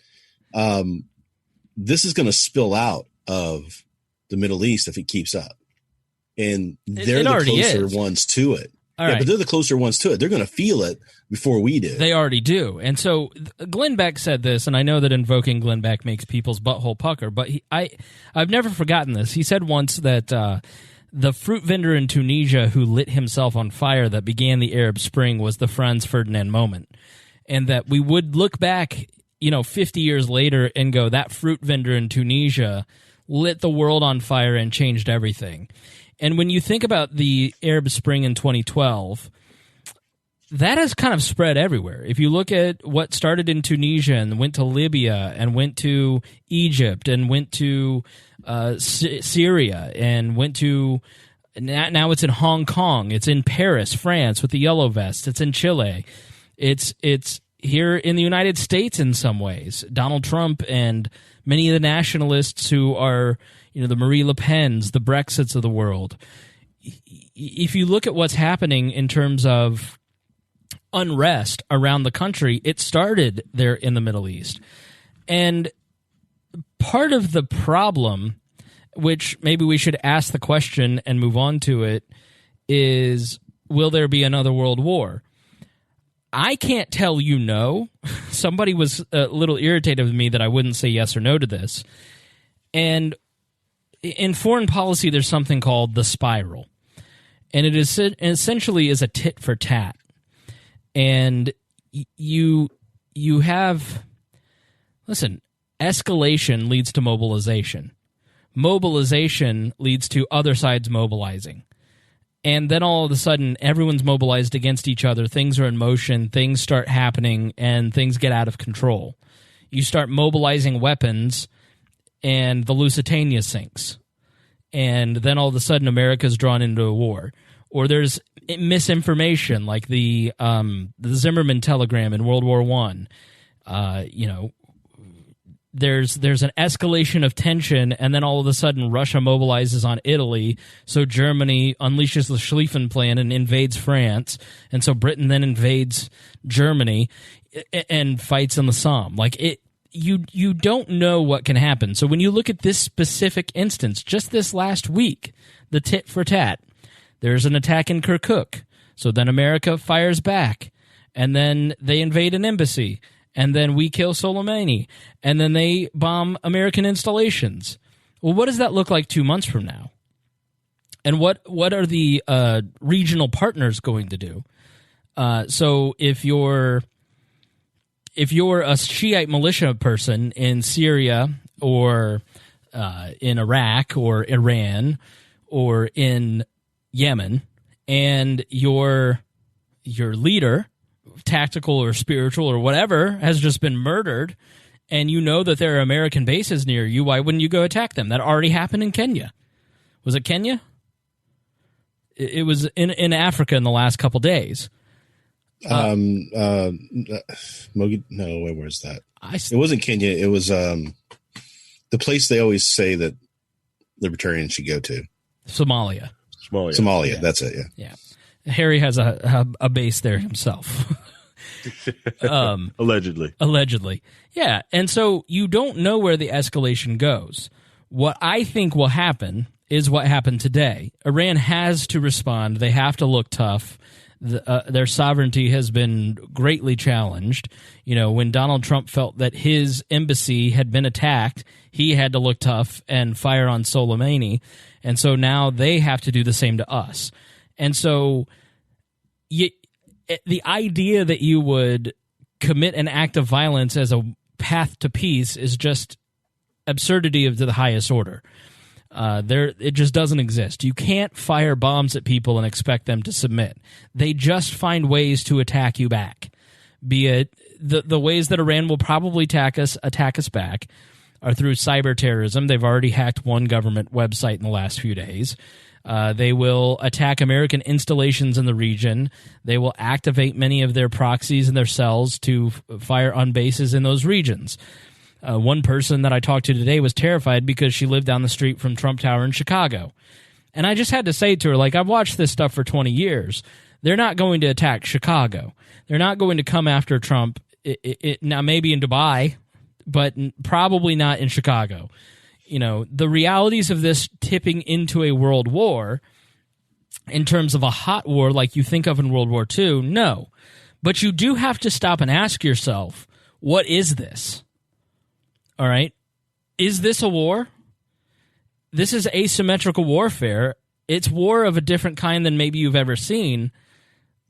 This is going to spill out of the Middle East if it keeps up, and they're the closer ones to it. But they're the closer ones to it. They're going to feel it before we do. They already do. And so Glenn Beck said this, and I know that invoking Glenn Beck makes people's butthole pucker, but I've never forgotten this. He said once that the fruit vendor in Tunisia who lit himself on fire that began the Arab Spring was the Franz Ferdinand moment, and that we would look back 50 years later and go, that fruit vendor in Tunisia lit the world on fire and changed everything. And when you think about the Arab Spring in 2012, that has kind of spread everywhere. If you look at what started in Tunisia and went to Libya and went to Egypt and went to Syria and went to now it's in Hong Kong, it's in Paris, France with the yellow vests, it's in Chile, it's here in the United States in some ways. Donald Trump and many of the nationalists who are, the Marie Le Pens, the Brexits of the world. If you look at what's happening in terms of unrest around the country, it started there in the Middle East. And part of the problem, which maybe we should ask the question and move on to it, is will there be another world war? I can't tell you no. Somebody was a little irritated with me that I wouldn't say yes or no to this. And in foreign policy, there's something called the spiral. And it is essentially is a tit for tat. And you have, listen, escalation leads to mobilization. Mobilization leads to other sides mobilizing. And then all of a sudden, everyone's mobilized against each other. Things are in motion. Things start happening, and things get out of control. You start mobilizing weapons, and the Lusitania sinks. And then all of a sudden, America's drawn into a war. Or there's misinformation, like the Zimmerman telegram in World War I. There's an escalation of tension, and then all of a sudden Russia mobilizes on Italy, so Germany unleashes the Schlieffen Plan and invades France, and so Britain then invades Germany and fights in the Somme. Like, you don't know what can happen. So when you look at this specific instance, just this last week, the tit for tat, there's an attack in Kirkuk, so then America fires back, and then they invade an embassy, and then we kill Soleimani, and then they bomb American installations. Well, what does that look like 2 months from now? And what are the regional partners going to do? So if you're a Shiite militia person in Syria or in Iraq or Iran or in Yemen, and your leader, tactical or spiritual or whatever, has just been murdered, and you know that there are American bases near you, why wouldn't you go attack them? That already happened in Kenya. Was it Kenya? It was in Africa in the last couple days. No, where's that? It wasn't Kenya. It was the place they always say that libertarians should go to. Somalia. Yeah. That's it. Yeah. Harry has a base there himself. Allegedly. Yeah. And so you don't know where the escalation goes. What I think will happen is what happened today. Iran has to respond. They have to look tough. Their sovereignty has been greatly challenged. You know, when Donald Trump felt that his embassy had been attacked, he had to look tough and fire on Soleimani. And so now they have to do the same to us. And so the idea that you would commit an act of violence as a path to peace is just absurdity of the highest order. It just doesn't exist. You can't fire bombs at people and expect them to submit. They just find ways to attack you back. Be it the ways that Iran will probably attack us back are through cyber terrorism. They've already hacked one government website in the last few days. They will attack American installations in the region. They will activate many of their proxies and their cells to fire on bases in those regions. One person that I talked to today was terrified because she lived down the street from Trump Tower in Chicago. And I just had to say to her, like, I've watched this stuff for 20 years. They're not going to attack Chicago. They're not going to come after Trump. Now, maybe in Dubai, but probably not in Chicago. You know, the realities of this tipping into a world war in terms of a hot war like you think of in World War II, no. But you do have to stop and ask yourself, what is this? All right? Is this a war? This is asymmetrical warfare. It's war of a different kind than maybe you've ever seen.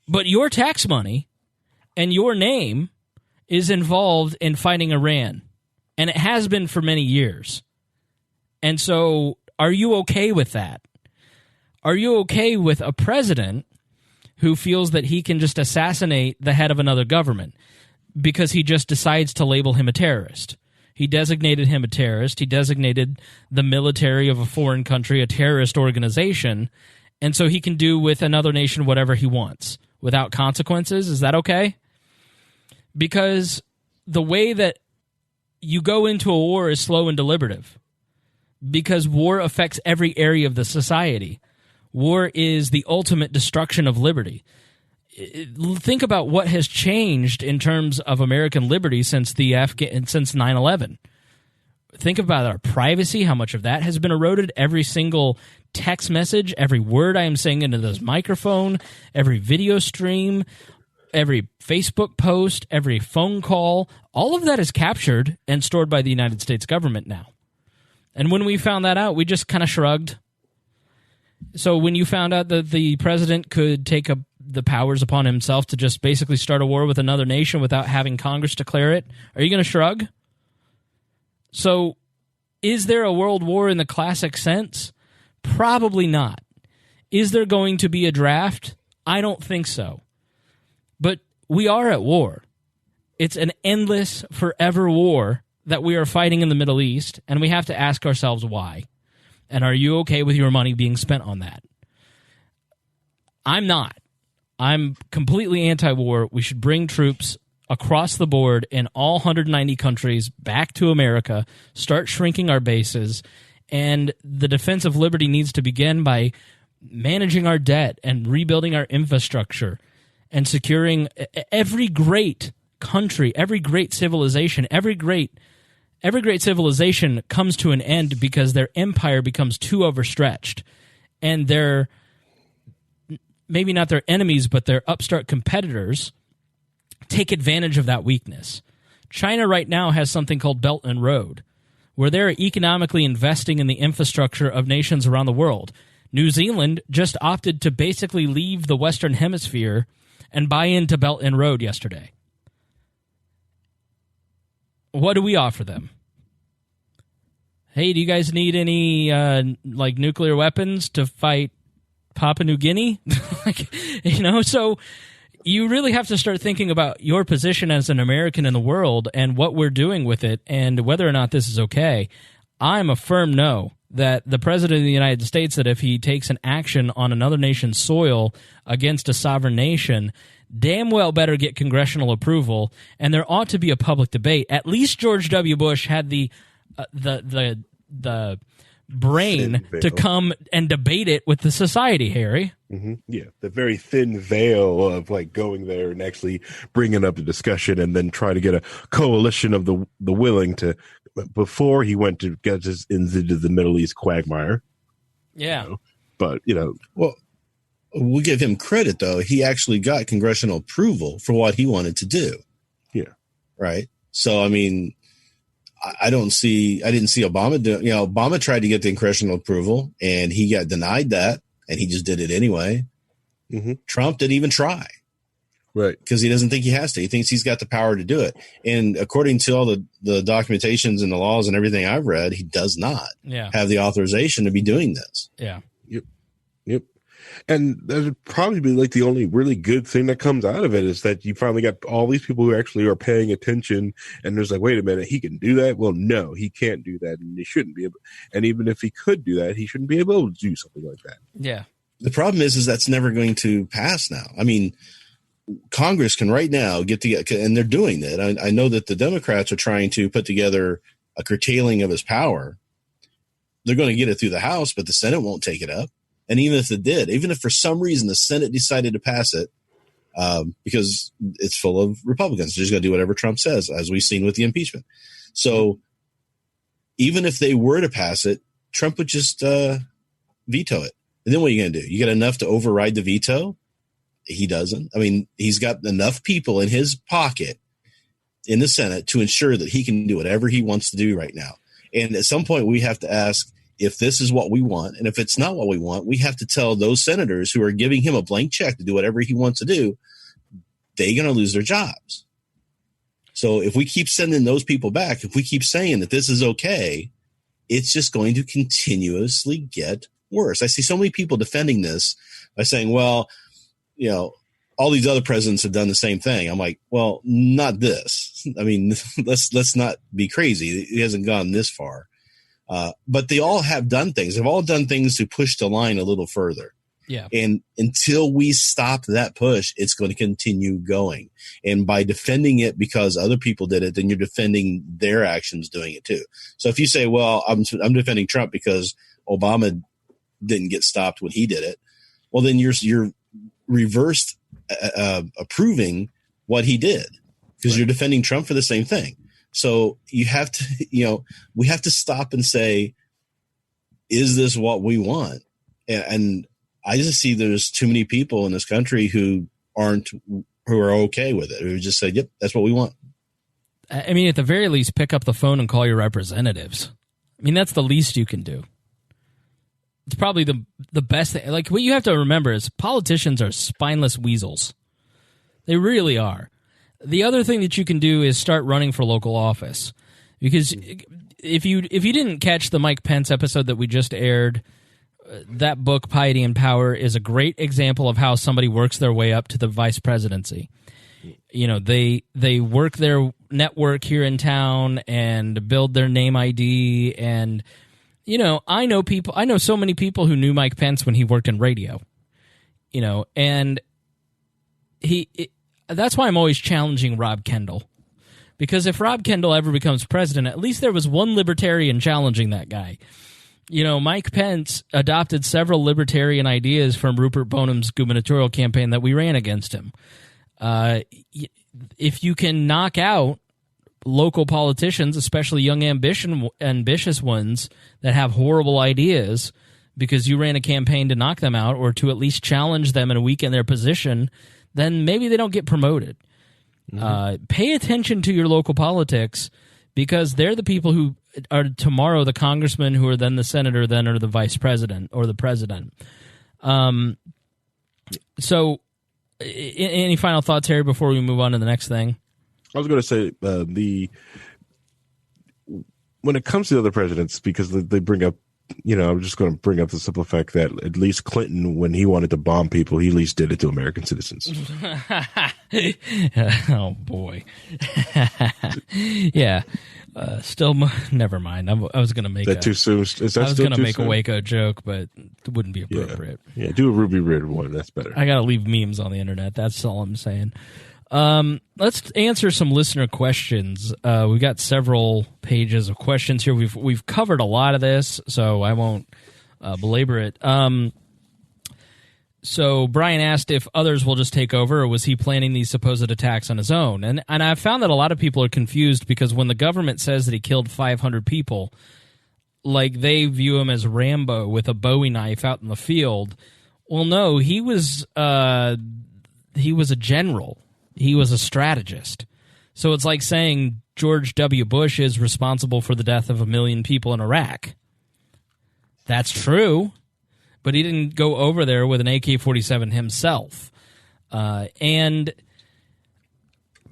But your tax money and your name is involved in fighting Iran. And it has been for many years. And so are you okay with that? Are you okay with a president who feels that he can just assassinate the head of another government because he just decides to label him a terrorist? He designated him a terrorist. He designated the military of a foreign country a terrorist organization, and so he can do with another nation whatever he wants without consequences. Is that okay? Because the way that you go into a war is slow and deliberative, because war affects every area of the society. War is the ultimate destruction of liberty. Think about what has changed in terms of American liberty since since 9/11. Think about our privacy, how much of that has been eroded. Every single text message, every word I am saying into this microphone, every video stream, every Facebook post, every phone call, all of that is captured and stored by the United States government now. And when we found that out, we just kind of shrugged. So when you found out that the president could take the powers upon himself to just basically start a war with another nation without having Congress declare it, are you going to shrug? So is there a world war in the classic sense? Probably not. Is there going to be a draft? I don't think so. But we are at war. It's an endless, forever war that we are fighting in the Middle East, and we have to ask ourselves why. And are you okay with your money being spent on that? I'm not. I'm completely anti-war. We should bring troops across the board in all 190 countries back to America, start shrinking our bases, and the defense of liberty needs to begin by managing our debt and rebuilding our infrastructure and securing every great country, every great civilization, every great civilization comes to an end because their empire becomes too overstretched, and their maybe not their enemies, but their upstart competitors take advantage of that weakness. China right now has something called Belt and Road, where they're economically investing in the infrastructure of nations around the world. New Zealand just opted to basically leave the Western Hemisphere and buy into Belt and Road yesterday. What do we offer them? Hey, do you guys need any nuclear weapons to fight Papua New Guinea? So you really have to start thinking about your position as an American in the world and what we're doing with it and whether or not this is okay. I'm a firm no that the President of the United States, that if he takes an action on another nation's soil against a sovereign nation, damn well better get congressional approval, and there ought to be a public debate. At least George W. Bush had the brain to come and debate it with the society, Harry. Mm-hmm. Yeah, the very thin veil of going there and actually bringing up the discussion and then trying to get a coalition of the willing to, before he went to get us into the Middle East quagmire. Yeah. But, well, we'll give him credit, though. He actually got congressional approval for what he wanted to do. Yeah. Right. So, I mean, I didn't see Obama do. Obama tried to get the congressional approval and he got denied that, and he just did it anyway. Mm-hmm. Trump didn't even try, right? Because he doesn't think he has to. He thinks he's got the power to do it. And according to all the documentations and the laws and everything I've read, he does not have the authorization to be doing this. Yeah. Yep. And that would probably be the only really good thing that comes out of it is that you finally got all these people who actually are paying attention, and there's wait a minute, he can do that? Well, no, he can't do that, and he shouldn't be able. And even if he could do that, he shouldn't be able to do something like that. Yeah. The problem is that's never going to pass now. I mean, Congress can right now get together, and they're doing that. I know that the Democrats are trying to put together a curtailing of his power. They're going to get it through the House, but the Senate won't take it up. And even if it did, even if for some reason the Senate decided to pass it, because it's full of Republicans, they're just going to do whatever Trump says, as we've seen with the impeachment. So even if they were to pass it, Trump would just veto it. And then what are you going to do? You got enough to override the veto? He doesn't. I mean, he's got enough people in his pocket in the Senate to ensure that he can do whatever he wants to do right now. And at some point we have to ask, if this is what we want, and if it's not what we want, we have to tell those senators who are giving him a blank check to do whatever he wants to do, they're going to lose their jobs. So if we keep sending those people back, if we keep saying that this is okay, it's just going to continuously get worse. I see so many people defending this by saying, well, all these other presidents have done the same thing. I'm like, well, not this. I mean, let's not be crazy. It hasn't gone this far. But they all have done things. They've all done things to push the line a little further. Yeah. And until we stop that push, it's going to continue going. And by defending it because other people did it, then you're defending their actions doing it too. So if you say, well, I'm defending Trump because Obama didn't get stopped when he did it, well, then you're reversed approving what he did because you're defending Trump for the same thing. So you have to, we have to stop and say, is this what we want? And I just see there's too many people in this country who are okay with it, who just say, yep, that's what we want. I mean, at the very least, pick up the phone and call your representatives. I mean, that's the least you can do. It's probably the best thing. What you have to remember is politicians are spineless weasels. They really are. The other thing that you can do is start running for local office, because if you didn't catch the Mike Pence episode that we just aired that book, Piety and Power, is a great example of how somebody works their way up to the vice presidency. You know, they work their network here in town and build their name ID. And, you know, I know so many people who knew Mike Pence when he worked in radio, you know, and that's why I'm always challenging Rob Kendall. Because if Rob Kendall ever becomes president, at least there was one libertarian challenging that guy. You know, Mike Pence adopted several libertarian ideas from Rupert Bonham's gubernatorial campaign that we ran against him. If you can knock out local politicians, especially young ambitious ones that have horrible ideas because you ran a campaign to knock them out or to at least challenge them and weaken their position, then maybe they don't get promoted. Pay attention to your local politics because they're the people who are tomorrow the congressman who are then the senator, then are the vice president or the president. So any final thoughts, Harry, before we move on to the next thing? I was going to say when it comes to the other presidents, because they bring up, you know, I'm just going to bring up the simple fact that at least Clinton, when he wanted to bomb people, he at least did it to American citizens. Oh, boy. Yeah. Still, never mind. I was going to make that too soon? I was going to make a Waco joke, but it wouldn't be appropriate. Yeah, do a Ruby Rid one. That's better. I got to leave memes on the internet. That's all I'm saying. Let's answer some listener questions. We've got several pages of questions here. We've covered a lot of this, so I won't belabor it. So Brian asked if others will just take over, or was he planning these supposed attacks on his own? And I've found that a lot of people are confused because when the government says that he killed 500 people, like they view him as Rambo with a Bowie knife out in the field. Well, no, he was a general. He was a strategist. So it's like saying George W. Bush is responsible for the death of 1 million people in Iraq. That's true, but he didn't go over there with an AK-47 himself. And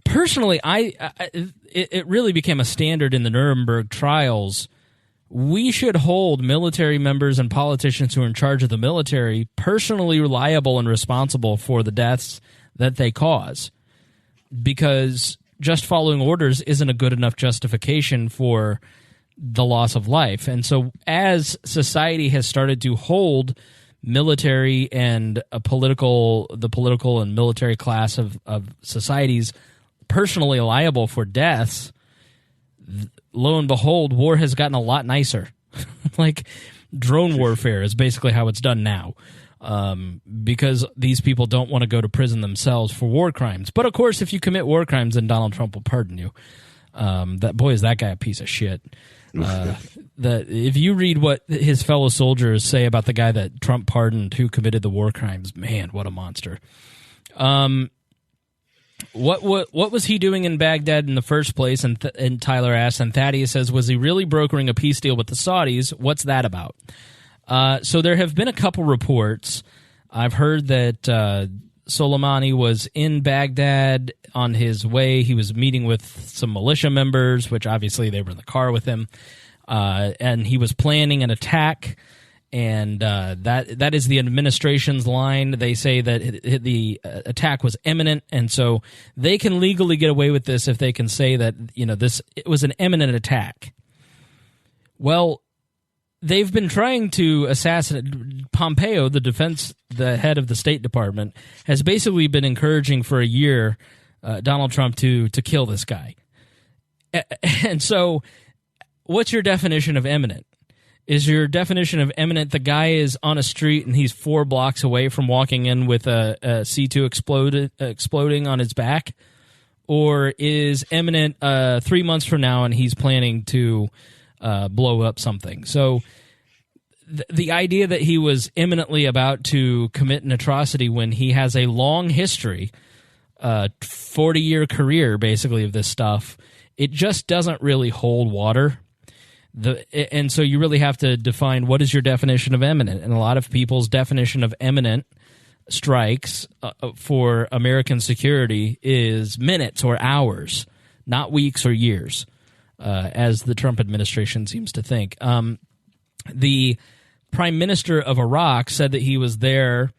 personally, it really became a standard in the Nuremberg trials. We should hold military members and politicians who are in charge of the military personally liable and responsible for the deaths that they cause. Because just following orders isn't a good enough justification for the loss of life. And so as society has started to hold military and the political and military class of societies personally liable for deaths, lo and behold, war has gotten a lot nicer. Like drone warfare is basically how it's done now. Because these people don't want to go to prison themselves for war crimes. But of course, if you commit war crimes, then Donald Trump will pardon you. Is that guy a piece of shit? If you read what his fellow soldiers say about the guy that Trump pardoned who committed the war crimes, man, what a monster. What was he doing in Baghdad in the first place? And Tyler asks, and Thaddeus says, was he really brokering a peace deal with the Saudis? What's that about? So there have been a couple reports. I've heard that Soleimani was in Baghdad on his way. He was meeting with some militia members, which obviously they were in the car with him, and he was planning an attack. And that is the administration's line. They say that the attack was imminent, and so they can legally get away with this if they can say that it was an imminent attack. Well, they've been trying to assassinate Pompeo, the head of the State Department, has basically been encouraging for a year Donald Trump to kill this guy. And so, what's your definition of imminent? Is your definition of imminent the guy is on a street and he's 4 blocks away from walking in with a C2 exploding on his back? Or is imminent 3 months from now and he's planning to blow up something? So the idea that he was imminently about to commit an atrocity when he has a long history, 40-year career basically of this stuff, it just doesn't really hold water. And so you really have to define what is your definition of imminent. And a lot of people's definition of imminent strikes for American security is minutes or hours, not weeks or years, as the Trump administration seems to think. The prime minister of Iraq said that he was there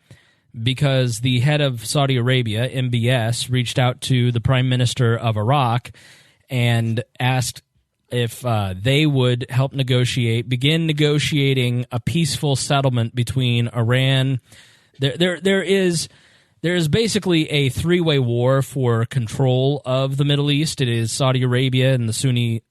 because the head of Saudi Arabia, MBS, reached out to the prime minister of Iraq and asked if they would help begin negotiating a peaceful settlement between Iran. There is basically a three-way war for control of the Middle East. It is Saudi Arabia and the Sunni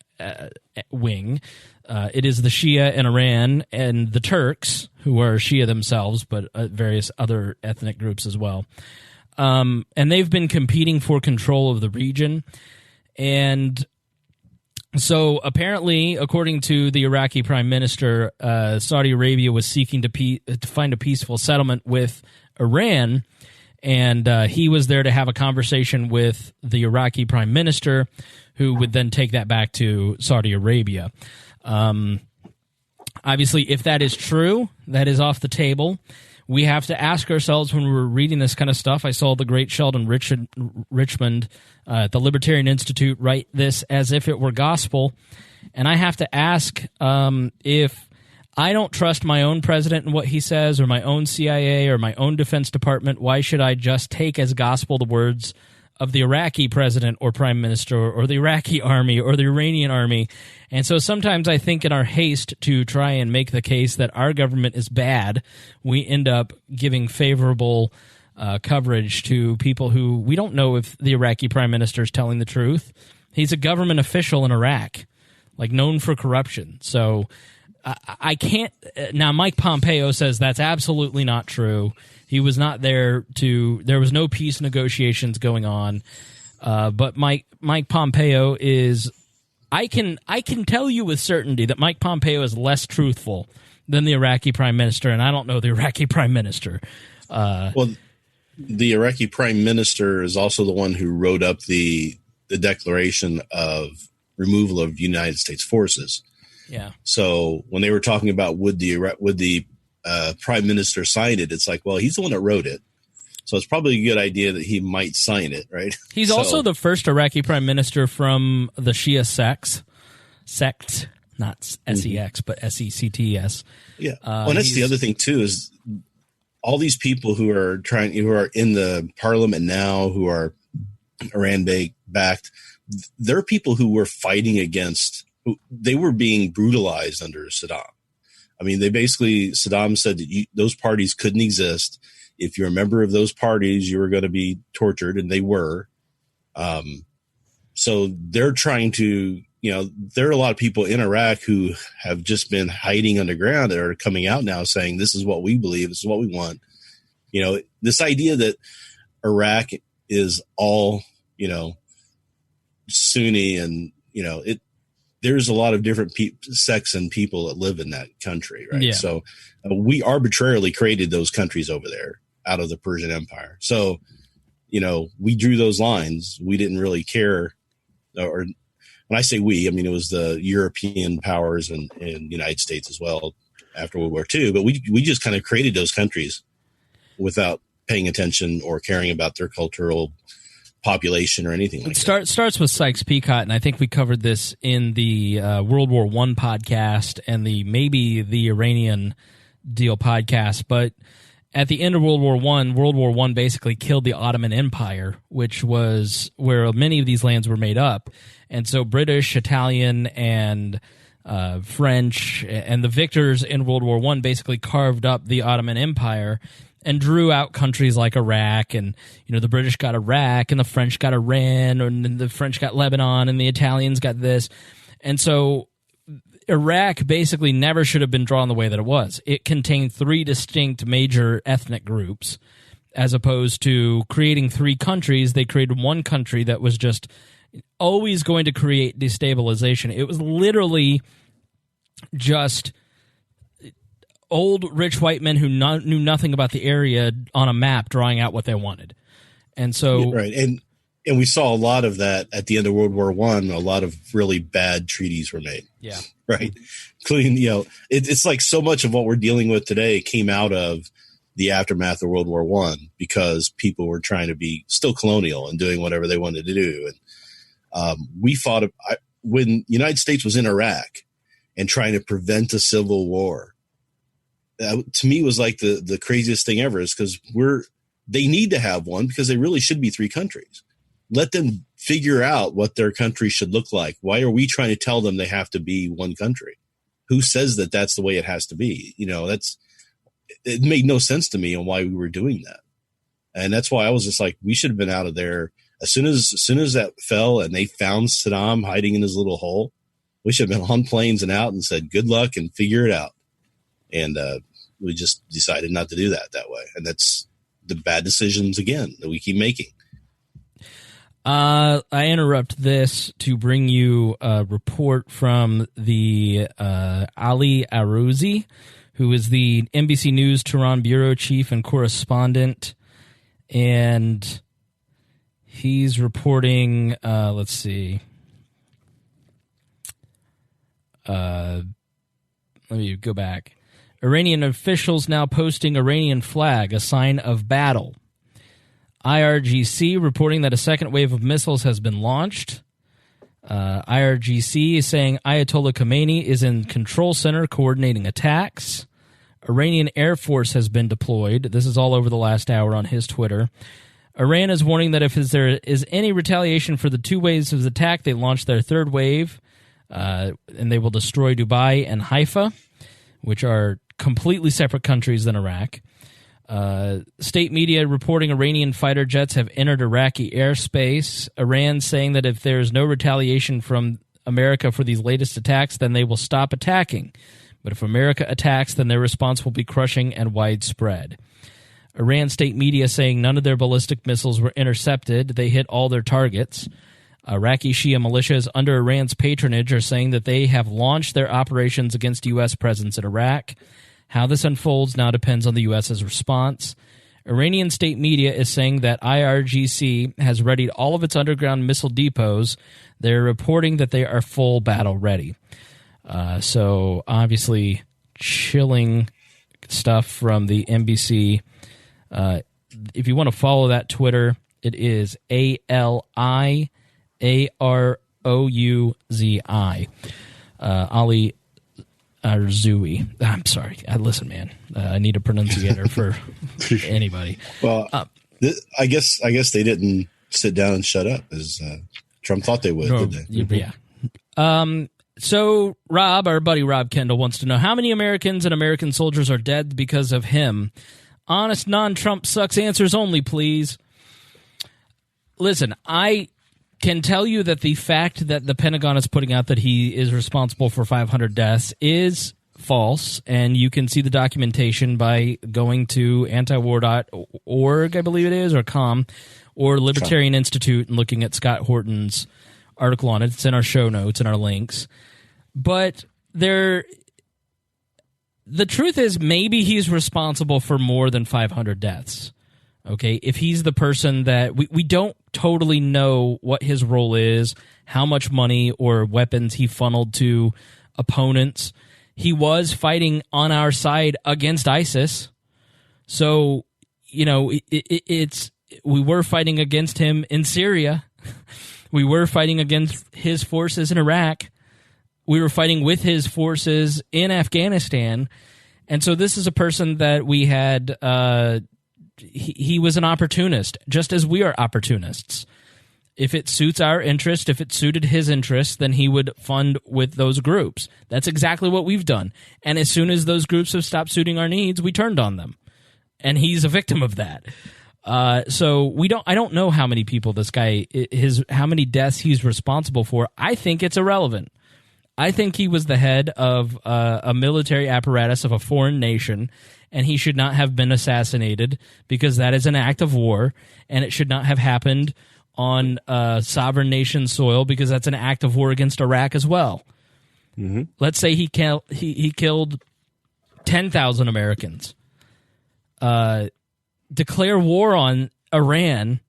wing. It is the Shia in Iran and the Turks, who are Shia themselves, but various other ethnic groups as well. And they've been competing for control of the region. And so apparently, according to the Iraqi prime minister, Saudi Arabia was seeking to find a peaceful settlement with Iran. And he was there to have a conversation with the Iraqi prime minister, who would then take that back to Saudi Arabia. Obviously, if that is true, that is off the table. We have to ask ourselves when we're reading this kind of stuff. I saw the great Sheldon Richmond at the Libertarian Institute write this as if it were gospel. And I have to ask if I don't trust my own president and what he says, or my own CIA or my own Defense Department, why should I just take as gospel the words of the Iraqi president or prime minister or the Iraqi army or the Iranian army? And so sometimes I think in our haste to try and make the case that our government is bad, we end up giving favorable coverage to people who we don't know if the Iraqi prime minister is telling the truth. He's a government official in Iraq, like known for corruption. So I can't. Now, Mike Pompeo says that's absolutely not true. He was not there there was no peace negotiations going on. But Mike Pompeo is, I can tell you with certainty that Mike Pompeo is less truthful than the Iraqi prime minister, and I don't know the Iraqi prime minister. Well, the Iraqi prime minister is also the one who wrote up the declaration of removal of United States forces. Yeah. So when they were talking about would the prime minister sign it, it's like, well, he's the one that wrote it, so it's probably a good idea that he might sign it, right? He's also the first Iraqi prime minister from the Shia sect, not SEX, but SECTS. Yeah, well, and that's the other thing too, is all these people who are in the parliament now, who are Iran backed, they're people who were fighting against. They were being brutalized under Saddam. I mean, Saddam said that those parties couldn't exist. If you're a member of those parties, you were going to be tortured, and they were. So they're trying to, there are a lot of people in Iraq who have just been hiding underground that are coming out now saying, this is what we believe, this is what we want. This idea that Iraq is all, Sunni and, there's a lot of different sects and people that live in that country, right? Yeah. So we arbitrarily created those countries over there out of the Persian Empire. So, we drew those lines. We didn't really care. Or when I say we, I mean, it was the European powers and United States as well after World War II. But we just kind of created those countries without paying attention or caring about their cultural population or anything like that. Starts with Sykes-Picot, and I think we covered this in the World War I podcast and maybe the Iranian deal podcast. But at the end of World War I basically killed the Ottoman Empire, which was where many of these lands were made up. And so British, Italian, and French, and the victors in World War I basically carved up the Ottoman Empire and drew out countries like Iraq, and the British got Iraq, and the French got Iran, and the French got Lebanon, and the Italians got this. And so Iraq basically never should have been drawn the way that it was. It contained three distinct major ethnic groups, as opposed to creating three countries. They created one country that was just always going to create destabilization. It was literally just old rich white men who knew nothing about the area on a map drawing out what they wanted. And so right. And we saw a lot of that at the end of World War I. A lot of really bad treaties were made. Yeah. Right. Including, it's like so much of what we're dealing with today came out of the aftermath of World War I, because people were trying to be still colonial and doing whatever they wanted to do. And we fought when the United States was in Iraq and trying to prevent a civil war. to me was like the craziest thing ever, is because they need to have one, because they really should be 3 countries. Let them figure out what their country should look like. Why are we trying to tell them they have to be one country? Who says that that's the way it has to be? It made no sense to me on why we were doing that. And that's why I was just like, we should have been out of there as soon as that fell and they found Saddam hiding in his little hole. We should have been on planes and out and said, good luck and figure it out. And we just decided not to do that way. And that's the bad decisions, again, that we keep making. I interrupt this to bring you a report from the Ali Arouzi, who is the NBC News Tehran bureau chief and correspondent. And he's reporting, let's see. Let me go back. Iranian officials now posting Iranian flag, a sign of battle. IRGC reporting that a second wave of missiles has been launched. IRGC is saying Ayatollah Khamenei is in control center coordinating attacks. Iranian Air Force has been deployed. This is all over the last hour on his Twitter. Iran is warning that if there is any retaliation for the 2 waves of the attack, they launch their 3rd wave, and they will destroy Dubai and Haifa, which are completely separate countries than Iraq. State media reporting Iranian fighter jets have entered Iraqi airspace. Iran saying that if there is no retaliation from America for these latest attacks, then they will stop attacking. But if America attacks, then their response will be crushing and widespread. Iran state media saying none of their ballistic missiles were intercepted. They hit all their targets. Iraqi Shia militias under Iran's patronage are saying that they have launched their operations against U.S. presence in Iraq. How this unfolds now depends on the U.S.'s response. Iranian state media is saying that IRGC has readied all of its underground missile depots. They're reporting that they are full battle ready. So obviously chilling stuff from the NBC. If you want to follow that Twitter, it is AliArouzi. Ali Arzui. I'm sorry. Listen, man. I need a pronunciator for anybody. Well, I guess they didn't sit down and shut up as Trump thought they would, did they? Yeah. So Rob, our buddy Rob Kendall, wants to know how many Americans and American soldiers are dead because of him. Honest, non-Trump sucks answers only, please. Listen, I can tell you that the fact that the Pentagon is putting out that he is responsible for 500 deaths is false, and you can see the documentation by going to antiwar.org, I believe it is, or com, or Libertarian Institute, and looking at Scott Horton's article on it. It's in our show notes and our links. But the truth is, maybe he's responsible for more than 500 deaths. Okay, if he's the person that we don't totally know what his role is, how much money or weapons he funneled to opponents. He was fighting on our side against ISIS. So, we were fighting against him in Syria. We were fighting against his forces in Iraq. We were fighting with his forces in Afghanistan. And so this is a person that we had, he was an opportunist, just as we are opportunists. If it suits our interest, if it suited his interest, then he would fund with those groups. That's exactly what we've done. And as soon as those groups have stopped suiting our needs, we turned on them. And he's a victim of that. So I don't know how many people this guy, how many deaths he's responsible for. I think it's irrelevant. I think he was the head of a military apparatus of a foreign nation, and he should not have been assassinated because that is an act of war, and it should not have happened on sovereign nation soil because that's an act of war against Iraq as well. Mm-hmm. Let's say he killed 10,000 Americans. Declare war on Iran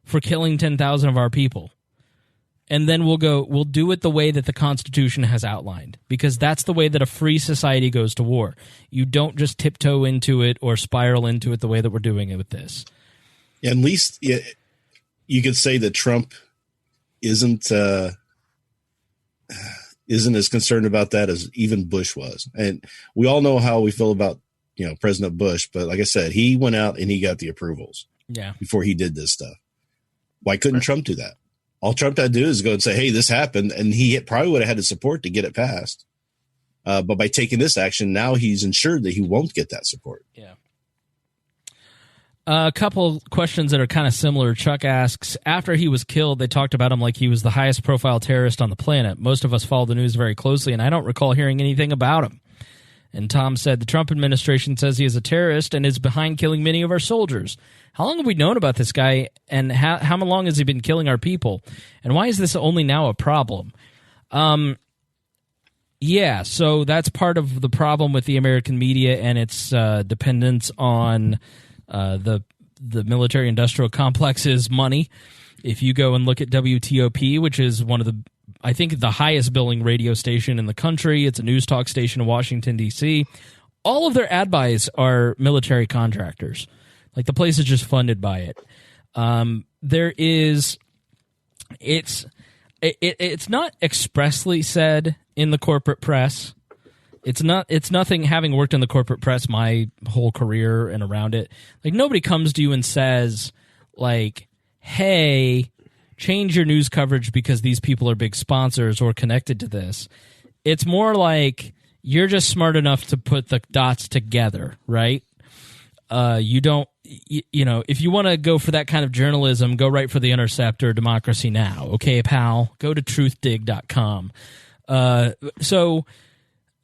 for killing 10,000 of our people. And then we'll do it the way that the Constitution has outlined, because that's the way that a free society goes to war. You don't just tiptoe into it or spiral into it the way that we're doing it with this. Yeah, at least you could say that Trump isn't as concerned about that as even Bush was. And we all know how we feel about President Bush. But like I said, he went out and he got the approvals before he did this stuff. Why couldn't Trump do that? All Trump had to do is go and say, hey, this happened. And he probably would have had the support to get it passed. But by taking this action, now he's ensured that he won't get that support. Yeah. A couple questions that are kind of similar. Chuck asks, after he was killed, they talked about him like he was the highest profile terrorist on the planet. Most of us follow the news very closely, and I don't recall hearing anything about him. And Tom said, the Trump administration says he is a terrorist and is behind killing many of our soldiers. How long have we known about this guy, and how long has he been killing our people? And why is this only now a problem? Yeah, so that's part of the problem with the American media and its dependence on the military-industrial complex's money. If you go and look at WTOP, which is one of the, I think, the highest billing radio station in the country, it's a news talk station in Washington, D.C., all of their ad buys are military contractors. Like, the place is just funded by it. It's not expressly said in the corporate press. It's nothing, having worked in the corporate press my whole career and around it. Like, nobody comes to you and says, like, hey, change your news coverage because these people are big sponsors or connected to this. It's more like you're just smart enough to put the dots together, right? You don't, if you want to go for that kind of journalism, go right for The Intercept or Democracy Now! Okay, pal? Go to truthdig.com. So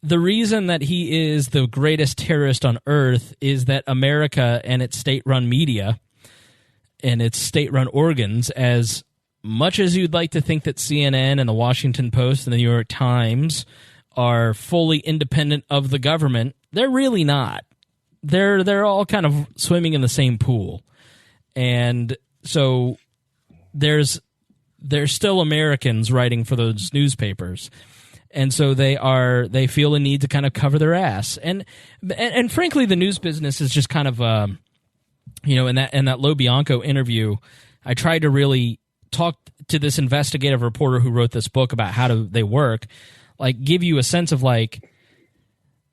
the reason that he is the greatest terrorist on earth is that America and its state-run media and its state-run organs, as much as you'd like to think that CNN and the Washington Post and the New York Times are fully independent of the government, they're really not. They're all kind of swimming in the same pool. And so there's still Americans writing for those newspapers. And so they feel a need to kind of cover their ass. And frankly, the news business is just kind of in that Lo Bianco interview, I tried to really talk to this investigative reporter who wrote this book about how do they work, like give you a sense of like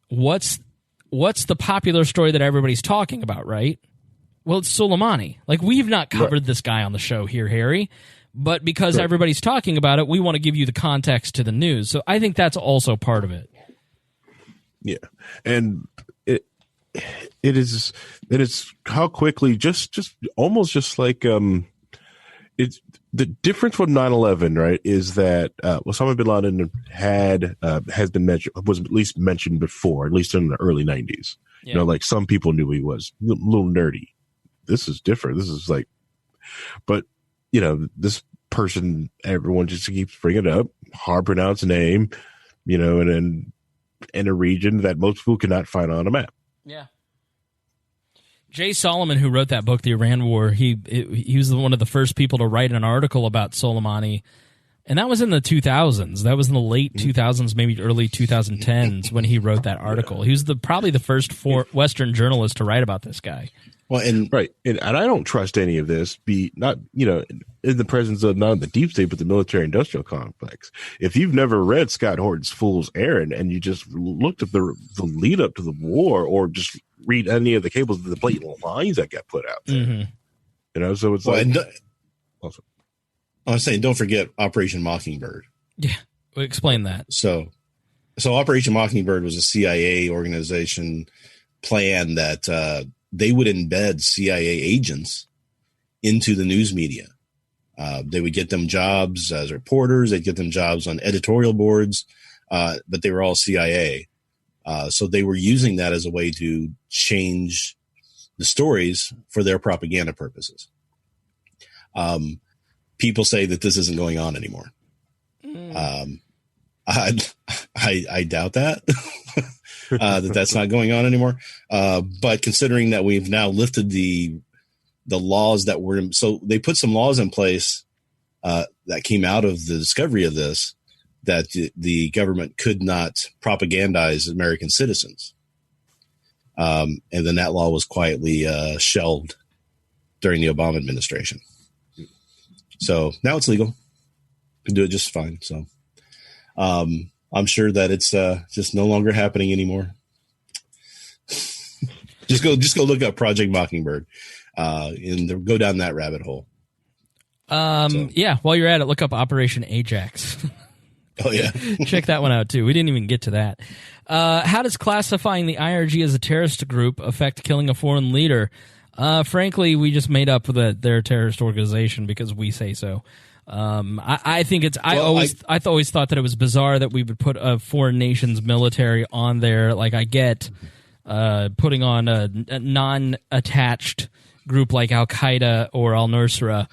what's the popular story that everybody's talking about, right? Well, it's Soleimani. Like, we've not covered this guy on the show here, Harry, but because everybody's talking about it, we want to give you the context to the news. So I think that's also part of it. Yeah. And it is how quickly just almost just like it's the difference with 9/11, right, is that Osama bin Laden was at least mentioned before, at least in the early 90s. Yeah. Like some people knew he was a little nerdy. This is different. This is like, but this person, everyone just keeps bringing it up, hard pronounced name, and in a region that most people cannot find on a map. Yeah. Jay Solomon, who wrote that book, The Iran War, he was one of the first people to write an article about Soleimani, and that was in the 2000s. That was in the late 2000s, maybe early 2010s when he wrote that article. He was probably the first Western journalist to write about this guy. Well, and I don't trust any of this. In the presence of not the deep state, but the military-industrial complex. If you've never read Scott Horton's Fool's Errand and you just looked at the lead up to the war, or just read any of the cables of the blatant lines that got put out there, so it's I was saying, don't forget Operation Mockingbird. Yeah, explain that. So Operation Mockingbird was a CIA organization plan that they would embed CIA agents into the news media. They would get them jobs as reporters. They'd get them jobs on editorial boards, but they were all CIA. So they were using that as a way to change the stories for their propaganda purposes. People say that this isn't going on anymore. I doubt that, that's not going on anymore. But considering that we've now lifted the laws that were, so they put some laws in place that came out of the discovery of this, that the government could not propagandize American citizens. And then that law was quietly shelved during the Obama administration. So now it's legal. You can do it just fine. So I'm sure that it's just no longer happening anymore. Just go look up Project Mockingbird, and go down that rabbit hole. Yeah. While you're at it, look up Operation Ajax. Oh yeah, check that one out too. We didn't even get to that. How does classifying the IRG as a terrorist group affect killing a foreign leader? Frankly, we just made up that they're a terrorist organization because we say so. I think it's. I always thought that it was bizarre that we would put a foreign nation's military on there. Like I get putting on a non-attached group like Al Qaeda or Al Nusra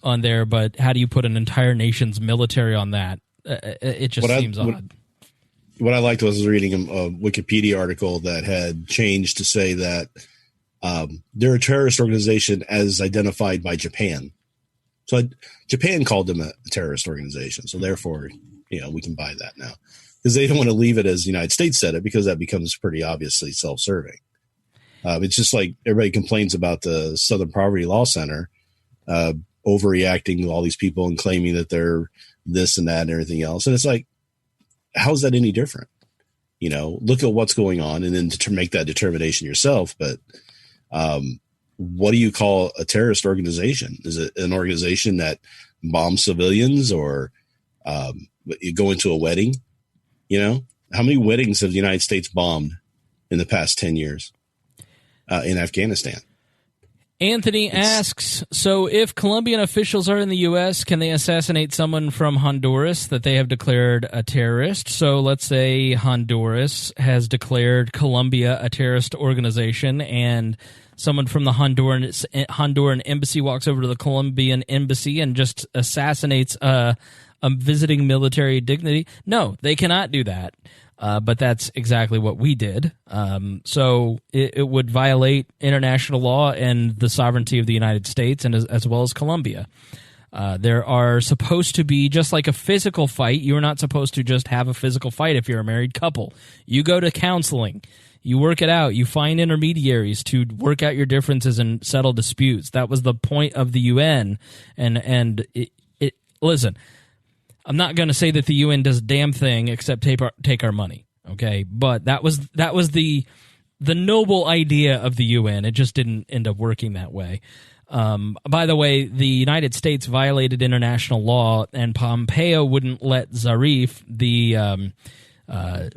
on there, but how do you put an entire nation's military on that? It just seems odd. What I liked was reading a Wikipedia article that had changed to say that they're a terrorist organization as identified by Japan. So Japan called them a terrorist organization. So therefore, we can buy that now because they don't want to leave it as the United States said it because that becomes pretty obviously self-serving. It's just like everybody complains about the Southern Poverty Law Center overreacting to all these people and claiming that they're this and that and everything else. And it's like, how's that any different? Look at what's going on and then to make that determination yourself. But what do you call a terrorist organization? Is it an organization that bombs civilians or you go into a wedding? How many weddings have the United States bombed in the past 10 years in Afghanistan? Anthony asks, so if Colombian officials are in the U.S., can they assassinate someone from Honduras that they have declared a terrorist? So let's say Honduras has declared Colombia a terrorist organization and someone from the Honduran embassy walks over to the Colombian embassy and just assassinates a visiting military dignity. No, they cannot do that. But that's exactly what we did. So it would violate international law and the sovereignty of the United States and as well as Colombia. There are supposed to be, just like a physical fight, you're not supposed to just have a physical fight if you're a married couple. You go to counseling. You work it out. You find intermediaries to work out your differences and settle disputes. That was the point of the UN. And listen, I'm not going to say that the UN does a damn thing except take our money, okay? But that was the noble idea of the UN. It just didn't end up working that way. By the way, the United States violated international law, and Pompeo wouldn't let Zarif, the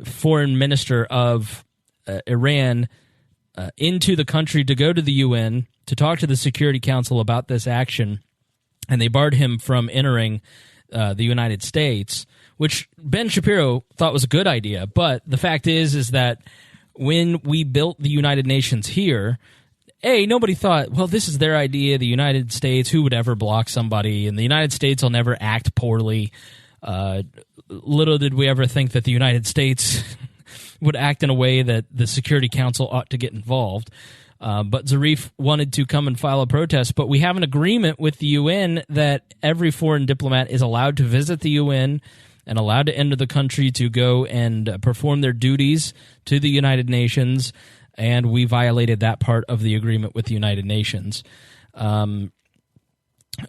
foreign minister of Iran, into the country to go to the UN to talk to the Security Council about this action, and they barred him from entering the United States, which Ben Shapiro thought was a good idea. But the fact is that when we built the United Nations here, nobody thought, well, this is their idea, the United States, who would ever block somebody, and the United States will never act poorly. Little did we ever think that the United States would act in a way that the Security Council ought to get involved. But Zarif wanted to come and file a protest, but we have an agreement with the UN that every foreign diplomat is allowed to visit the UN and allowed to enter the country to go and perform their duties to the United Nations, and we violated that part of the agreement with the United Nations.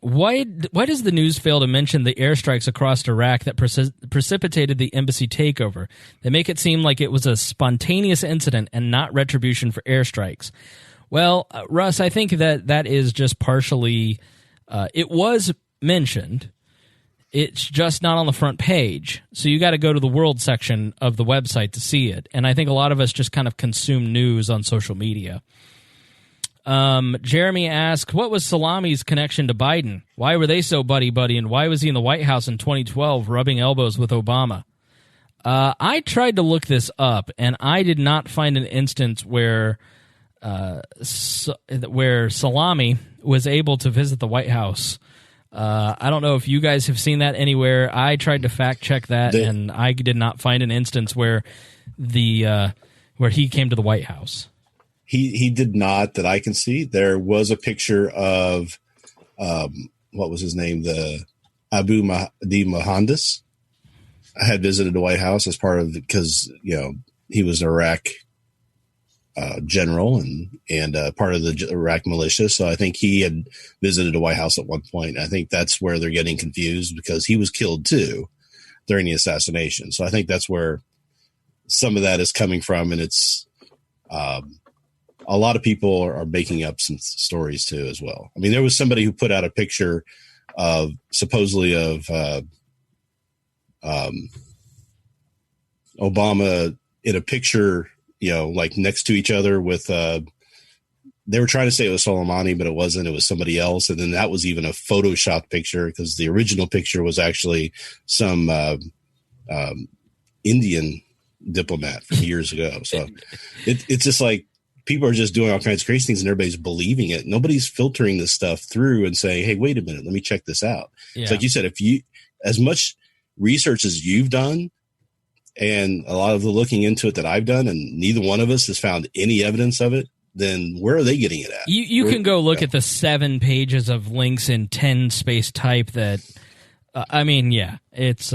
Why does the news fail to mention the airstrikes across Iraq that precipitated the embassy takeover? They make it seem like it was a spontaneous incident and not retribution for airstrikes. Well, Russ, I think that is just partially it was mentioned. It's just not on the front page. So you got to go to the world section of the website to see it. And I think a lot of us just kind of consume news on social media. Jeremy asked, what was Salami's connection to Biden? Why were they so buddy-buddy, and why was he in the White House in 2012 rubbing elbows with Obama? I tried to look this up, and I did not find an instance where Salami was able to visit the White House. I don't know if you guys have seen that anywhere. I tried to fact-check that, and I did not find an instance where where he came to the White House. He did not, that I can see. There was a picture of, what was his name? The Abu Mahdi Mohandas. I had visited the White House as part of, because, he was an Iraq general and part of the Iraq militia. So I think he had visited the White House at one point. I think that's where they're getting confused because he was killed too during the assassination. So I think that's where some of that is coming from. And it's, a lot of people are making up some stories too as well. I mean, there was somebody who put out a picture of supposedly of Obama in a picture, like next to each other with, they were trying to say it was Soleimani, but it wasn't. It was somebody else. And then that was even a Photoshop picture, because the original picture was actually some Indian diplomat from years ago. So it's just like people are just doing all kinds of crazy things and everybody's believing it. Nobody's filtering this stuff through and saying, hey, wait a minute, let me check this out. Yeah. It's like you said, if you, as much research as you've done and a lot of the looking into it that I've done, and neither one of us has found any evidence of it, then where are they getting it at? You can go look at the 7 pages of links in 10 space type that, it's,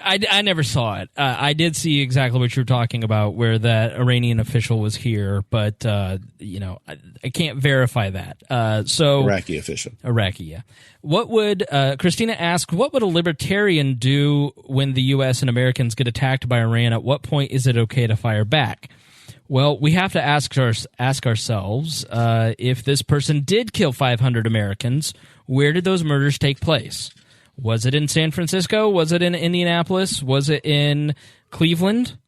I never saw it. I did see exactly what you're talking about, where that Iranian official was here, but, I can't verify that. Iraqi official. Iraqi, yeah. What would, Christina asked, what would a libertarian do when the U.S. and Americans get attacked by Iran? At what point is it okay to fire back? Well, we have to ask ourselves, if this person did kill 500 Americans, where did those murders take place? Was it in San Francisco? Was it in Indianapolis? Was it in Cleveland?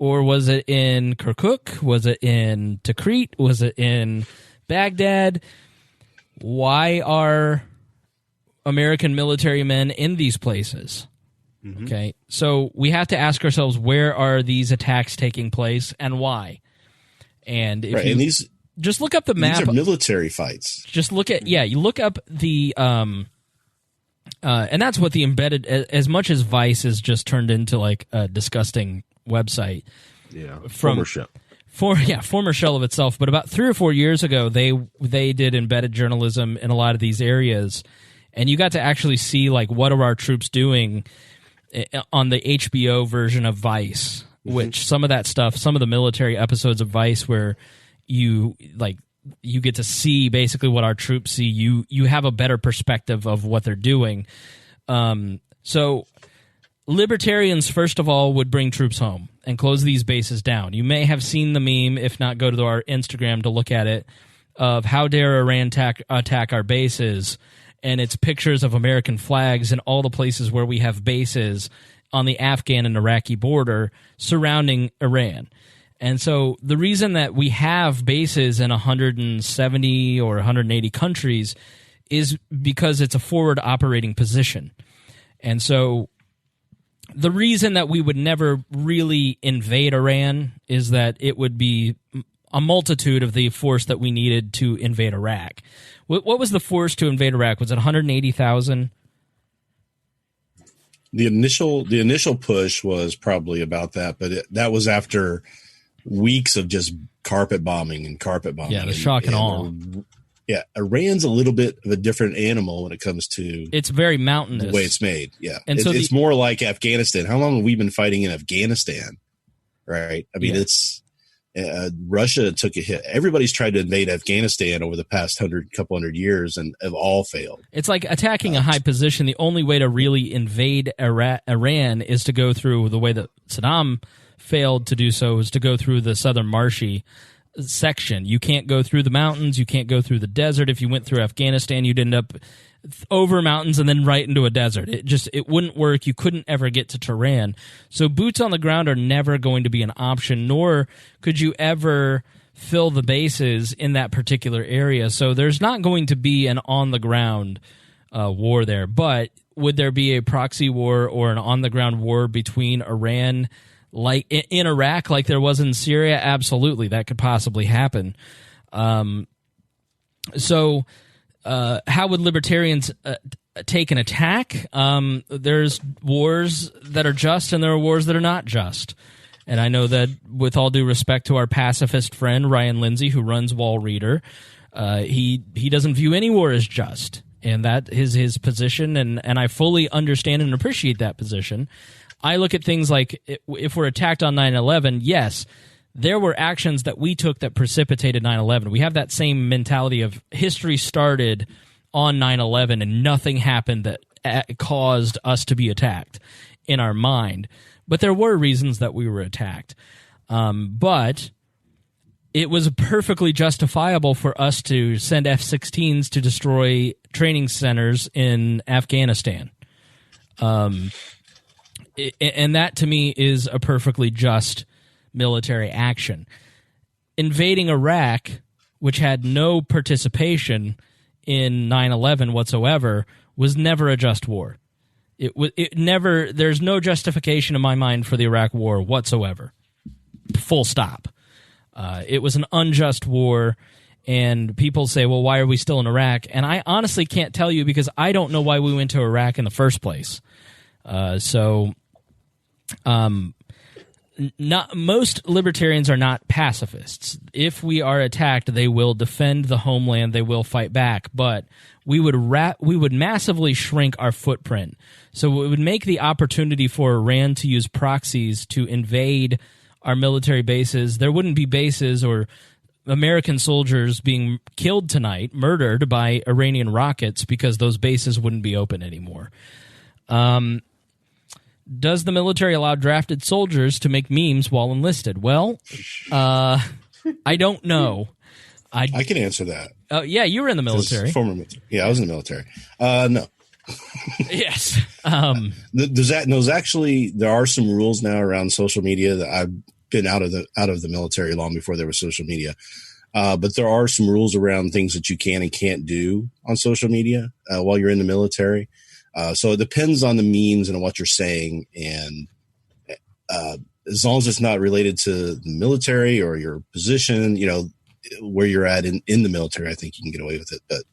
Or was it in Kirkuk? Was it in Tikrit? Was it in Baghdad? Why are American military men in these places? Mm-hmm. Okay, so we have to ask ourselves, where are these attacks taking place and why? And if and these just look up the map. These are military fights. Just look at you look up the and that's what the embedded, as much as Vice has just turned into like a disgusting website. Yeah, former shell of itself. But about 3 or 4 years ago, they did embedded journalism in a lot of these areas, and you got to actually see like what are our troops doing on the HBO version of Vice, which some of that stuff, some of the military episodes of Vice where you get to see basically what our troops see. You have a better perspective of what they're doing. So libertarians, first of all, would bring troops home and close these bases down. You may have seen the meme, if not, go to our Instagram to look at it, of how dare Iran attack our bases. And it's pictures of American flags in all the places where we have bases on the Afghan and Iraqi border surrounding Iran. And so the reason that we have bases in 170 or 180 countries is because it's a forward operating position. And so the reason that we would never really invade Iran is that it would be a multitude of the force that we needed to invade Iraq. What was the force to invade Iraq? Was it 180,000? The initial push was probably about that, but that was after weeks of just carpet bombing. Yeah, the shock and awe. Yeah, Iran's a little bit of a different animal when it comes to it's very mountainous the way it's made. Yeah, and it's more like Afghanistan. How long have we been fighting in Afghanistan? Right. I mean, it's. Russia took a hit. Everybody's tried to invade Afghanistan over the past couple hundred years and have all failed. It's like attacking a high position. The only way to really invade Iran is to go through the way that Saddam failed to do so, is to go through the southern marshy section. You can't go through the mountains. You can't go through the desert. If you went through Afghanistan, you'd end up over mountains and then right into a desert. It wouldn't work. You couldn't ever get to Tehran. So boots on the ground are never going to be an option, nor could you ever fill the bases in that particular area. So there's not going to be an on-the-ground war there. But would there be a proxy war or an on-the-ground war between Iran, like in Iraq, like there was in Syria? Absolutely, that could possibly happen. How would libertarians take an attack? There's wars that are just and there are wars that are not just. And I know that, with all due respect to our pacifist friend Ryan Lindsay, who runs Wall Reader, he doesn't view any war as just. And that is his position, and I fully understand and appreciate that position. I look at things like, if we're attacked on 9/11, yes, there were actions that we took that precipitated 9/11. We have that same mentality of history started on 9/11 and nothing happened that caused us to be attacked in our mind. But there were reasons that we were attacked. But it was perfectly justifiable for us to send F-16s to destroy training centers in Afghanistan. And that, to me, is a perfectly just military action. Invading Iraq, which had no participation in 9/11 whatsoever, was never a just war. It never. There's no justification in my mind for the Iraq War whatsoever. Full stop. It was an unjust war, and people say, well, why are we still in Iraq? And I honestly can't tell you because I don't know why we went to Iraq in the first place. Not most libertarians are not pacifists. If we are attacked, they will defend the homeland. They will fight back. But we would massively shrink our footprint. So it would make the opportunity for Iran to use proxies to invade our military bases. There wouldn't be bases or American soldiers being killed tonight, murdered by Iranian rockets, because those bases wouldn't be open anymore. Does the military allow drafted soldiers to make memes while enlisted? Well, I don't know. I can answer that. Yeah, you were in the military. Former military. Yeah, I was in the military. No. Yes. There are some rules now around social media that I've been out of the military long before there was social media. But there are some rules around things that you can and can't do on social media while you're in the military. So it depends on the means and what you're saying. And as long as it's not related to the military or your position, where you're at in the military, I think you can get away with it. But,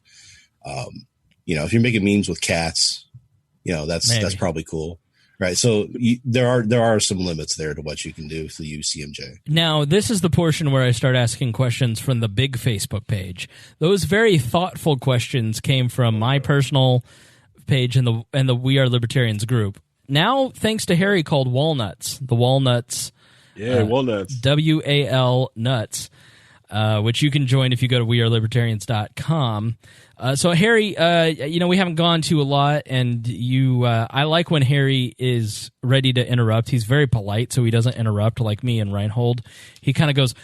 if you're making memes with cats, that's probably cool. Right. So there are some limits there to what you can do with the UCMJ. Now, this is the portion where I start asking questions from the big Facebook page. Those very thoughtful questions came from my personal page and the We Are Libertarians group. Now, thanks to Harry called Walnuts, the Walnuts. Yeah, Walnuts. WAL Nuts, which you can join if you go to wearelibertarians.com. So Harry, we haven't gone to a lot, and I like when Harry is ready to interrupt. He's very polite, so he doesn't interrupt like me and Rhinehold. He kind of goes,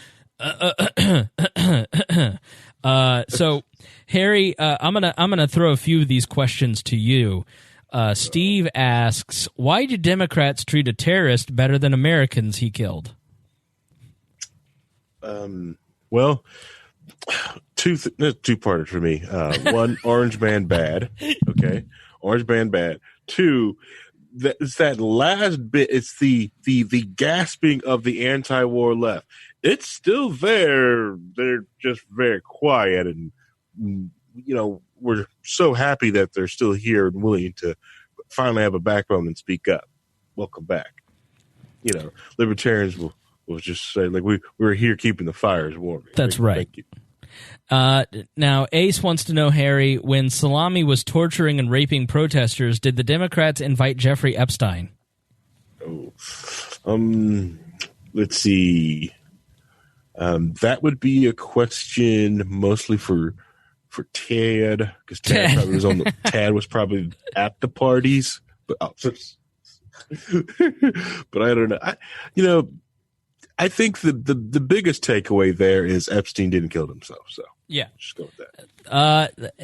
so Harry, I'm gonna throw a few of these questions to you. Steve asks, why do Democrats treat a terrorist better than Americans he killed? Well, two-parter for me. One, Orange Man bad. Okay, Orange Man bad. Two, it's that last bit. It's the gasping of the anti-war left. It's still there. They're just very quiet, and we're so happy that they're still here and willing to finally have a backbone and speak up. Welcome back. Libertarians will just say, like, we're here keeping the fires warm. That's right. Thank you. Now, Ace wants to know, Harry, when Salami was torturing and raping protesters, did the Democrats invite Jeffrey Epstein? Let's see. That would be a question mostly for Tad, because Tad was probably at the parties, but but I don't know. I think the biggest takeaway there is Epstein didn't kill himself. So yeah, just go with that.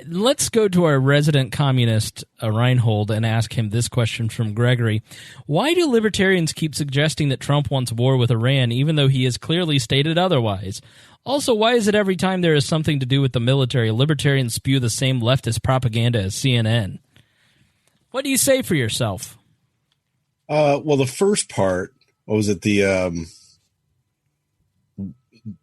Let's go to our resident communist, Rhinehold, and ask him this question from Gregory. Why do libertarians keep suggesting that Trump wants war with Iran, even though he has clearly stated otherwise? Also, why is it every time there is something to do with the military, libertarians spew the same leftist propaganda as CNN? What do you say for yourself? Well, the first part, what was it?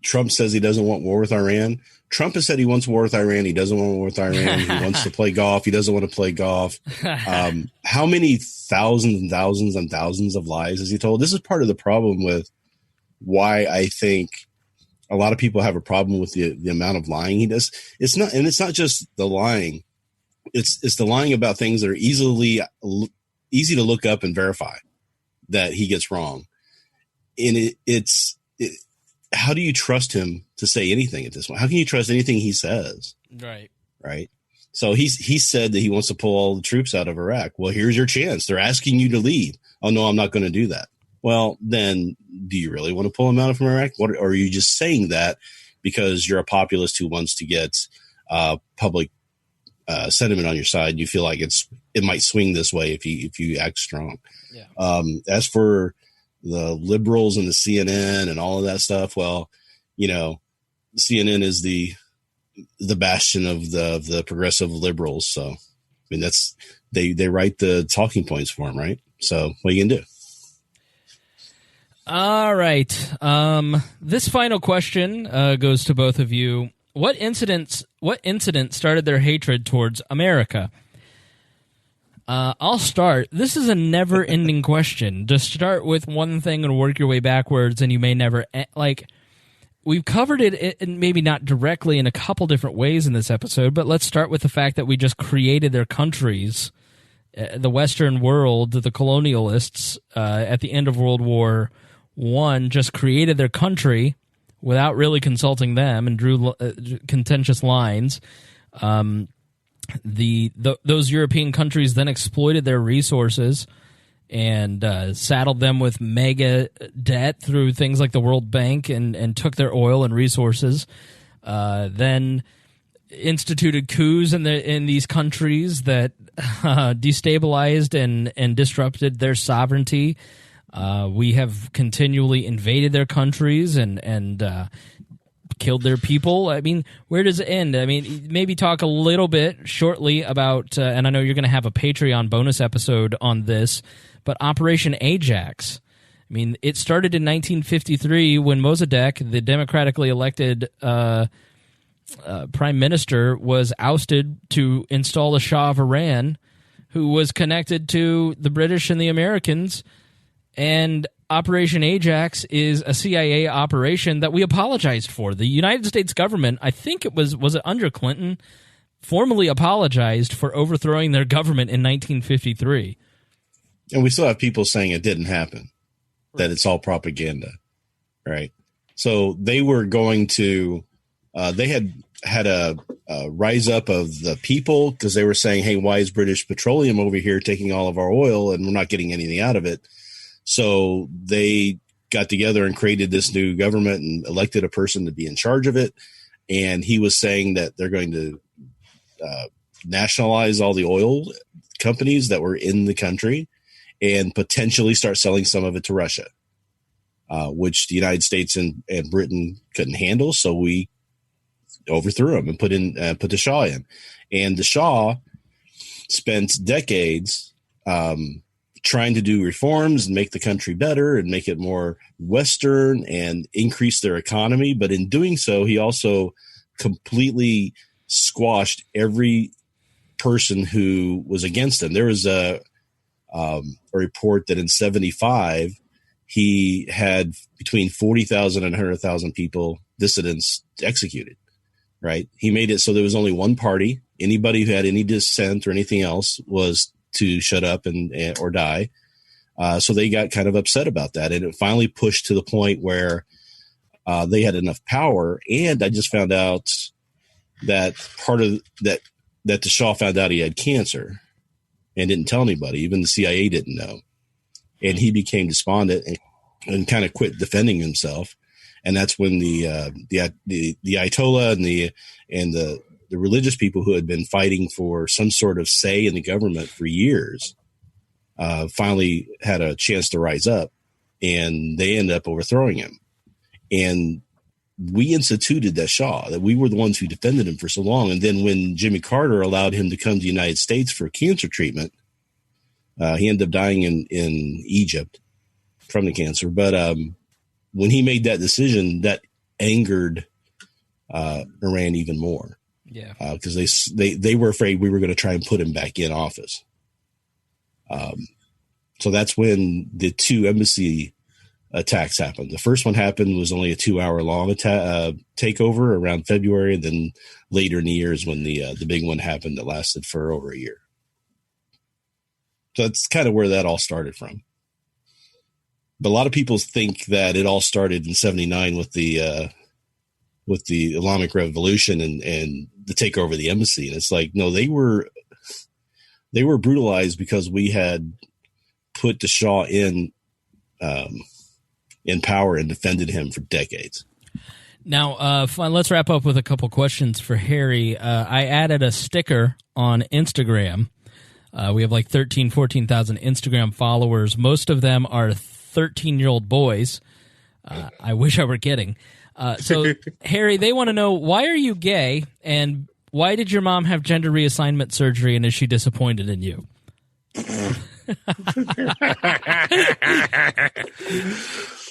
Trump says he doesn't want war with Iran. Trump has said he wants war with Iran. He doesn't want war with Iran. He wants to play golf. He doesn't want to play golf. How many thousands and thousands and thousands of lies has he told? This is part of the problem with why I think a lot of people have a problem with the amount of lying he does. It's not just the lying. It's the lying about things that are easy to look up and verify that he gets wrong. And how do you trust him to say anything at this point? How can you trust anything he says? Right. So he said that he wants to pull all the troops out of Iraq. Well, here's your chance. They're asking you to leave. Oh, no, I'm not going to do that. Well, then do you really want to pull him out from Iraq? Or are you just saying that because you're a populist who wants to get public sentiment on your side? You feel like it might swing this way if you act strong. Yeah. As for the liberals and the CNN and all of that stuff, well, CNN is the bastion of the progressive liberals. So, I mean, that's they write the talking points for them, right? So, what are you gonna do? All right. This final question goes to both of you. What incident started their hatred towards America? I'll start. This is a never-ending question. Just start with one thing and work your way backwards, and you may never we've covered it, and maybe not directly, in a couple different ways in this episode. But let's start with the fact that we just created their countries, the Western world, the colonialists at the end of World War I, just created their country without really consulting them and drew contentious lines. Those European countries then exploited their resources and saddled them with mega debt through things like the World Bank and took their oil and resources. Then instituted coups in these countries that destabilized and disrupted their sovereignty. We have continually invaded their countries and killed their people. I mean, where does it end? I mean, maybe talk a little bit shortly about, and I know you're going to have a Patreon bonus episode on this, but Operation Ajax. I mean, it started in 1953 when Mossadegh, the democratically elected prime minister, was ousted to install the Shah of Iran, who was connected to the British and the Americans. And Operation Ajax is a CIA operation that we apologized for. The United States government, I think it was it under Clinton, formally apologized for overthrowing their government in 1953. And we still have people saying it didn't happen, that it's all propaganda, right? So they were going to, they had a rise up of the people because they were saying, hey, why is British Petroleum over here taking all of our oil and we're not getting anything out of it? So they got together and created this new government and elected a person to be in charge of it. And he was saying that they're going to nationalize all the oil companies that were in the country and potentially start selling some of it to Russia, which the United States and Britain couldn't handle. So we overthrew him and put the Shah in. And the Shah spent decades trying to do reforms and make the country better and make it more Western and increase their economy. But in doing so, he also completely squashed every person who was against him. There was a report that in 1975, he had between 40,000 and 100,000 people, dissidents, executed, right? He made it so there was only one party. Anybody who had any dissent or anything else was to shut up and or die. So they got kind of upset about that. And it finally pushed to the point where they had enough power. And I just found out that part of that the Shah found out he had cancer and didn't tell anybody. Even the CIA didn't know. And he became despondent and kind of quit defending himself. And that's when the Ayatollah and the religious people who had been fighting for some sort of say in the government for years finally had a chance to rise up, and they ended up overthrowing him. And we instituted that Shah, that we were the ones who defended him for so long. And then when Jimmy Carter allowed him to come to the United States for cancer treatment, he ended up dying in Egypt from the cancer. But when he made that decision, that angered Iran even more. Yeah, because they were afraid we were going to try and put him back in office. So that's when the two embassy attacks happened. The first one happened was only a 2-hour long takeover around February. And then later in the year is when the big one happened that lasted for over a year. So that's kind of where that all started from. But a lot of people think that it all started in 1979 with the Islamic Revolution and the takeover of the embassy. And it's like, no, they were brutalized because we had put the Shah in in power and defended him for decades. Now, let's wrap up with a couple questions for Harry. I added a sticker on Instagram. We have like 14,000 Instagram followers. Most of them are 13-year-old boys. I wish I were kidding. So, Harry, they want to know, why are you gay, and why did your mom have gender reassignment surgery, and is she disappointed in you?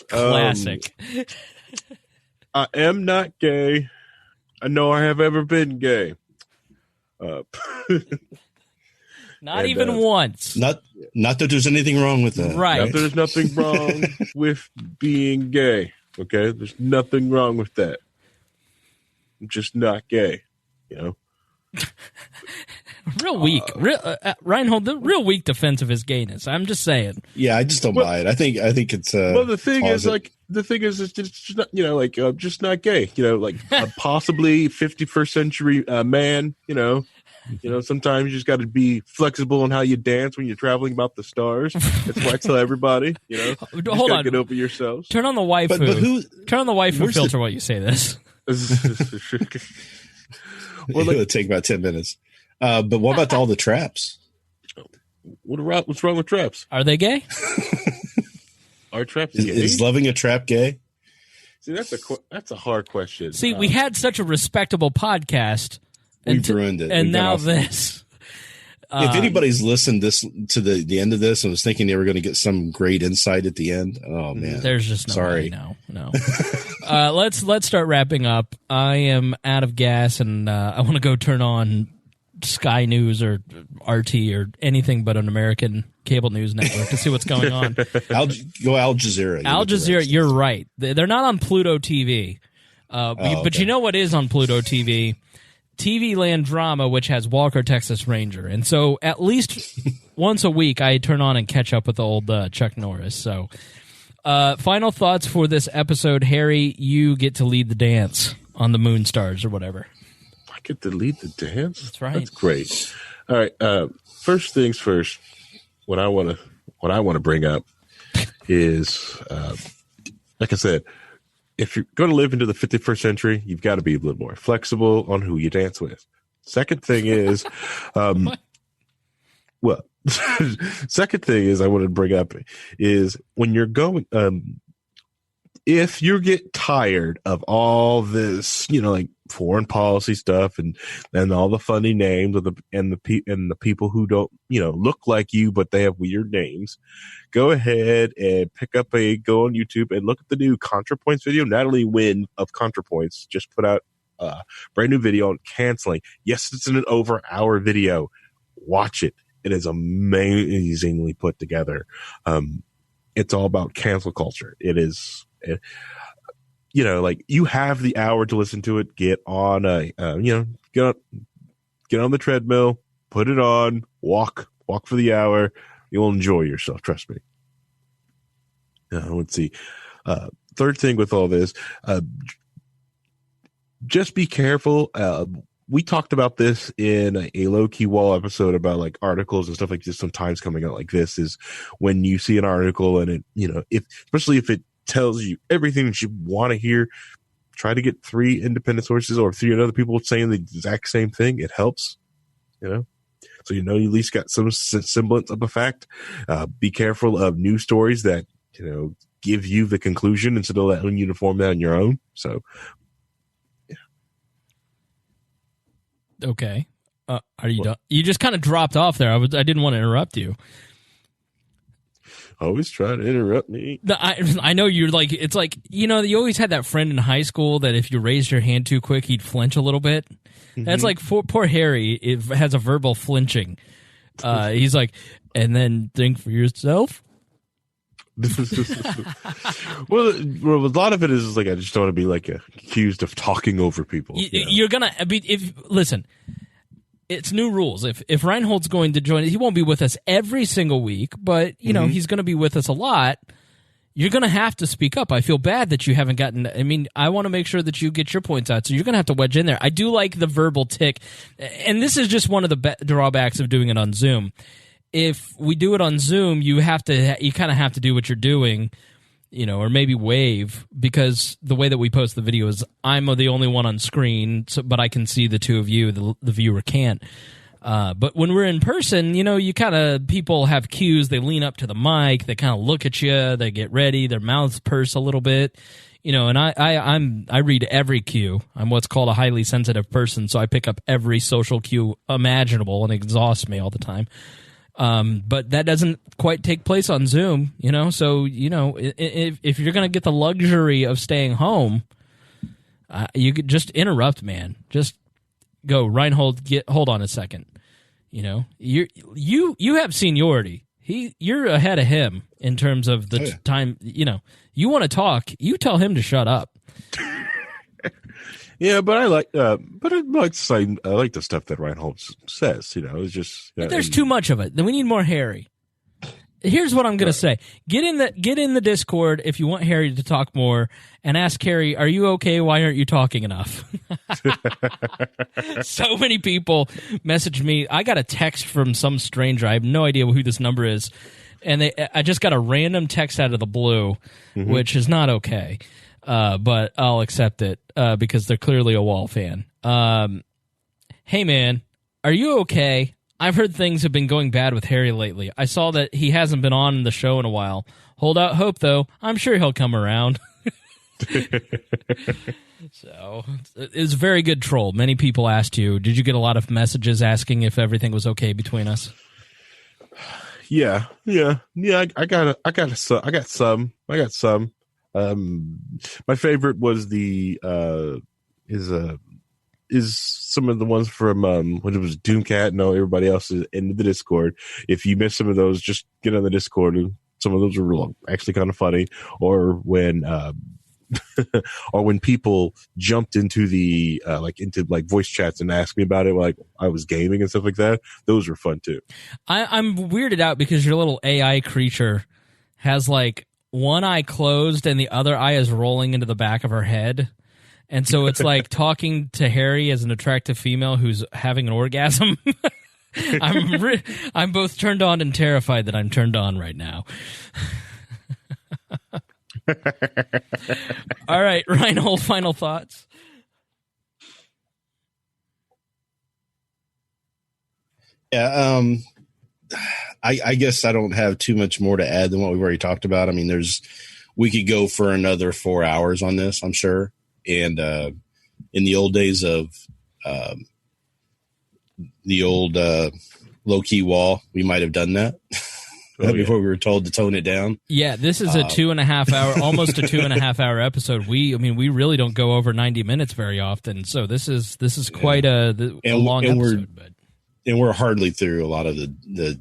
Classic. I am not gay. I know I have ever been gay. Not even once. Not that there's anything wrong with that. Right. There's nothing wrong with being gay. Okay? There's nothing wrong with that. I'm just not gay. You know? Real weak. Rhinehold, the real weak defense of his gayness. I'm just saying. Yeah, I just don't buy it. I think it's well, the thing is, it's just not, you know, like, just not gay, you know, like possibly 51st century man, you know, sometimes you just got to be flexible on how you dance when you're traveling about the stars. That's why I tell everybody, you know, hold on, get over yourselves. Turn on the waifu. Turn on the waifu filter while you say this. Well, it'll take about 10 minutes. But what about all the traps? What's wrong with traps? Are they gay? Are traps gay? Is loving a trap gay? See, that's a hard question. See, we had such a respectable podcast. We've ruined it. And now this. If anybody's listened to the end of this and was thinking they were going to get some great insight at the end, oh man, there's just no sorry. Way, no. Let's start wrapping up. I am out of gas, and I want to go turn on Sky News or RT or anything but an American cable news network to see what's going on. Go Al Jazeera. Al Jazeera, you're right. They're not on Pluto TV, but you know what is on Pluto TV? TV Land Drama, which has Walker, Texas Ranger. And so at least once a week, I turn on and catch up with the old Chuck Norris. So final thoughts for this episode. Harry, you get to lead the dance on the Moon Stars or whatever. I get to lead the dance? That's right. That's great. All right. First things first, what I want to bring up is, like I said, if you're going to live into the 51st century, you've got to be a little more flexible on who you dance with. Second thing is, second thing is I want to bring up is when you're going, if you get tired of all this, you know, like foreign policy stuff and all the funny names of the people who don't, you know, look like you, but they have weird names, go ahead and go on YouTube and look at the new ContraPoints video. Natalie Wynn of ContraPoints just put out a brand new video on canceling. Yes, it's an over-hour video. Watch it. It is amazingly put together. It's all about cancel culture. It is, you know, like you have the hour to listen to it. Get on get on the treadmill, put it on, walk for the hour. You'll enjoy yourself. Trust me. Let's see. Third thing with all this, just be careful. We talked about this in a low-key wall episode about like articles and stuff like this. Sometimes coming out like this is when you see an article and it, you know, especially if it tells you everything that you want to hear, try to get 3 independent sources or 3 other people saying the exact same thing. It helps, you know, so you know you at least got some semblance of a fact. Be careful of news stories that, you know, give you the conclusion instead of letting you form that on your own. So, yeah. Okay, are you done? You just kind of dropped off there. I didn't want to interrupt you. Always try to interrupt me. I know you're like, it's like, you know, you always had that friend in high school that if you raised your hand too quick, he'd flinch a little bit. Mm-hmm. That's like poor Harry. It has a verbal flinching. He's like, and then think for yourself. well, a lot of it is like I just don't want to be like accused of talking over people. You're gonna listen. It's new rules. If Rhinehold's going to join, he won't be with us every single week, but you know he's going to be with us a lot. You're going to have to speak up. I feel bad that you haven't gotten. I mean, I want to make sure that you get your points out, so you're going to have to wedge in there. I do like the verbal tick, and this is just one of the drawbacks of doing it on Zoom. if we do it on Zoom, you kind of have to do what you're doing, or maybe wave, because the way that we post the video is I'm the only one on screen, but I can see the two of you, the viewer can't. But when we're in person, you kind of, people have cues. They lean up to the mic. They kind of look at you. They get ready. Their mouths purse a little bit, and I read every cue. I'm what's called a highly sensitive person. So I pick up every social cue imaginable, and it exhausts me all the time. But that doesn't quite take place on Zoom, so, if you're going to get the luxury of staying home, you could just interrupt, man. Just go, Rhinehold, hold on a second. You have seniority. You're ahead of him in terms of the time. You want to talk, you tell him to shut up. Yeah, but I like the stuff that Rhinehold says. It's just there's too much of it. Then we need more Harry. Here's what I'm going to say: get in the Discord if you want Harry to talk more, and ask Harry, "Are you okay? Why aren't you talking enough?" So many people message me. I got a text from some stranger. I have no idea who this number is, and I just got a random text out of the blue, which is not okay. But I'll accept it because they're clearly a Wall fan. Hey, man, are you okay? I've heard things have been going bad with Harry lately. I saw that he hasn't been on the show in a while. Hold out hope, though. I'm sure he'll come around. So it was a very good troll. Many people asked you. Did you get a lot of messages asking if everything was okay between us? Yeah. I got some. My favorite was is some of the ones from when it was Doomcat. No, everybody else is in the Discord. If you missed some of those, just get on the Discord. Some of those were actually kind of funny. Or when or when people jumped into the into voice chats and asked me about it, like I was gaming and stuff like that. Those were fun too. I'm weirded out because your little AI creature has one eye closed and the other eye is rolling into the back of her head. And so it's like talking to Harry as an attractive female who's having an orgasm. I'm both turned on and terrified that I'm turned on right now. All right, Rhinehold, final thoughts. Yeah, I guess I don't have too much more to add than what we've already talked about. I mean, we could go for another 4 hours on this, I'm sure. And in the old days of the old low-key wall, we might have done that before we were told to tone it down. Yeah, this is a 2.5 hour, almost a 2.5 hour episode. We really don't go over 90 minutes very often, so this is quite a long episode. And we're hardly through a lot of the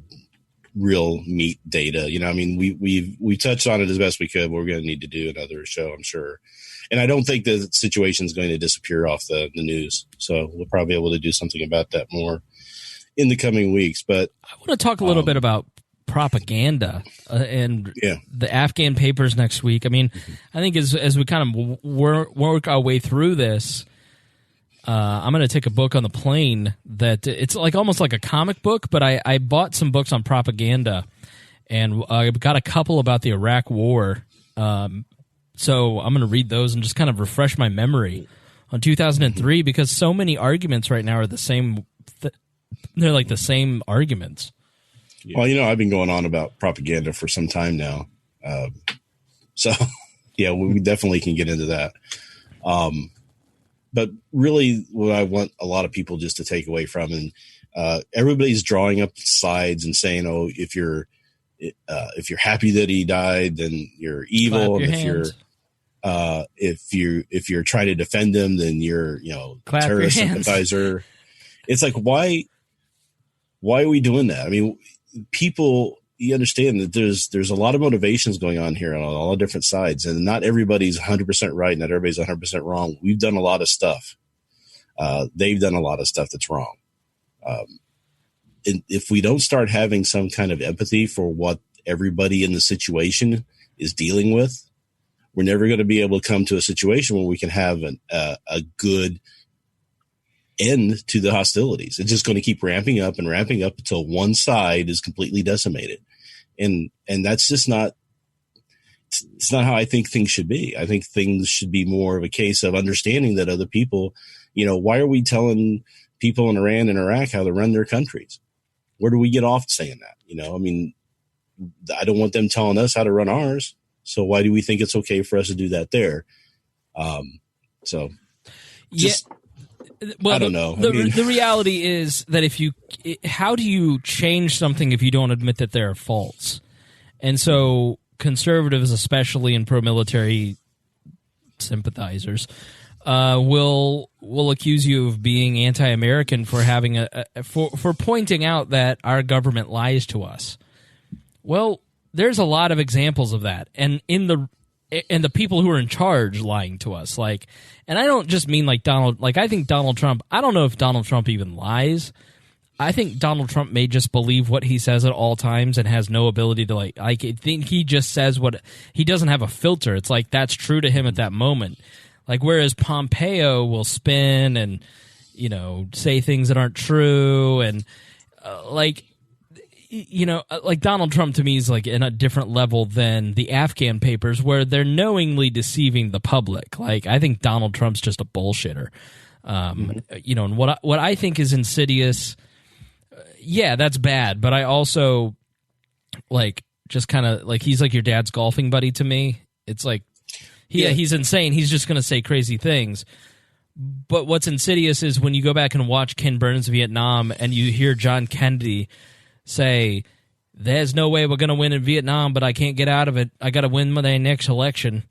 real meat data. I mean, we touched on it as best we could. But we're going to need to do another show, I'm sure. And I don't think the situation is going to disappear off the news. So we'll probably be able to do something about that more in the coming weeks. But I want to talk a little bit about propaganda and the Afghan papers next week. I mean, I think as we kind of work our way through this, I'm going to take a book on the plane that it's almost like a comic book, but I bought some books on propaganda, and I got a couple about the Iraq War. So I'm going to read those and just kind of refresh my memory on 2003 because so many arguments right now are the same. They're like the same arguments. Well, I've been going on about propaganda for some time now. So, yeah, we definitely can get into that. But really what I want a lot of people just to take away from, and everybody's drawing up sides and saying, oh, if you're happy that he died, then you're evil. And if you're trying to defend him, then you're, terrorist sympathizer. It's like, why are we doing that? I mean, people, you understand that there's a lot of motivations going on here on all different sides, and not everybody's 100% right. Not everybody's 100% wrong. We've done a lot of stuff. They've done a lot of stuff that's wrong. And if we don't start having some kind of empathy for what everybody in the situation is dealing with, we're never going to be able to come to a situation where we can have a good end to the hostilities. It's just going to keep ramping up until one side is completely decimated. And that's just not, it's not how I think things should be. I think things should be more of a case of understanding that other people, why are we telling people in Iran and Iraq how to run their countries? Where do we get off saying that? I mean, I don't want them telling us how to run ours. So why do we think it's okay for us to do that there? Well, I don't know. The reality is that how do you change something if you don't admit that there are faults? And so conservatives, especially in pro-military sympathizers, will accuse you of being anti-American for having for pointing out that our government lies to us. Well, there's a lot of examples of that, and the people who are in charge lying to us, and I don't just mean I think Donald Trump. I don't know if Donald Trump even lies. I think Donald Trump may just believe what he says at all times and has no ability to I think he just says what he doesn't have a filter. It's that's true to him at that moment. Whereas Pompeo will spin and say things that aren't true, and Donald Trump to me is in a different level than the Afghan papers, where they're knowingly deceiving the public. I think Donald Trump's just a bullshitter. And what I think is insidious. Yeah, that's bad, but I also just kind of he's your dad's golfing buddy to me. It's he's insane. He's just going to say crazy things. But what's insidious is when you go back and watch Ken Burns' Vietnam and you hear John Kennedy say, there's no way we're going to win in Vietnam, but I can't get out of it. I got to win my next election.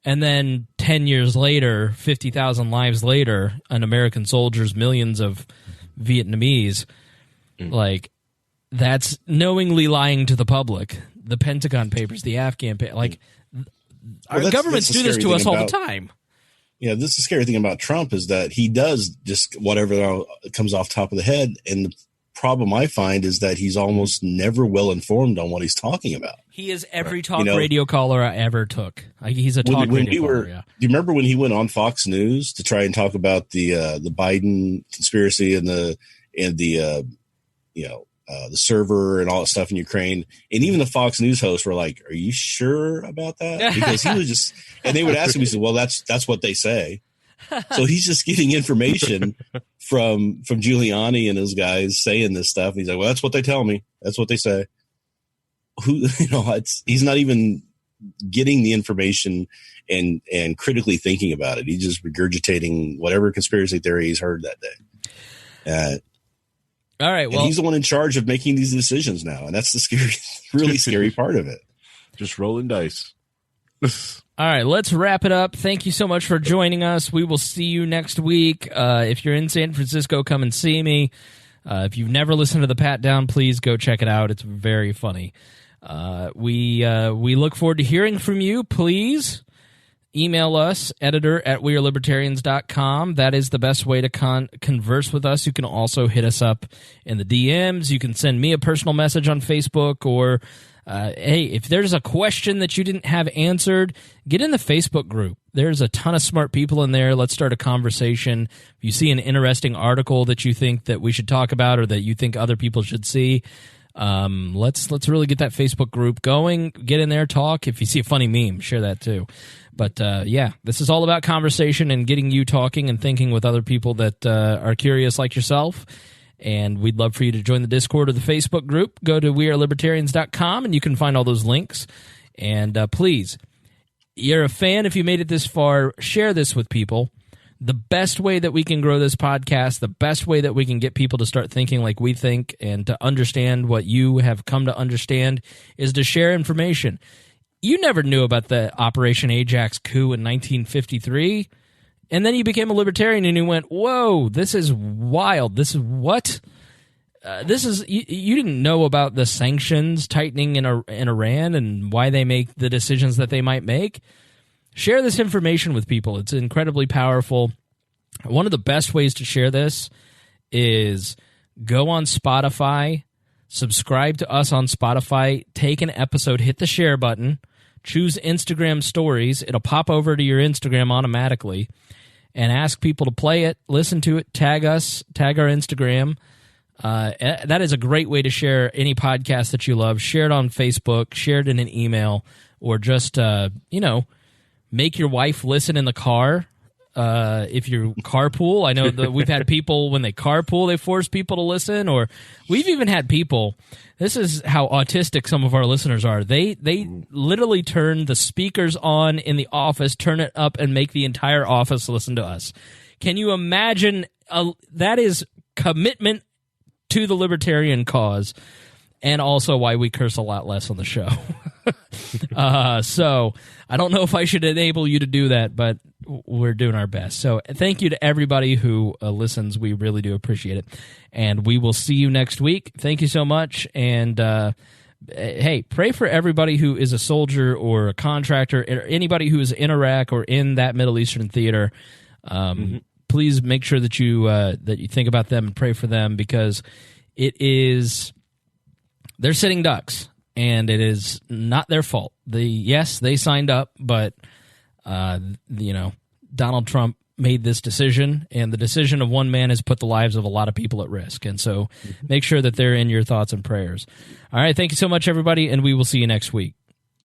And then 10 years later, 50,000 lives later, an American soldiers, millions of Vietnamese, that's knowingly lying to the public. The Pentagon Papers, the Afghan papers, our governments do this to us all the time. Yeah, this is the scary thing about Trump is that he does just whatever comes off top of the head. And the problem I find is that he's almost never well informed on what he's talking about. He is every talk radio caller I ever took. He's a talk radio caller. Yeah. Do you remember when he went on Fox News to try and talk about the Biden conspiracy and the server and all that stuff in Ukraine? And even the Fox News hosts were like, "Are you sure about that?" Because he was just, and they would ask him. He said, "Well, that's what they say." So he's just getting information from Giuliani and his guys saying this stuff. And he's like, "Well, that's what they tell me. That's what they say." He's not even getting the information and critically thinking about it. He's just regurgitating whatever conspiracy theory he's heard that day. All right. Well, and he's the one in charge of making these decisions now, and that's the really scary part of it. Just rolling dice. All right, let's wrap it up. Thank you so much for joining us. We will see you next week. If you're in San Francisco, come and see me. If you've never listened to the Pat Down, please go check it out. It's very funny. We look forward to hearing from you. Please email us, editor@wearelibertarians.com. That is the best way to converse with us. You can also hit us up in the DMs. You can send me a personal message on Facebook, or hey, if there's a question that you didn't have answered, get in the Facebook group. There's a ton of smart people in there. Let's start a conversation. If you see an interesting article that you think that we should talk about or that you think other people should see, let's really get that Facebook group going. Get in there, talk. If you see a funny meme, share that too. But yeah, this is all about conversation and getting you talking and thinking with other people that are curious like yourself. And we'd love for you to join the Discord or the Facebook group. Go to wearelibertarians.com and you can find all those links. And please, you're a fan. If you made it this far, share this with people. The best way that we can grow this podcast, the best way that we can get people to start thinking like we think and to understand what you have come to understand is to share information. You never knew about the Operation Ajax coup in 1953, and then you became a libertarian and you went, whoa, this is wild. This is what? You didn't know about the sanctions tightening in Iran and why they make the decisions that they might make. Share this information with people. It's incredibly powerful. One of the best ways to share this is go on Spotify, subscribe to us on Spotify, take an episode, hit the share button, choose Instagram stories. It'll pop over to your Instagram automatically. and ask people to play it, listen to it, tag us, tag our Instagram. That is a great way to share any podcast that you love. Share it on Facebook, share it in an email, or just, make your wife listen in the car. If you carpool, I know that we've had people when they carpool, they force people to listen, or we've even had people. This is how autistic some of our listeners are. They literally turn the speakers on in the office, turn it up, and make the entire office listen to us. Can you imagine? That is commitment to the libertarian cause, and also why we curse a lot less on the show. So I don't know if I should enable you to do that, but we're doing our best. So thank you to everybody who listens. We really do appreciate it. And we will see you next week. Thank you so much. And hey, pray for everybody who is a soldier or a contractor, or anybody who is in Iraq or in that Middle Eastern theater. Please make sure that you think about them and pray for them, because they're sitting ducks, and it is not their fault. Yes, they signed up, but Donald Trump made this decision, and the decision of one man has put the lives of a lot of people at risk. And so make sure that they're in your thoughts and prayers. All right, thank you so much, everybody, and we will see you next week.